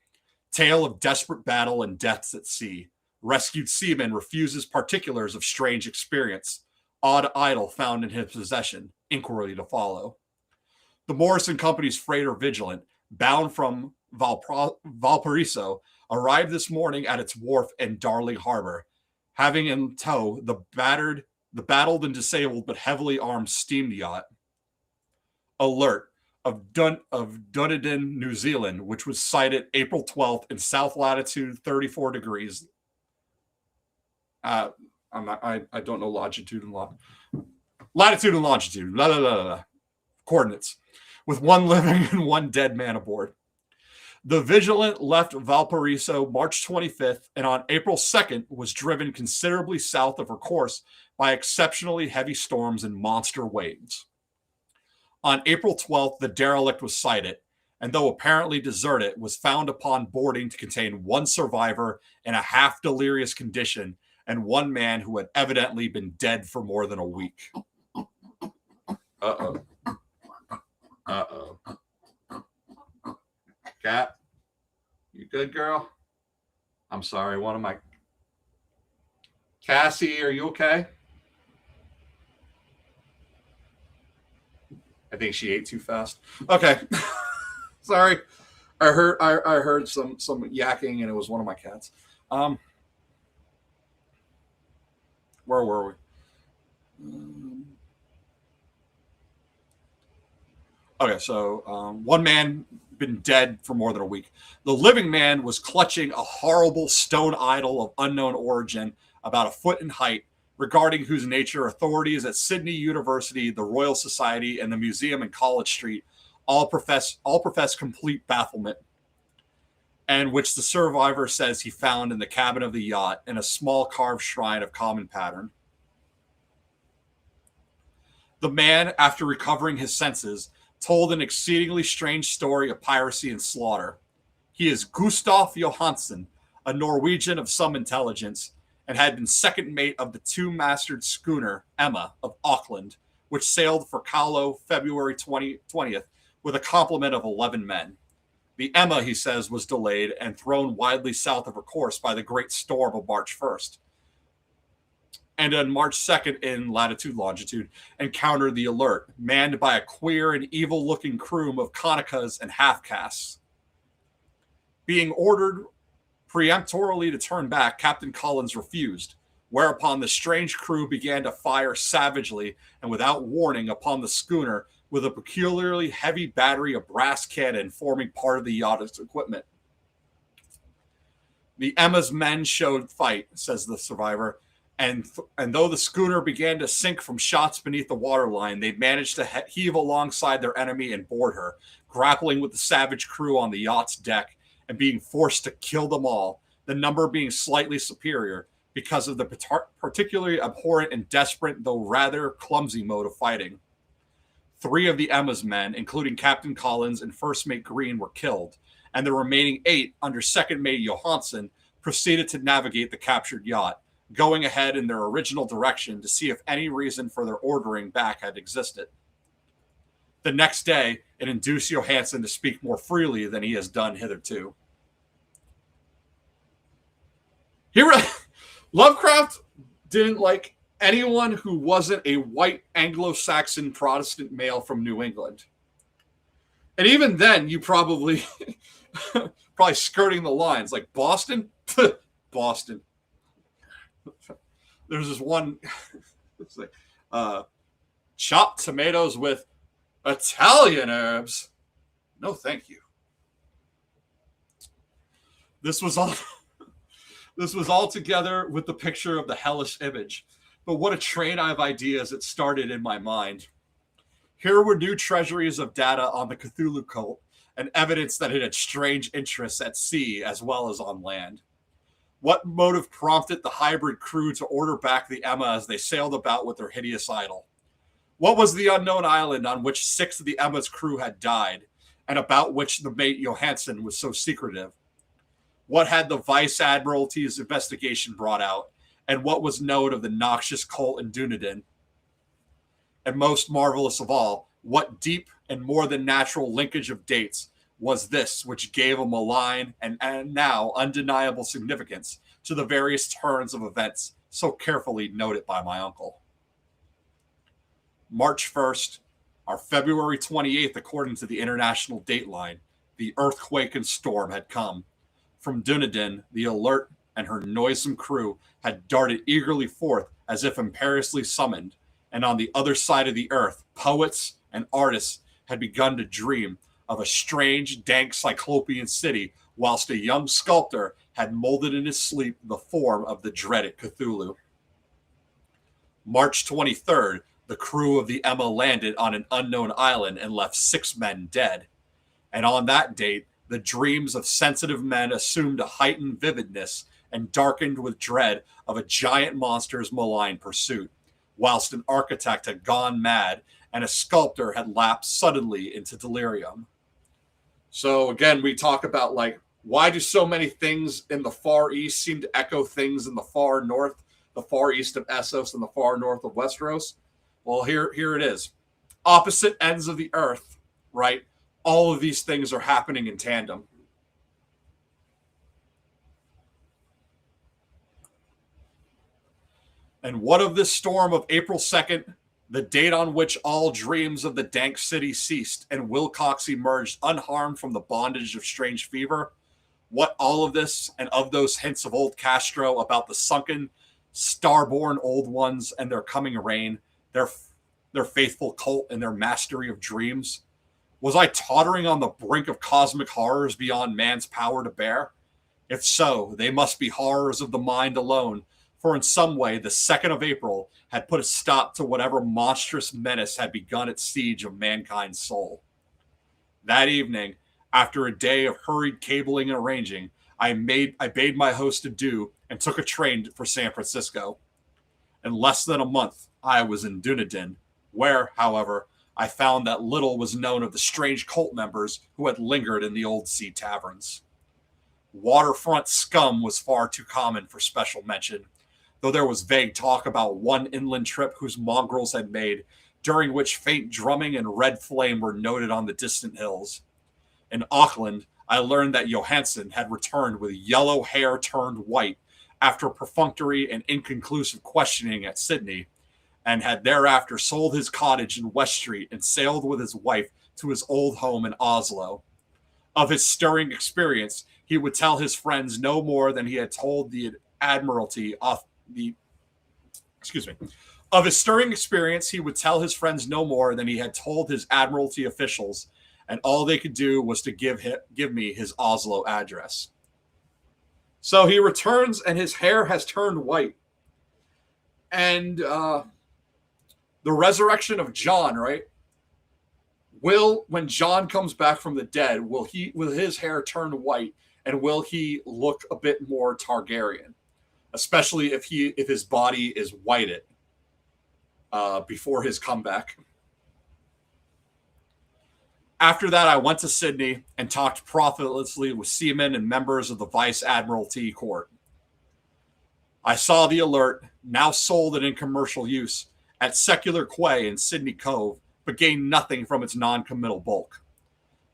Tale of desperate battle and deaths at sea. Rescued seaman refuses particulars of strange experience. Odd idol found in his possession. Inquiry to follow. The Morrison Company's freighter Vigilant, bound from Valparaiso, arrived this morning at its wharf in Darling Harbor, having in tow the battled and disabled but heavily armed steam yacht Alert of Dunedin, New Zealand, which was sighted April 12th in south latitude 34 degrees. I don't know latitude and longitude. Coordinates, with one living and one dead man aboard. The Vigilant left Valparaiso March 25th, and on April 2nd was driven considerably south of her course by exceptionally heavy storms and monster waves. On April 12th, the derelict was sighted, and though apparently deserted, was found upon boarding to contain one survivor in a half-delirious condition and one man who had evidently been dead for more than a week. Uh-oh. Uh-oh. Cat, you good, girl? I'm sorry, one of my... Cassie, are you okay? I think she ate too fast. Okay. Sorry. I heard some yakking, and it was one of my cats. Where were we? Okay, so one man been dead for more than a week. The living man was clutching a horrible stone idol of unknown origin, about a foot in height, regarding whose nature authorities at Sydney University, the Royal Society, and the museum in College Street all profess complete bafflement, and which the survivor says he found in the cabin of the yacht in a small carved shrine of common pattern. The man, after recovering his senses, told an exceedingly strange story of piracy and slaughter. He is Gustav Johansen, a Norwegian of some intelligence, and had been second mate of the two-masted schooner Emma of Auckland, which sailed for Callao February 20th with a complement of 11 men. The Emma, he says, was delayed and thrown widely south of her course by the great storm of March 1st. And on March 2nd, in latitude-longitude, encountered the Alert, manned by a queer and evil-looking crew of Kanakas and half-castes. Being ordered peremptorily to turn back, Captain Collins refused, whereupon the strange crew began to fire savagely and without warning upon the schooner with a peculiarly heavy battery of brass cannon forming part of the yacht's equipment. The Emma's men showed fight, says the survivor, and though the schooner began to sink from shots beneath the waterline, they managed to heave alongside their enemy and board her, grappling with the savage crew on the yacht's deck and being forced to kill them all, the number being slightly superior because of the particularly abhorrent and desperate, though rather clumsy mode of fighting. 3 of the Emma's men, including Captain Collins and First Mate Green, were killed, and the remaining 8, under Second Mate Johansen, proceeded to navigate the captured yacht, going ahead in their original direction to see if any reason for their ordering back had existed. The next day, it induced Johansen to speak more freely than he has done hitherto. Lovecraft didn't like anyone who wasn't a white Anglo-Saxon Protestant male from New England. And even then, you probably skirting the lines. Like Boston? Boston. There's this one, it's like, chopped tomatoes with Italian herbs. No, thank you. This was all together with the picture of the hellish image. But what a train of ideas it started in my mind. Here were new treasuries of data on the Cthulhu cult and evidence that it had strange interests at sea as well as on land. What motive prompted the hybrid crew to order back the Emma as they sailed about with their hideous idol? What was the unknown island on which 6 of the Emma's crew had died, and about which the mate Johansen was so secretive? What had the Vice Admiralty's investigation brought out, and what was known of the noxious cult in Dunedin? And most marvelous of all, what deep and more than natural linkage of dates was this which gave a malign and now undeniable significance to the various turns of events so carefully noted by my uncle. March 1st, or February 28th, according to the international dateline, the earthquake and storm had come. From Dunedin, the Alert and her noisome crew had darted eagerly forth as if imperiously summoned, and on the other side of the earth, poets and artists had begun to dream of a strange, dank cyclopean city, whilst a young sculptor had molded in his sleep the form of the dreaded Cthulhu. March 23rd, the crew of the Emma landed on an unknown island and left 6 men dead. And on that date, the dreams of sensitive men assumed a heightened vividness and darkened with dread of a giant monster's malign pursuit, whilst an architect had gone mad and a sculptor had lapsed suddenly into delirium. So again, we talk about like, why do so many things in the Far East seem to echo things in the far north, the far east of Essos and the far north of Westeros? Well, here it is. Opposite ends of the earth, right? All of these things are happening in tandem. And what of this storm of April 2nd, the date on which all dreams of the dank city ceased and Wilcox emerged unharmed from the bondage of strange fever? What all of this and of those hints of old Castro about the sunken, starborn old ones and their coming reign, their faithful cult and their mastery of dreams? Was I tottering on the brink of cosmic horrors beyond man's power to bear? If so, they must be horrors of the mind alone, for in some way the 2nd of April had put a stop to whatever monstrous menace had begun its siege of mankind's soul. That evening, after a day of hurried cabling and arranging, I bade my host adieu and took a train for San Francisco. In less than a month, I was in Dunedin, where, however, I found that little was known of the strange cult members who had lingered in the old sea taverns. Waterfront scum was far too common for special mention, though there was vague talk about one inland trip whose mongrels had made, during which faint drumming and red flame were noted on the distant hills. In Auckland, I learned that Johansson had returned with yellow hair turned white after perfunctory and inconclusive questioning at Sydney, and had thereafter sold his cottage in West Street and sailed with his wife to his old home in Oslo. Of his stirring experience, he would tell his friends no more than he had told the Admiralty of the. Of his stirring experience, he would tell his friends no more than he had told his Admiralty officials, and all they could do was to give me his Oslo address. So he returns, and his hair has turned white. And the resurrection of John, right? When John comes back from the dead, will his hair turn white, and will he look a bit more Targaryen, especially if his body is whited before his comeback? After that, I went to Sydney and talked profitlessly with seamen and members of the Vice Admiralty Court. I saw the alert, now sold and in commercial use, at Secular Quay in Sydney Cove, but gained nothing from its non-committal bulk.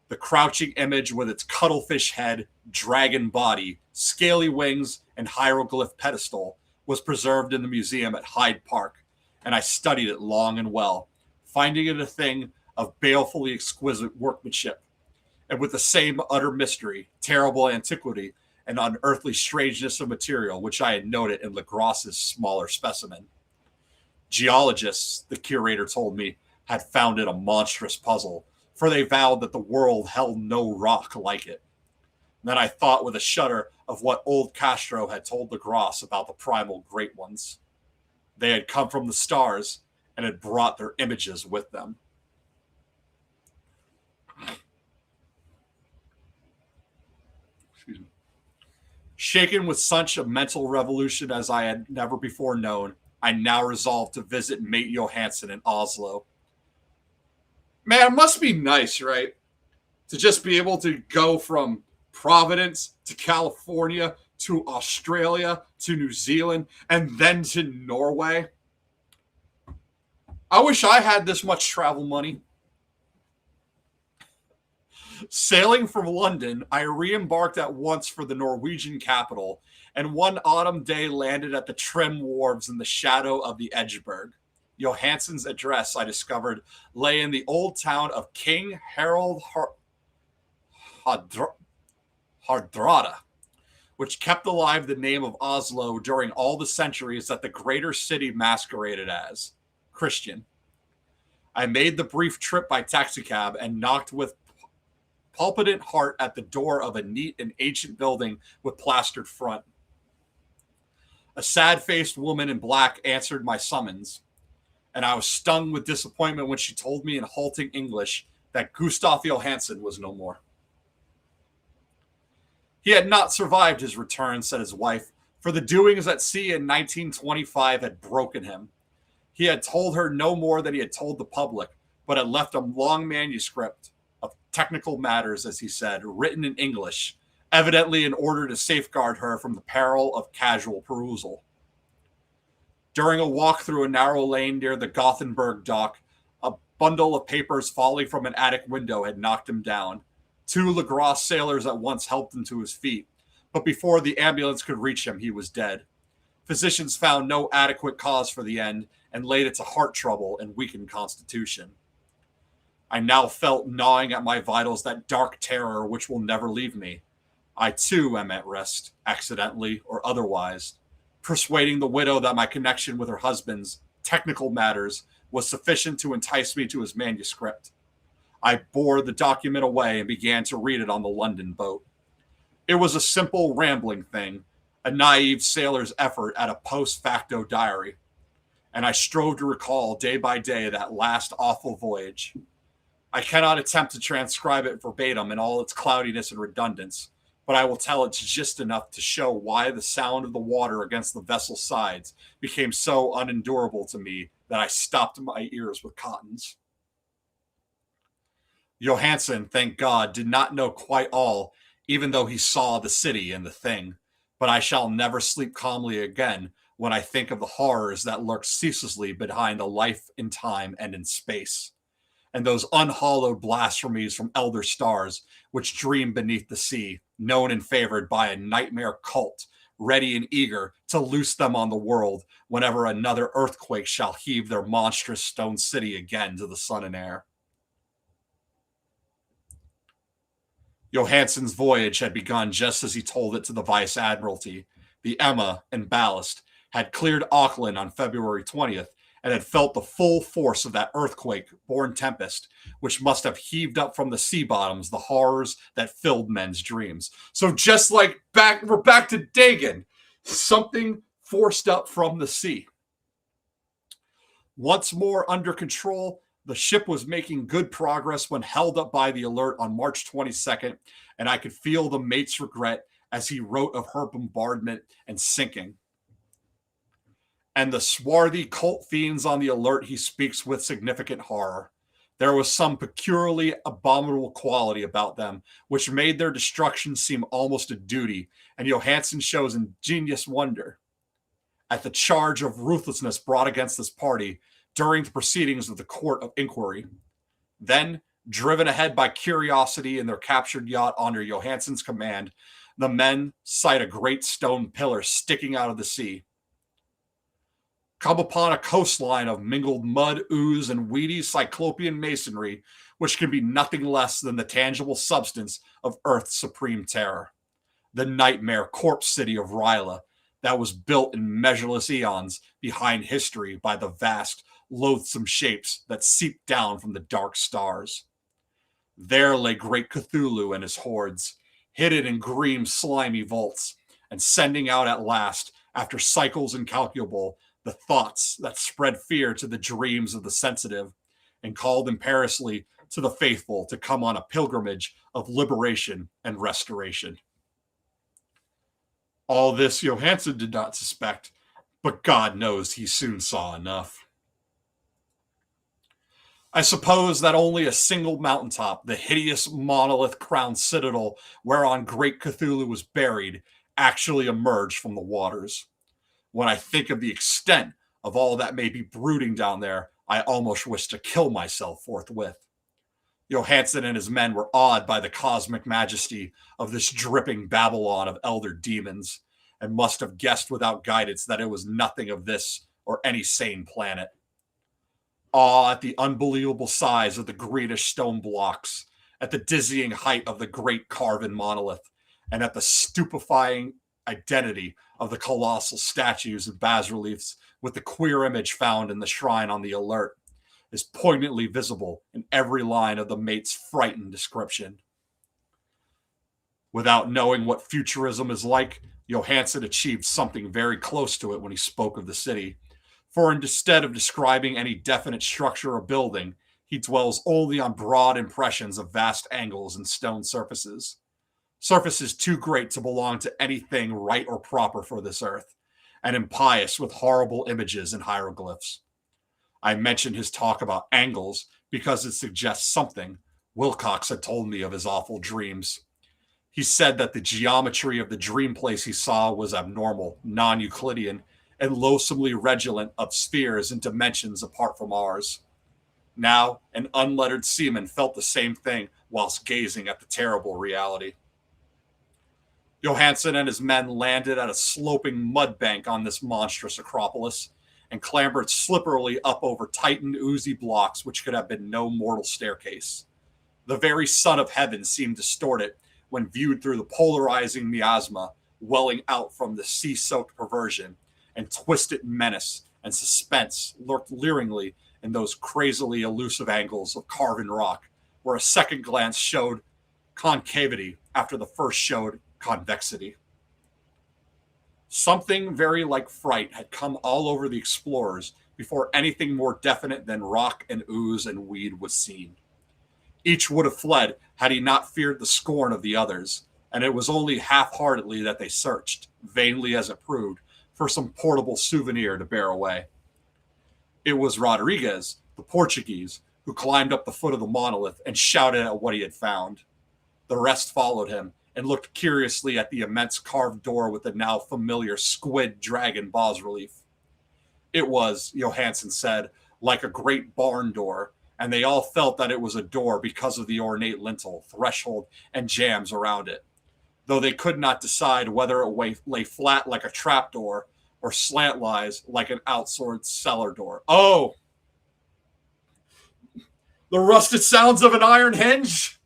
The crouching image with its cuttlefish head, dragon body, scaly wings, and hieroglyph pedestal was preserved in the museum at Hyde Park, and I studied it long and well, finding it a thing of balefully exquisite workmanship, and with the same utter mystery, terrible antiquity, and unearthly strangeness of material which I had noted in Legras's smaller specimen. Geologists, the curator told me, had found it a monstrous puzzle, for they vowed that the world held no rock like it. And then I thought with a shudder of what old Castro had told Legras about the primal great ones. They had come from the stars and had brought their images with them. Shaken with such a mental revolution as I had never before known, I now resolved to visit Mate Johansson in Oslo. Man, it must be nice, right? To just be able to go from Providence to California to Australia to New Zealand and then to Norway. I wish I had this much travel money. Sailing from London, I re-embarked at once for the Norwegian capital, and one autumn day landed at the trim wharves in the shadow of the Edgeburg. Johansson's address, I discovered, lay in the old town of King Harold Hardrada, which kept alive the name of Oslo during all the centuries that the greater city masqueraded as Christian. I made the brief trip by taxicab and knocked with palpitant heart at the door of a neat and ancient building with plastered front. A sad-faced woman in black answered my summons, and I was stung with disappointment when she told me in halting English that Gustav Johansen was no more. He had not survived his return, said his wife, for the doings at sea in 1925 had broken him. He had told her no more than he had told the public, but had left a long manuscript of technical matters, as he said, written in English, evidently in order to safeguard her from the peril of casual perusal. During a walk through a narrow lane near the Gothenburg dock, a bundle of papers falling from an attic window had knocked him down. 2 Lacrosse sailors at once helped him to his feet, but before the ambulance could reach him, he was dead. Physicians found no adequate cause for the end and laid it to heart trouble and weakened constitution. I now felt gnawing at my vitals that dark terror which will never leave me. I too am at rest, accidentally or otherwise, persuading the widow that my connection with her husband's technical matters was sufficient to entice me to his manuscript. I bore the document away and began to read it on the London boat. It was a simple, rambling thing, a naive sailor's effort at a post-facto diary, and I strove to recall day by day that last awful voyage. I cannot attempt to transcribe it verbatim in all its cloudiness and redundance, but I will tell it just enough to show why the sound of the water against the vessel's sides became so unendurable to me that I stopped my ears with cottons. Johansen, thank God, did not know quite all, even though he saw the city and the thing. But I shall never sleep calmly again when I think of the horrors that lurk ceaselessly behind a life in time and in space, and those unhallowed blasphemies from elder stars which dream beneath the sea, known and favored by a nightmare cult, ready and eager to loose them on the world whenever another earthquake shall heave their monstrous stone city again to the sun and air. Johansen's voyage had begun just as he told it to the Vice Admiralty. The Emma and ballast had cleared Auckland on February 20th and had felt the full force of that earthquake-born tempest, which must have heaved up from the sea bottoms the horrors that filled men's dreams. So just like we're back to Dagon, something forced up from the sea. Once more under control, the ship was making good progress when held up by the alert on March 22nd, and I could feel the mate's regret as he wrote of her bombardment and sinking. And the swarthy cult fiends on the alert he speaks with significant horror. There was some peculiarly abominable quality about them, which made their destruction seem almost a duty, and Johansen shows ingenious wonder at the charge of ruthlessness brought against this party during the proceedings of the Court of Inquiry. Then, driven ahead by curiosity in their captured yacht under Johansen's command, the men sight a great stone pillar sticking out of the sea. Come upon a coastline of mingled mud, ooze, and weedy cyclopean masonry, which can be nothing less than the tangible substance of Earth's supreme terror. The nightmare corpse city of Ryla that was built in measureless eons behind history by the vast, loathsome shapes that seeped down from the dark stars. There lay great Cthulhu and his hordes, hidden in green, slimy vaults, and sending out at last, after cycles incalculable, the thoughts that spread fear to the dreams of the sensitive, and called imperiously to the faithful to come on a pilgrimage of liberation and restoration. All this Johansen did not suspect, but God knows he soon saw enough. I suppose that only a single mountaintop, the hideous monolith-crowned citadel whereon great Cthulhu was buried, actually emerged from the waters. When I think of the extent of all that may be brooding down there, I almost wish to kill myself forthwith. Johansen and his men were awed by the cosmic majesty of this dripping Babylon of elder demons, and must have guessed without guidance that it was nothing of this or any sane planet. Awe at the unbelievable size of the greenish stone blocks, at the dizzying height of the great carven monolith, and at the stupefying identity of the colossal statues and bas-reliefs with the queer image found in the shrine on the alert is poignantly visible in every line of the mate's frightened description. Without knowing what futurism is like, Johansson achieved something very close to it when he spoke of the city. For instead of describing any definite structure or building, he dwells only on broad impressions of vast angles and stone surfaces. Surfaces too great to belong to anything right or proper for this earth, and impious with horrible images and hieroglyphs. I mentioned his talk about angles because it suggests something. Wilcox had told me of his awful dreams. He said that the geometry of the dream place he saw was abnormal, non-Euclidean, and loathsomely redolent of spheres and dimensions apart from ours. Now, an unlettered seaman felt the same thing whilst gazing at the terrible reality. Johansson and his men landed at a sloping mud bank on this monstrous acropolis and clambered slipperily up over tightened, oozy blocks which could have been no mortal staircase. The very sun of heaven seemed distorted when viewed through the polarizing miasma welling out from the sea-soaked perversion, and twisted menace and suspense lurked leeringly in those crazily elusive angles of carven rock, where a second glance showed concavity after the first showed convexity. Something very like fright had come all over the explorers before anything more definite than rock and ooze and weed was seen. Each would have fled had he not feared the scorn of the others, and it was only half-heartedly that they searched, vainly as it proved, for some portable souvenir to bear away. It was Rodriguez, the Portuguese, who climbed up the foot of the monolith and shouted at what he had found. The rest followed him and looked curiously at the immense carved door with the now familiar squid dragon bas-relief. It was, Johansson said, like a great barn door, and they all felt that it was a door because of the ornate lintel, threshold, and jambs around it, though they could not decide whether it lay flat like a trapdoor or slantwise like an outsourced cellar door. Oh! The rusted sounds of an iron hinge!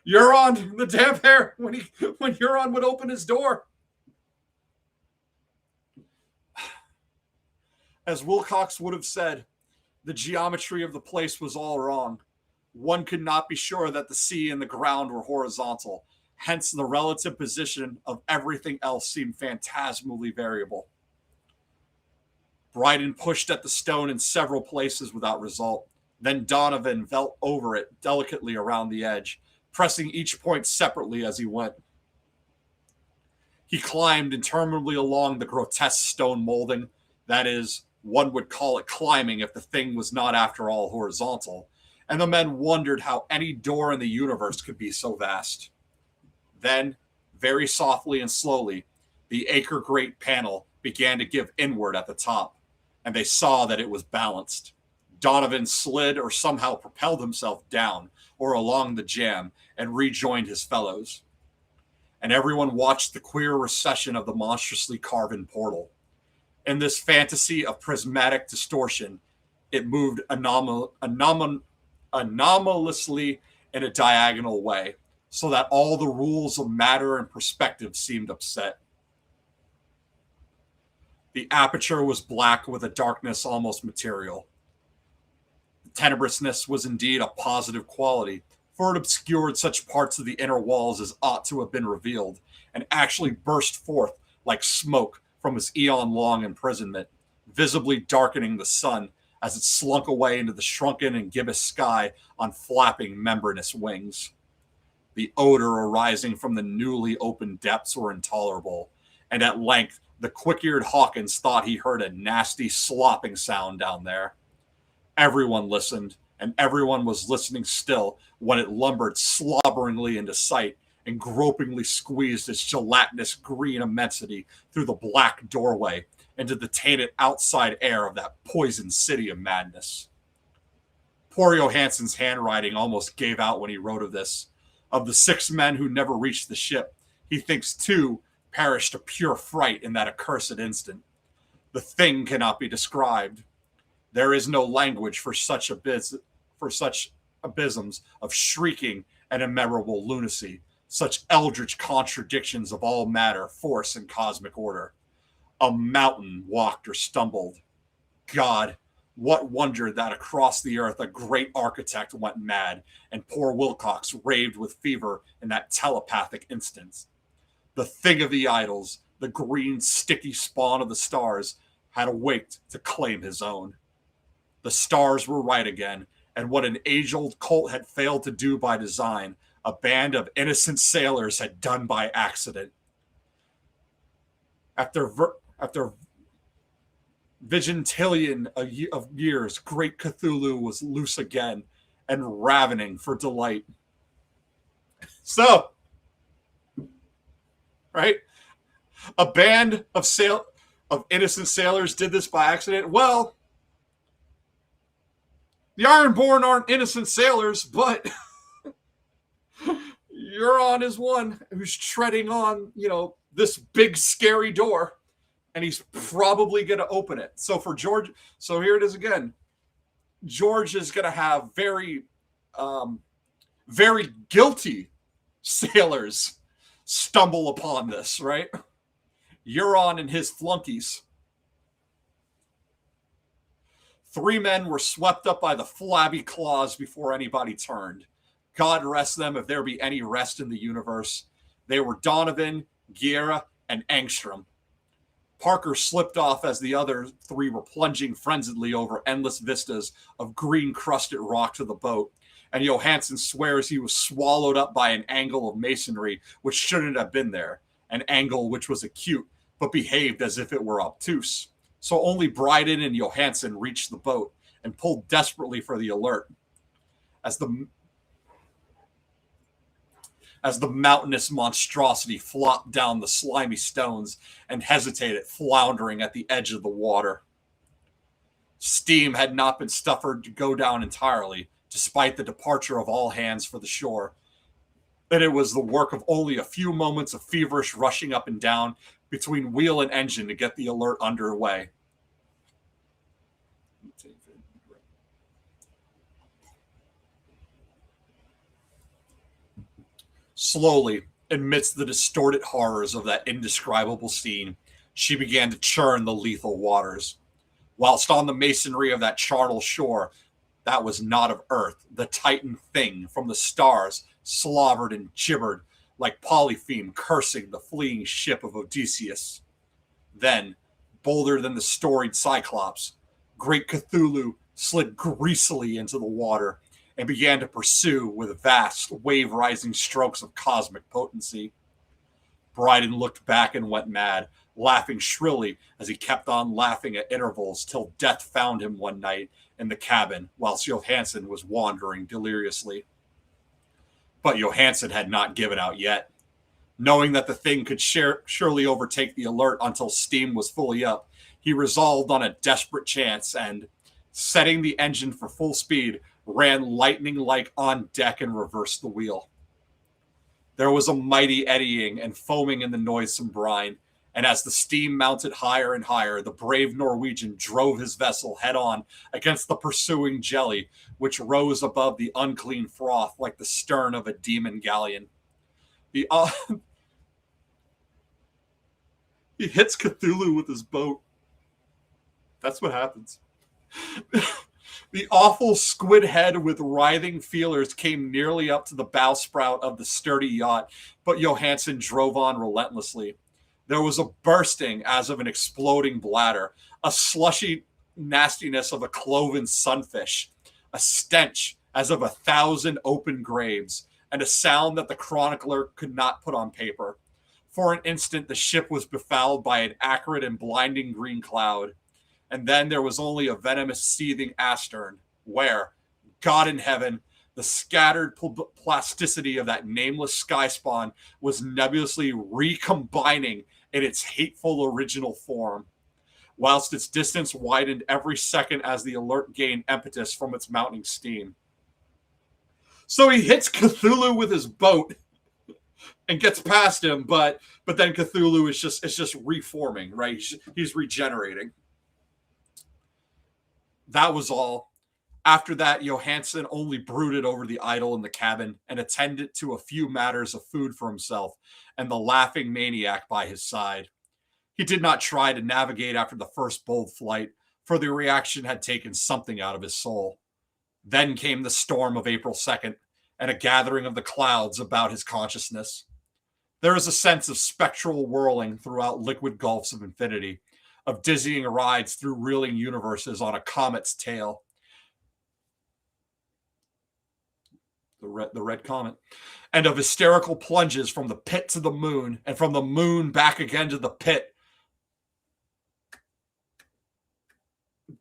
Euron, the damp hair, when Euron would open his door. As Wilcox would have said, the geometry of the place was all wrong. One could not be sure that the sea and the ground were horizontal. Hence, the relative position of everything else seemed phantasmally variable. Bryden pushed at the stone in several places without result. Then Donovan felt over it delicately around the edge, pressing each point separately as he went. He climbed interminably along the grotesque stone molding. That is, one would call it climbing if the thing was not after all horizontal, and the men wondered how any door in the universe could be so vast. Then, very softly and slowly, the acre-great panel began to give inward at the top, and they saw that it was balanced. Donovan slid or somehow propelled himself down or along the jamb and rejoined his fellows. And everyone watched the queer recession of the monstrously carven portal. In this fantasy of prismatic distortion, it moved anomalously in a diagonal way, so that all the rules of matter and perspective seemed upset. The aperture was black with a darkness almost material. The tenebrousness was indeed a positive quality, for it obscured such parts of the inner walls as ought to have been revealed, and actually burst forth like smoke from his eon-long imprisonment, visibly darkening the sun as it slunk away into the shrunken and gibbous sky on flapping membranous wings. The odor arising from the newly opened depths were intolerable, and at length the quick-eared Hawkins thought he heard a nasty slopping sound down there. Everyone listened, and everyone was listening still when it lumbered slobberingly into sight and gropingly squeezed its gelatinous green immensity through the black doorway into the tainted outside air of that poisoned city of madness. Poor Johansson's handwriting almost gave out when he wrote of this. Of the 6 men who never reached the ship, he thinks 2 perished of pure fright in that accursed instant. The thing cannot be described. There is no language for such abysms of shrieking and immemorable lunacy, such eldritch contradictions of all matter, force, and cosmic order. A mountain walked or stumbled. God, what wonder that across the earth a great architect went mad, and poor Wilcox raved with fever in that telepathic instant. The thing of the idols, the green, sticky spawn of the stars, had awaked to claim his own. The stars were right again, and what an age-old cult had failed to do by design, a band of innocent sailors had done by accident. After vigintillion of years, great Cthulhu was loose again and ravening for delight. So, right? A band of innocent sailors did this by accident. Well, the Ironborn aren't innocent sailors, but Euron is one who's treading on, this big scary door, and he's probably going to open it. So for George, so here it is again. George is going to have very, very guilty sailors stumble upon this, right? Euron and his flunkies. 3 men were swept up by the flabby claws before anybody turned. God rest them if there be any rest in the universe. They were Donovan, Guerra, and Angstrom. Parker slipped off as the other 3 were plunging frenziedly over endless vistas of green-crusted rock to the boat, and Johansson swears he was swallowed up by an angle of masonry which shouldn't have been there, an angle which was acute, but behaved as if it were obtuse. So only Bryden and Johansson reached the boat and pulled desperately for the alert. As the mountainous monstrosity flopped down the slimy stones and hesitated, floundering at the edge of the water. Steam had not been suffered to go down entirely, despite the departure of all hands for the shore. That it was the work of only a few moments of feverish rushing up and down between wheel and engine to get the alert underway. Slowly, amidst the distorted horrors of that indescribable scene, she began to churn the lethal waters. Whilst on the masonry of that charnel shore, that was not of earth, the Titan thing from the stars slobbered and gibbered like Polypheme cursing the fleeing ship of Odysseus. Then, bolder than the storied Cyclops, great Cthulhu slid greasily into the water and began to pursue with vast, wave-rising strokes of cosmic potency. Bryden looked back and went mad, laughing shrilly as he kept on laughing at intervals till death found him one night in the cabin whilst Johansson was wandering deliriously. But Johansson had not given out yet. Knowing that the thing could surely overtake the alert until steam was fully up, he resolved on a desperate chance and, setting the engine for full speed, ran lightning-like on deck and reversed the wheel. There was a mighty eddying and foaming in the noisome brine, and as the steam mounted higher and higher, the brave Norwegian drove his vessel head-on against the pursuing jelly, which rose above the unclean froth like the stern of a demon galleon. He hits Cthulhu with his boat. That's what happens. The awful squid head with writhing feelers came nearly up to the bowsprit of the sturdy yacht, but Johansson drove on relentlessly. There was a bursting as of an exploding bladder, a slushy nastiness of a cloven sunfish, a stench as of 1,000 open graves, and a sound that the chronicler could not put on paper. For an instant, the ship was befouled by an acrid and blinding green cloud. And then there was only a venomous seething astern, where, God in heaven, the scattered plasticity of that nameless sky spawn was nebulously recombining in its hateful original form, whilst its distance widened every second as the alert gained impetus from its mounting steam. So he hits Cthulhu with his boat and gets past him, but then Cthulhu is just reforming, right? He's regenerating. That was all. After that, Johansson only brooded over the idol in the cabin and attended to a few matters of food for himself and the laughing maniac by his side. He did not try to navigate after the first bold flight, for the reaction had taken something out of his soul. Then came the storm of April 2nd and a gathering of the clouds about his consciousness. There is a sense of spectral whirling throughout liquid gulfs of infinity, of dizzying rides through reeling universes on a comet's tail. The red comet, and of hysterical plunges from the pit to the moon, and from the moon back again to the pit.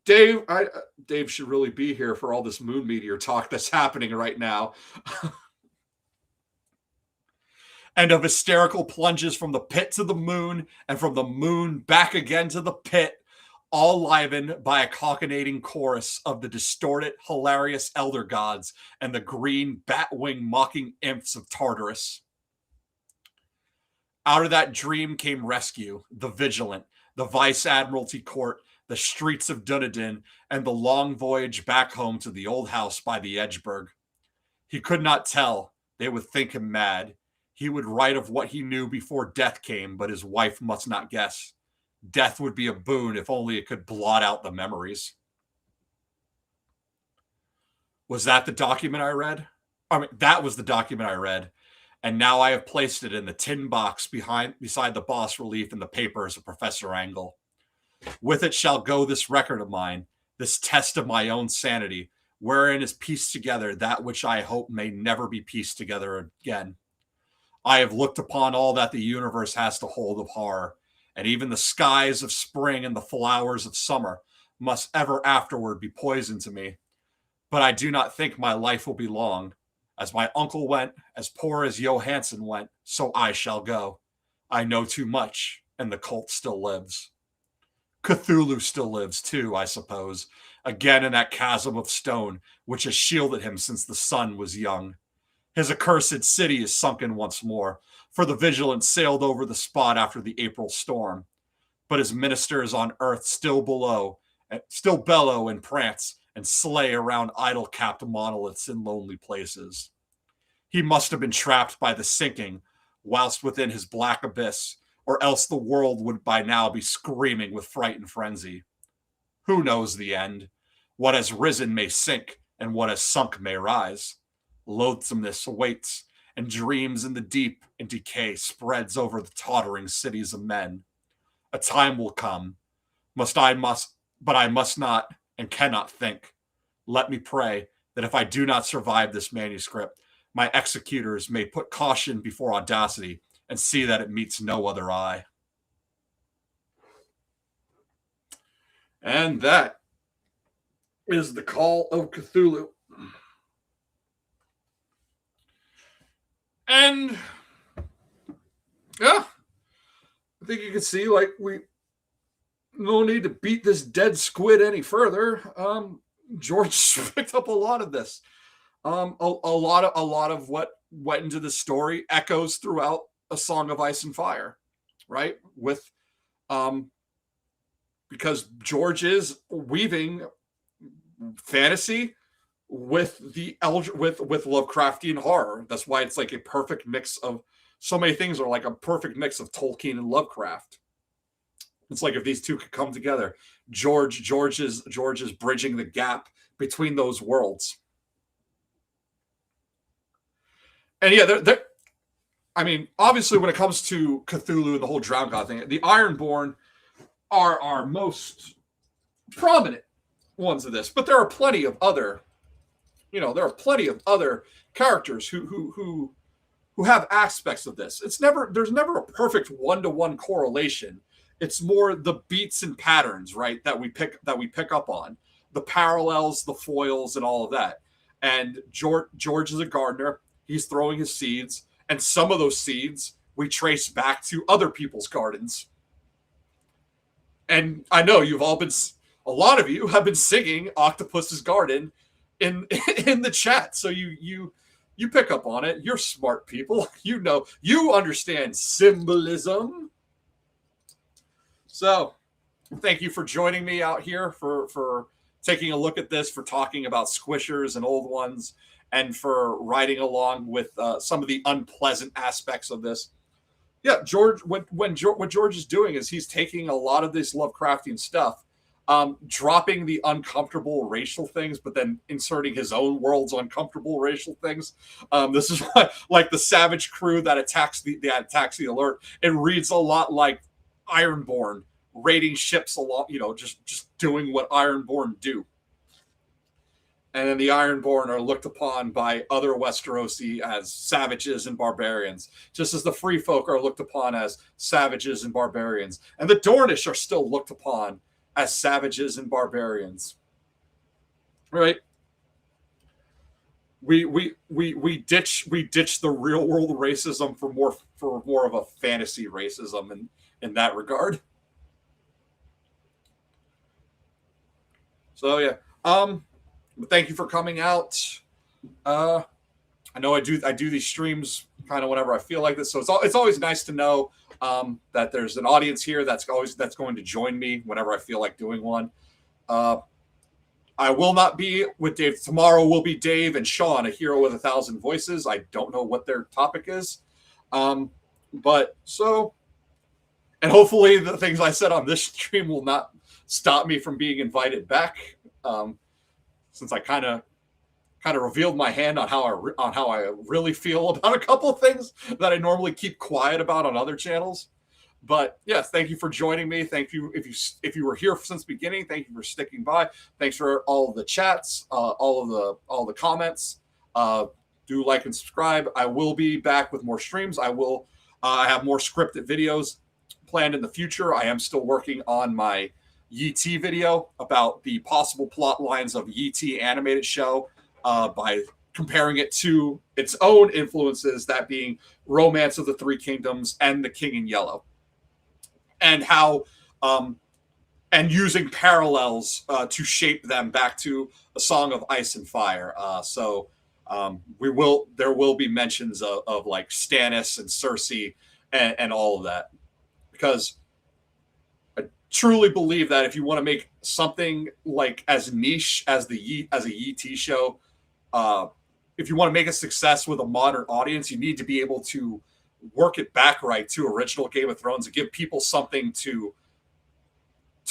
Dave should really be here for all this moon meteor talk that's happening right now. And of hysterical plunges from the pit to the moon, and from the moon back again to the pit, all livened by a cockinating chorus of the distorted, hilarious elder gods and the green bat-wing mocking imps of Tartarus. Out of that dream came rescue, the Vigilant, the Vice Admiralty Court, the streets of Dunedin, and the long voyage back home to the old house by the Edgeburg. He could not tell. They would think him mad. He would write of what he knew before death came, but his wife must not guess. Death would be a boon if only it could blot out the memories. Was that the document I read? That was the document I read. And now I have placed it in the tin box beside the bas relief in the papers of Professor Angle. With it shall go this record of mine, this test of my own sanity, wherein is pieced together that which I hope may never be pieced together again. I have looked upon all that the universe has to hold of horror, and even the skies of spring and the flowers of summer must ever afterward be poison to me. But I do not think my life will be long. As my uncle went, as poor as Johansson went, so I shall go. I know too much, and the cult still lives. Cthulhu still lives too, I suppose, again in that chasm of stone which has shielded him since the sun was young. His accursed city is sunken once more, for the Vigilant sailed over the spot after the April storm. But his ministers on earth still bellow and prance and slay around idol-capped monoliths in lonely places. He must have been trapped by the sinking whilst within his black abyss, or else the world would by now be screaming with fright and frenzy. Who knows the end? What has risen may sink, and what has sunk may rise. Loathsomeness awaits, and dreams in the deep, and decay spreads over the tottering cities of men. A time will come, but I must not and cannot think. Let me pray that if I do not survive this manuscript, my executors may put caution before audacity and see that it meets no other eye. And that is the Call of Cthulhu. And yeah, I think you can see, like, we no need to beat this dead squid any further. George picked up a lot of this. A lot of what went into the story echoes throughout A Song of Ice and Fire, right? With because George is weaving fantasy with with Lovecraftian horror. That's why it's like a perfect mix of so many things are like a perfect mix of Tolkien and Lovecraft. It's like if these two could come together, George is bridging the gap between those worlds. And yeah, I mean, obviously, when it comes to Cthulhu and the whole Drowned God thing, the Ironborn are our most prominent ones of this. But there are plenty of other, characters who have aspects of this. There's never a perfect one-to-one correlation. It's more the beats and patterns, right, that we pick up on, the parallels, the foils, and all of that. And George is a gardener. He's throwing his seeds, and some of those seeds we trace back to other people's gardens. And I know a lot of you have been singing Octopus's Garden in the chat. So you pick up on it. You're smart people. You understand symbolism. So thank you for joining me out here for taking a look at this, for talking about squishers and old ones, and for riding along with some of the unpleasant aspects of this. Yeah, George. What George is doing is he's taking a lot of this Lovecraftian stuff, dropping the uncomfortable racial things, but then inserting his own world's uncomfortable racial things. This is why, like the savage crew that attacks the alert, it reads a lot like Ironborn raiding ships along, just doing what Ironborn do. And then the Ironborn are looked upon by other Westerosi as savages and barbarians, just as the Free Folk are looked upon as savages and barbarians. And the Dornish are still looked upon as savages and barbarians. Right? We ditch the real world racism for more of a fantasy racism in that regard. So yeah. Thank you for coming out. I know I do these streams kind of whenever I feel like this, so it's always nice to know that there's an audience here that's going to join me whenever I feel like doing one. I will not be with Dave tomorrow. Will be Dave and Sean, a hero with 1,000 voices. I don't know what their topic is, but so, and hopefully the things I said on this stream will not stop me from being invited back. Since I kind of revealed my hand on how I really feel about a couple of things that I normally keep quiet about on other channels. But yes, thank you for joining me. Thank you if you were here since the beginning. Thank you for sticking by. Thanks for all of the chats, all the comments. Do like and subscribe. I will be back with more streams. I will have more scripted videos planned in the future. I am still working on my YT video about the possible plot lines of YT animated show by comparing it to its own influences, that being Romance of the Three Kingdoms and The King in Yellow, and how and using parallels to shape them back to A Song of Ice and Fire. So there will be mentions of like Stannis and Cersei and all of that, because truly believe that if you want to make something like as niche as a YT show, if you want to make a success with a modern audience, you need to be able to work it back right to original Game of Thrones and give people something to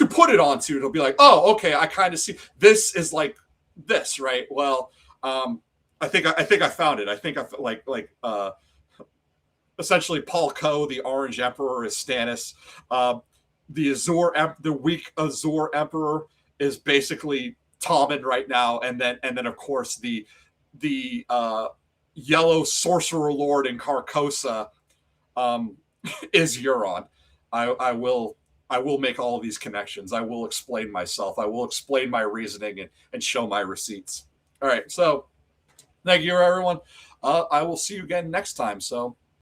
put it onto. It'll be like, oh, okay, I kind of see this is like this, right? Well, I think I found it. I think I essentially Paul Coe, the Orange Emperor, is Stannis. The weak Azor Emperor is basically Tommen right now, and then of course the yellow sorcerer lord in Carcosa is Euron. I will make all of these connections. I will explain myself. I will explain my reasoning and show my receipts. All right, so thank you everyone. I will see you again next time. So